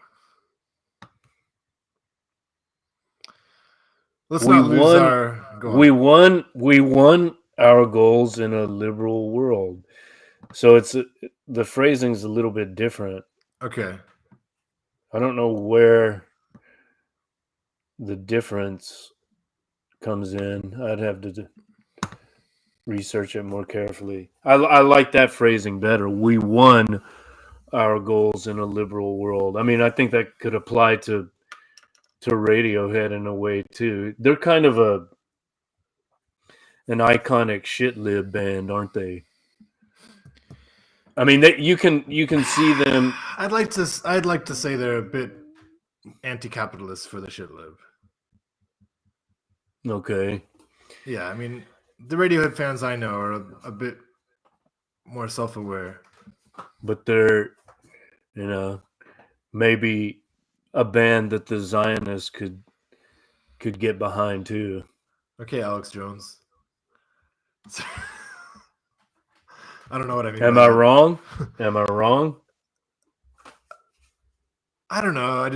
Let's not lose our. We won our goals in a liberal world. So it's the phrasing's a little bit different. Okay. I don't know where the difference comes in. I'd have to research it more carefully. I like that phrasing better. We won our goals in a liberal world. I mean, I think that could apply to Radiohead in a way too. They're kind of an iconic shit lib band, aren't they? I mean, you can see them. I'd like to say they're a bit anti-capitalist for the shit lib. Okay. Yeah, I mean, the Radiohead fans I know are a bit more self-aware. But they're, maybe a band that the Zionists could get behind too. Okay, Alex Jones. I don't know what I mean. Am I wrong? Am I wrong? I don't know.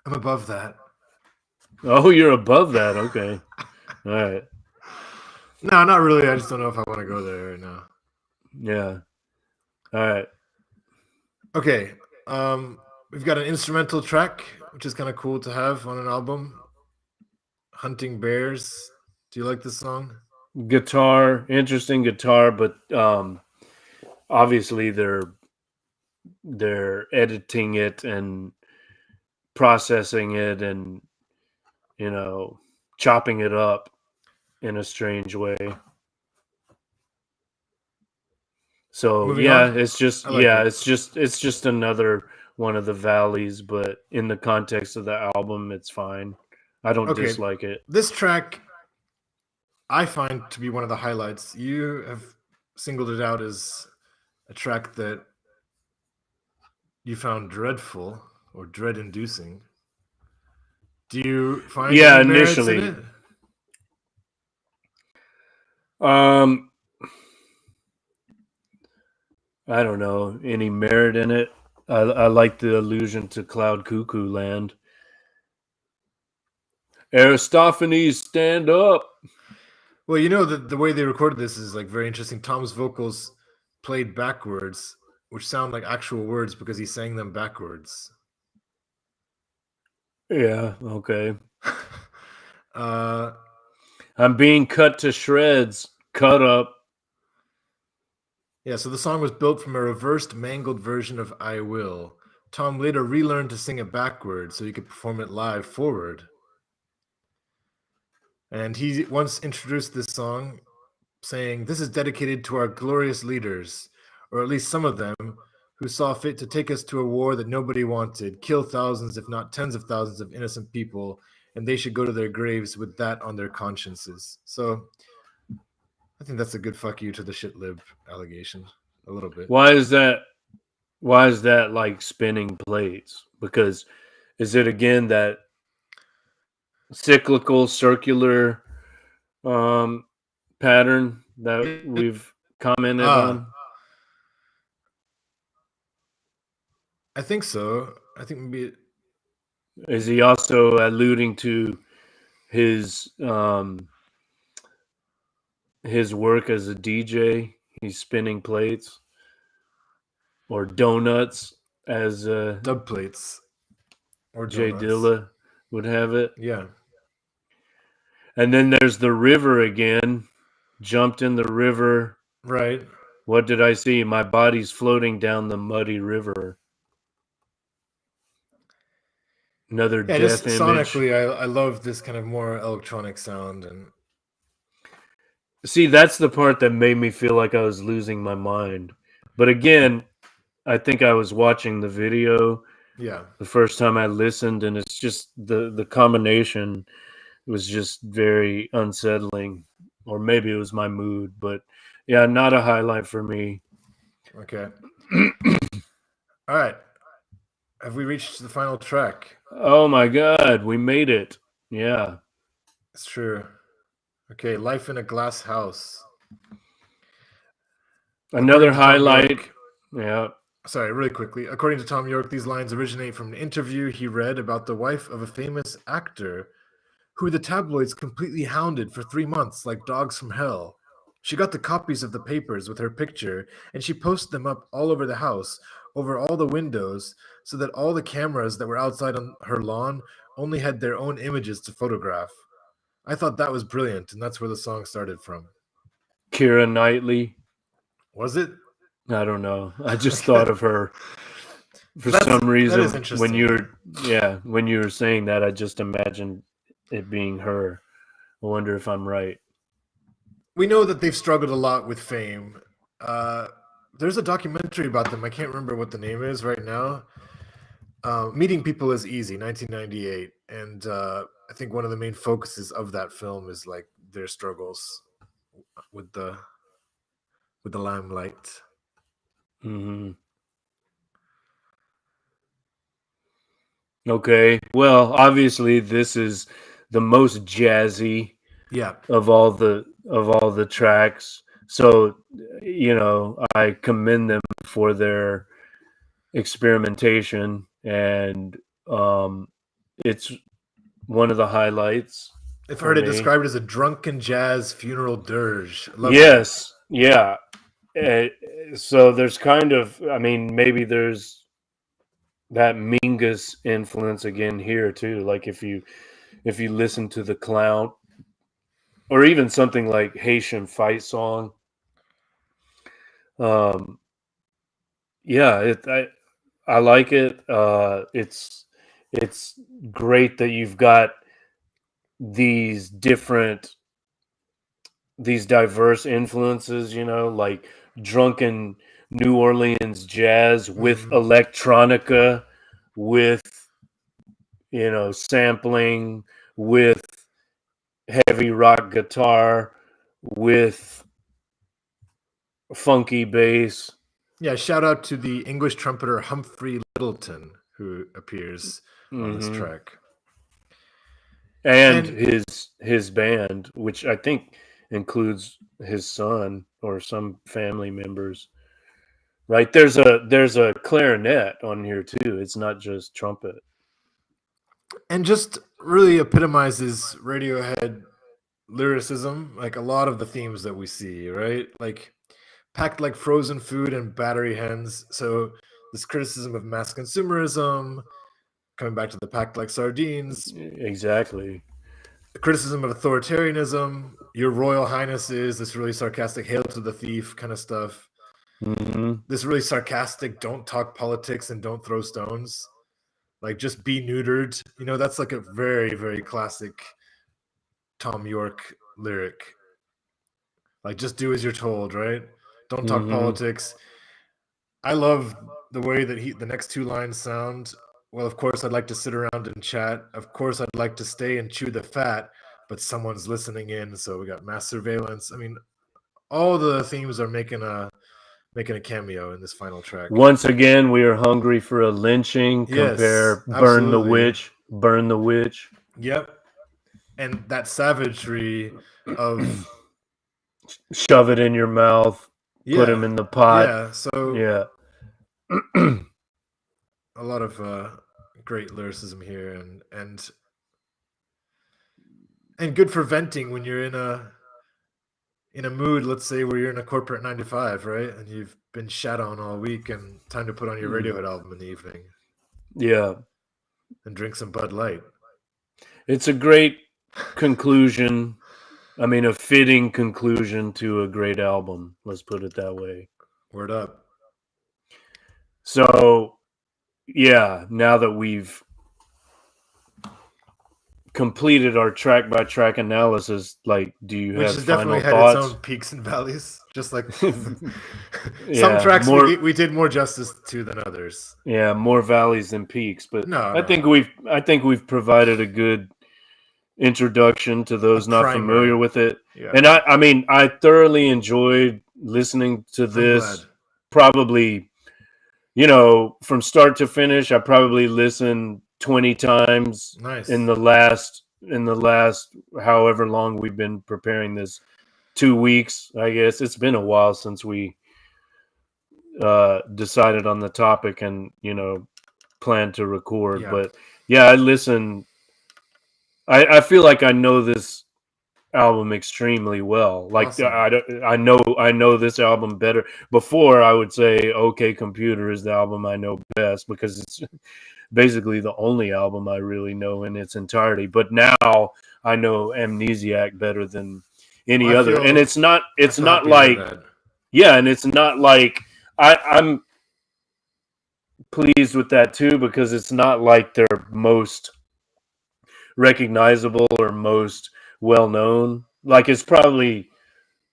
I'm above that. Oh, you're above that. Okay. All right. No, not really. I just don't know if I want to go there right now. Yeah. All right. Okay. We've got an instrumental track, which is kind of cool to have on an album. Hunting Bears. Do you like this song? Guitar, interesting guitar, but obviously they're editing it and processing it and, chopping it up in a strange way. So Moving on? it's just I like it. it's just another one of the valleys, but in the context of the album, it's fine. I don't Okay. dislike it. This track I find to be one of the highlights. You have singled it out as a track that you found dreadful or dread-inducing. Do you find any merits in Initially. it? I don't know any merit in it. I like the allusion to Cloud Cuckoo Land. Aristophanes, stand up. Well, the way they recorded this is like very interesting. Tom's vocals played backwards, which sound like actual words because he sang them backwards. Yeah, okay. uh, I'm being cut to shreds. Cut up. yeah, so the song was built from a reversed, mangled version of I Will. Tom later relearned to sing it backwards so he could perform it live forward. And he once introduced this song saying, "This is dedicated to our glorious leaders, or at least some of them, who saw fit to take us to a war that nobody wanted, kill thousands, if not tens of thousands of innocent people, and they should go to their graves with that on their consciences." So I think that's a good fuck you to the shit lib allegation, a little bit. Why is that? Why is that like spinning plates? Because is it again that cyclical, circular pattern that we've commented on? I think so. I think maybe Is he also alluding to his work as a DJ? He's spinning plates or donuts, as dub plates or Jay donuts. Dilla would have it. Yeah. And then there's the river again. Jumped in the river. Right. What did I see? My body's floating down the muddy river. Another Yeah, death just image. sonically, I love this kind of more electronic sound. And see, that's the part that made me feel like I was losing my mind. But again, I think I was watching the video yeah, the first time I listened, and it's just the combination was just very unsettling. Or maybe it was my mood, but yeah, not a highlight for me. okay. All right. Have we reached the final track? Oh my god, we made it. Yeah. It's true. Okay, Life in a Glass House. Another According to Tom highlight. York- Yeah. Sorry, really quickly. According to Tom York, these lines originate from an interview he read about the wife of a famous actor who the tabloids completely hounded for 3 months like dogs from hell. She got the copies of the papers with her picture, and she posted them up all over the house, over all the windows, so that all the cameras that were outside on her lawn only had their own images to photograph. I thought that was brilliant, and that's where the song started from. Keira Knightley. Was it? I don't know. I just thought of her for That some is reason interesting. when you were saying that. I just imagined it being her. I wonder if I'm right. We know that they've struggled a lot with fame. There's a documentary about them. I can't remember what the name is right now. Meeting People is Easy, 1998, and I think one of the main focuses of that film is like their struggles with the limelight. Mm-hmm. Okay. Well, obviously, this is the most jazzy Yeah, of all the tracks. So, I commend them for their experimentation, and it's one of the highlights. I've for heard it me. described as a drunken jazz funeral dirge. Love Yes, yeah. So there's kind of, I mean, maybe there's that Mingus influence again here too. Like if you listen to the Clown, or even something like Haitian Fight Song, yeah, I like it. It's it's great that you've got these diverse influences, like drunken New Orleans jazz with electronica, with sampling, with heavy rock guitar, with funky bass. Yeah, shout out to the English trumpeter Humphrey Littleton, who appears on this track. And his band, which I think includes his son or some family members. Right? There's a clarinet on here too. It's not just trumpet. And just really epitomizes Radiohead lyricism, like a lot of the themes that we see, right? Like packed like frozen food and battery hens. So this criticism of mass consumerism, coming back to the packed like sardines, Exactly. the criticism of authoritarianism, your royal highnesses, this really sarcastic hail to the thief kind of stuff. This really sarcastic don't talk politics and don't throw stones. Like just be neutered. That's like a very, very classic Tom York lyric. Like just do as you're told, right? Don't talk politics. I love the way that the next two lines sound. Well, of course I'd like to sit around and chat. Of course I'd like to stay and chew the fat, but someone's listening in, so we got mass surveillance. I mean, all the themes are making a cameo in this final track. Once again, we are hungry for a lynching. Yes, Compare Burn absolutely. the Witch, Burn the Witch. Yep. And that savagery of shove it in your mouth, put him in the pot. Yeah, so yeah. A lot of great lyricism here, and good for venting when you're in a mood, let's say, where you're in a corporate 9 to 5, right? And you've been shat on all week, and time to put on your Radiohead album in the evening. Yeah. And drink some Bud Light. It's a great conclusion. I mean, a fitting conclusion to a great album. Let's put it that way. Word up. So, yeah, now that we've completed our track by track analysis, like, do you have final thoughts? Which has definitely had its own peaks and valleys, just like some tracks we did more justice to than others. Yeah, more valleys than peaks, but I think we've provided a good introduction to those not familiar with it. Yeah. And I mean, I thoroughly enjoyed listening to this. Probably, from start to finish, I probably listened 20 times in the last however long we've been preparing this, 2 weeks, I guess. It's been a while since we decided on the topic and planned to record. Yeah. But yeah, I listened. I feel like I know this album extremely well. Like awesome. I know this album better. Before I would say OK Computer is the album I know best because it's basically the only album I really know in its entirety. But now I know Amnesiac better than any other. And it's not like and it's not like I'm pleased with that too, because it's not like their most recognizable or most well known. Like it's probably,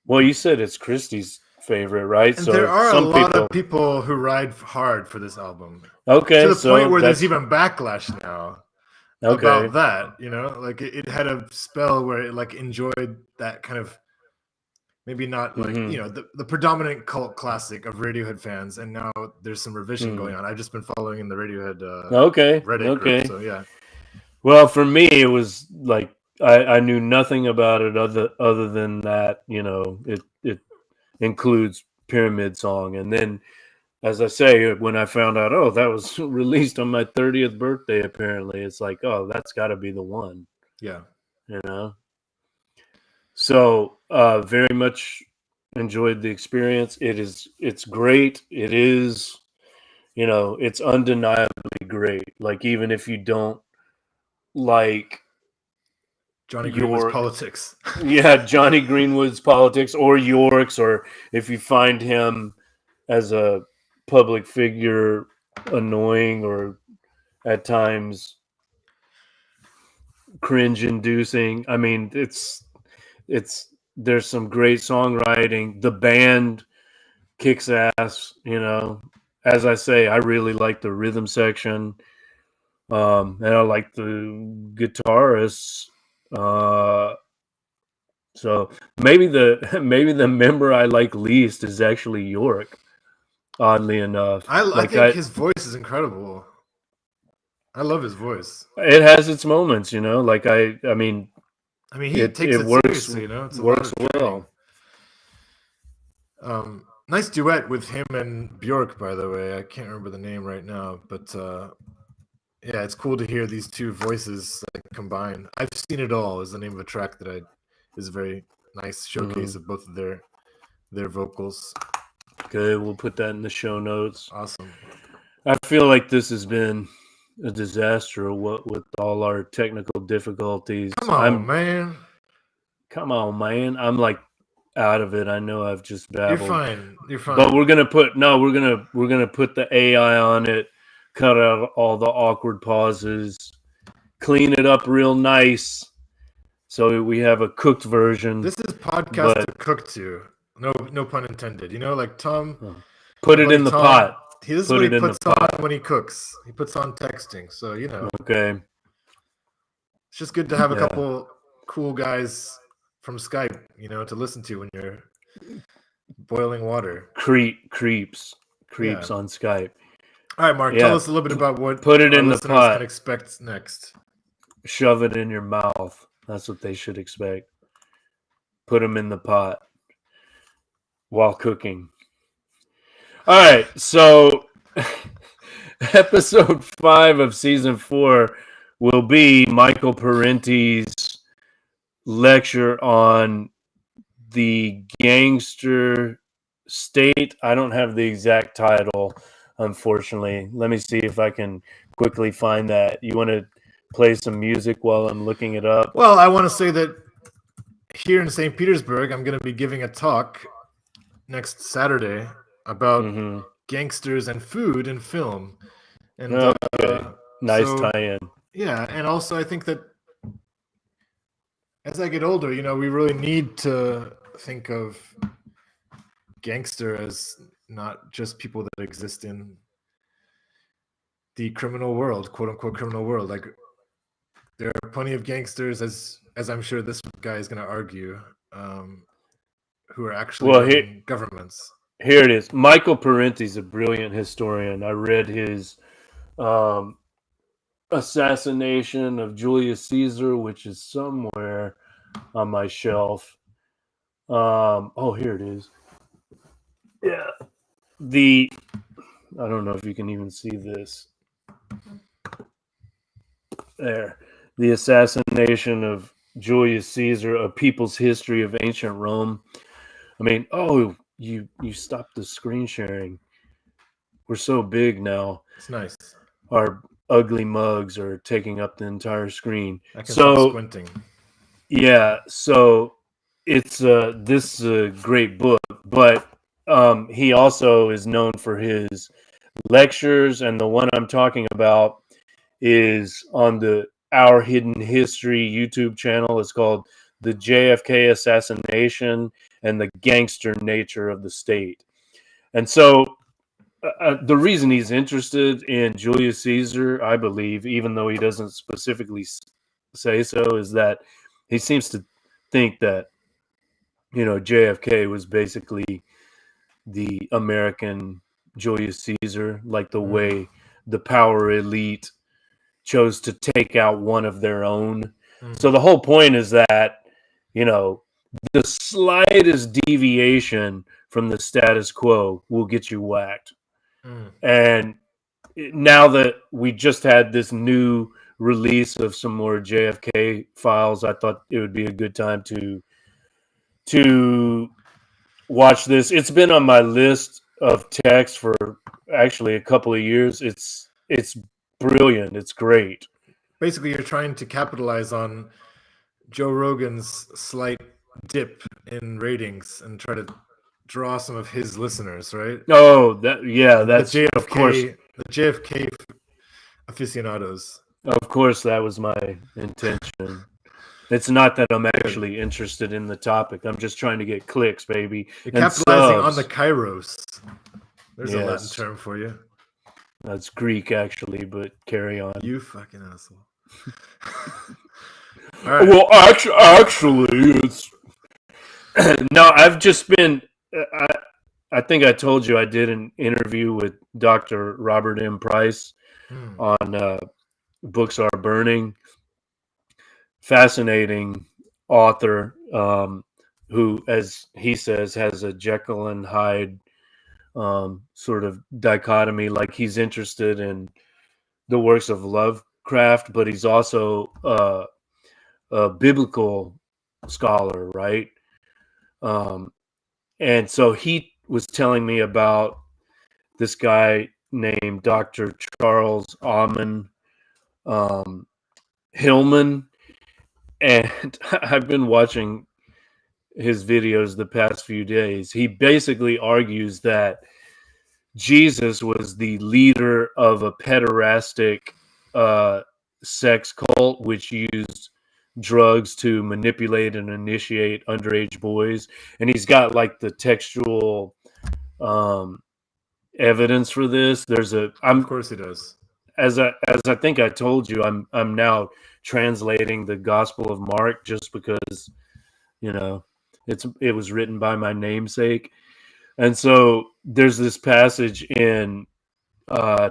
well, you said it's Christie's favorite, right? And so there are a lot of people who ride hard for this album. Okay, to the point where there's even backlash now about that. Like it had a spell where it like enjoyed that kind of maybe not like the predominant cult classic of Radiohead fans, and now there's some revision going on. I've just been following in the Radiohead Reddit group, so yeah. Well, for me, it was like I knew nothing about it other than that, it includes Pyramid Song. And then, as I say, when I found out, that was released on my 30th birthday, apparently, it's like, that's got to be the one. Yeah. So, very much enjoyed the experience. It's great. It is, it's undeniably great. Like, even if you don't like Johnny Greenwood's politics. Yeah, Johnny Greenwood's politics, or York's, or if you find him as a public figure annoying or at times cringe-inducing. I mean, there's some great songwriting. The band kicks ass. As I say, I really like the rhythm section, and I like the guitarists. So maybe the member I like least is actually York. Oddly enough, I think his voice is incredible. I love his voice. it has its moments. I mean, he takes it works seriously. It's works a lot of well. Nice duet with him and Bjork, by the way. I can't remember the name right now, but yeah, it's cool to hear these two voices combined. I've Seen It All is the name of a track that is a very nice showcase of both of their vocals. Good, we'll put that in the show notes. Awesome. I feel like this has been a disaster with all our technical difficulties. Come on, man. I'm like out of it. I know I've just babbled. You're fine. But we're gonna put the AI on it, cut out all the awkward pauses, clean it up real nice, so we have a cooked version. This is podcast to cook to. No pun intended. Like Tom. Put it in the pot. This is what he puts on when he cooks. He puts on texting. So Okay. It's just good to have a couple cool guys from Skype, to listen to when you're boiling water. Creeps on Skype. All right, Mark. Tell us a little bit about what put it in the pot. Can expect next. Shove it in your mouth. That's what they should expect. Put them in the pot while cooking. All right, so episode 5 of season 4 will be Michael Parenti's lecture on the gangster state. I don't have the exact title, unfortunately. Let me see if I can quickly find that. You want to play some music while I'm looking it up? Well, I want to say that here in St. Petersburg, I'm going to be giving a talk next Saturday about gangsters and food in film. And nice tie-in. Yeah, and also I think that as I get older, we really need to think of gangster as not just people that exist in the criminal world, quote unquote criminal world. Like there are plenty of gangsters, as I'm sure this guy is going to argue, who are actually governments. Here it is. Michael Parenti's a brilliant historian. I read his Assassination of Julius Caesar, which is somewhere on my shelf. Here it is. Yeah. I don't know if you can even see this. There. The Assassination of Julius Caesar, A People's History of Ancient Rome. I mean, you stopped the screen sharing. We're so big now. It's nice. Our ugly mugs are taking up the entire screen. I can stop squinting. Yeah, so it's this is a great book, but he also is known for his lectures, and the one I'm talking about is on the Our Hidden History YouTube channel. It's called The JFK Assassination and the Gangster Nature of the State. And so the reason he's interested in Julius Caesar, I believe, even though he doesn't specifically say so, is that he seems to think that, JFK was basically the American Julius Caesar, like the way the power elite chose to take out one of their own. So the whole point is that, the slightest deviation from the status quo will get you whacked. And now that we just had this new release of some more JFK files, I thought it would be a good time to watch this. It's been on my list of texts for actually a couple of years. It's brilliant. It's great. Basically, you're trying to capitalize on Joe Rogan's slight dip in ratings and try to draw some of his listeners, right? Oh, that's the JFK, of course the JFK aficionados. Of course, that was my intention. It's not that I'm actually interested in the topic. I'm just trying to get clicks, baby. You're And capitalizing on subs. the kairos. There's a Latin Yes. term for you. That's Greek, actually, but carry on. You fucking asshole. All right. Well, actually, it's no. I've just been. I think I told you I did an interview with Dr. Robert M. Price on Books Are Burning. Fascinating author who, as he says, has a Jekyll and Hyde sort of dichotomy. Like, he's interested in the works of Lovecraft, but he's also a biblical scholar, right? And so he was telling me about this guy named Dr. Charles Amon Hillman, and I've been watching his videos the past few days. He basically argues that Jesus was the leader of a pederastic sex cult, which used drugs to manipulate and initiate underage boys. And he's got like the textual evidence for this. Of course he does. As I think I told you, I'm now translating the Gospel of Mark just because, you know, it was written by my namesake. And so there's this passage in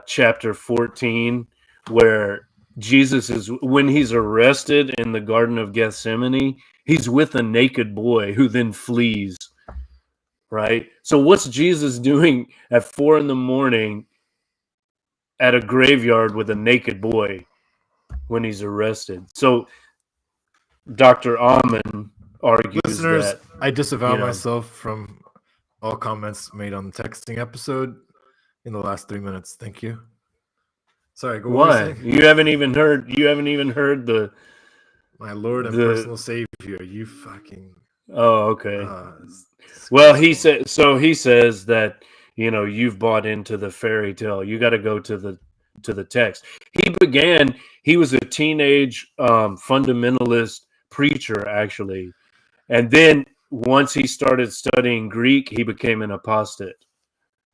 chapter 14 where Jesus is, when he's arrested in the Garden of Gethsemane, he's with a naked boy who then flees, right? So what's Jesus doing at 4 a.m. at a graveyard with a naked boy when he's arrested? So Dr. Amon argues Listeners, that I disavow myself from all comments made on the texting episode in the last 3 minutes. Thank you. Sorry, go why? You haven't even heard the my Lord and personal Savior. You fucking. Oh, okay. Well, he says that, you know, you've bought into the fairy tale. You got to go to the text. He was a teenage fundamentalist preacher, actually, and then once he started studying Greek, he became an apostate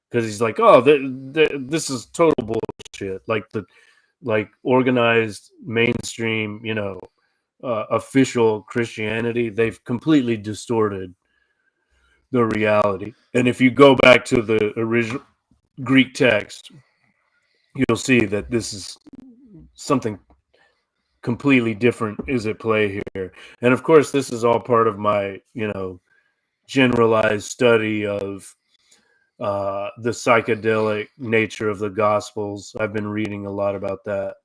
because he's like, oh, this is total bullshit. Like organized mainstream, you know, official Christianity, they've completely distorted the reality. And if you go back to the original Greek text, you'll see that this is something completely different is at play here. And of course, this is all part of my, you know, generalized study of the psychedelic nature of the Gospels. I've been reading a lot about that.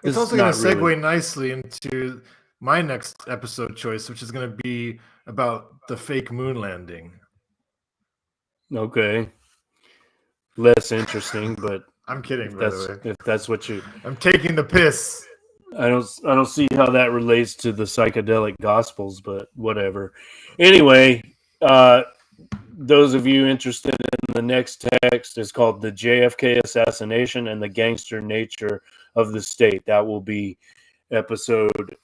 It's also going to segue nicely into my next episode choice, which is going to be about the fake moon landing. Okay. Less interesting, but I'm kidding, by the way. If that's what you... I'm taking the piss. I don't see how that relates to the psychedelic Gospels, but whatever. Anyway, those of you interested in the next text is called The JFK Assassination and the Gangster Nature of the State. That will be episode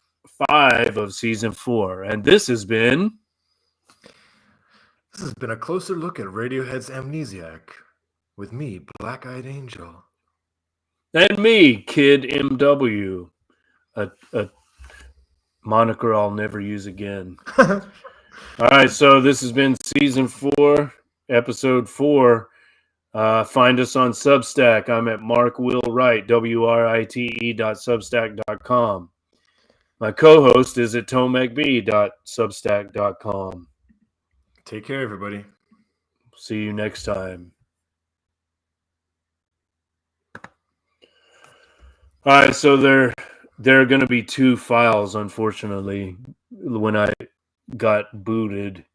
5 of season 4. And this has been a closer look at Radiohead's Amnesiac with me, Black Eyed Angel. And me, Kid MW. A moniker I'll never use again. All right, so this has been season 4, episode 4. Find us on Substack. I'm at Mark Will Wright, WRITE.substack.com. My co-host is at tomekb.substack.com. Take care, everybody. See you next time. All right, so there are going to be 2 files, unfortunately, when I got booted.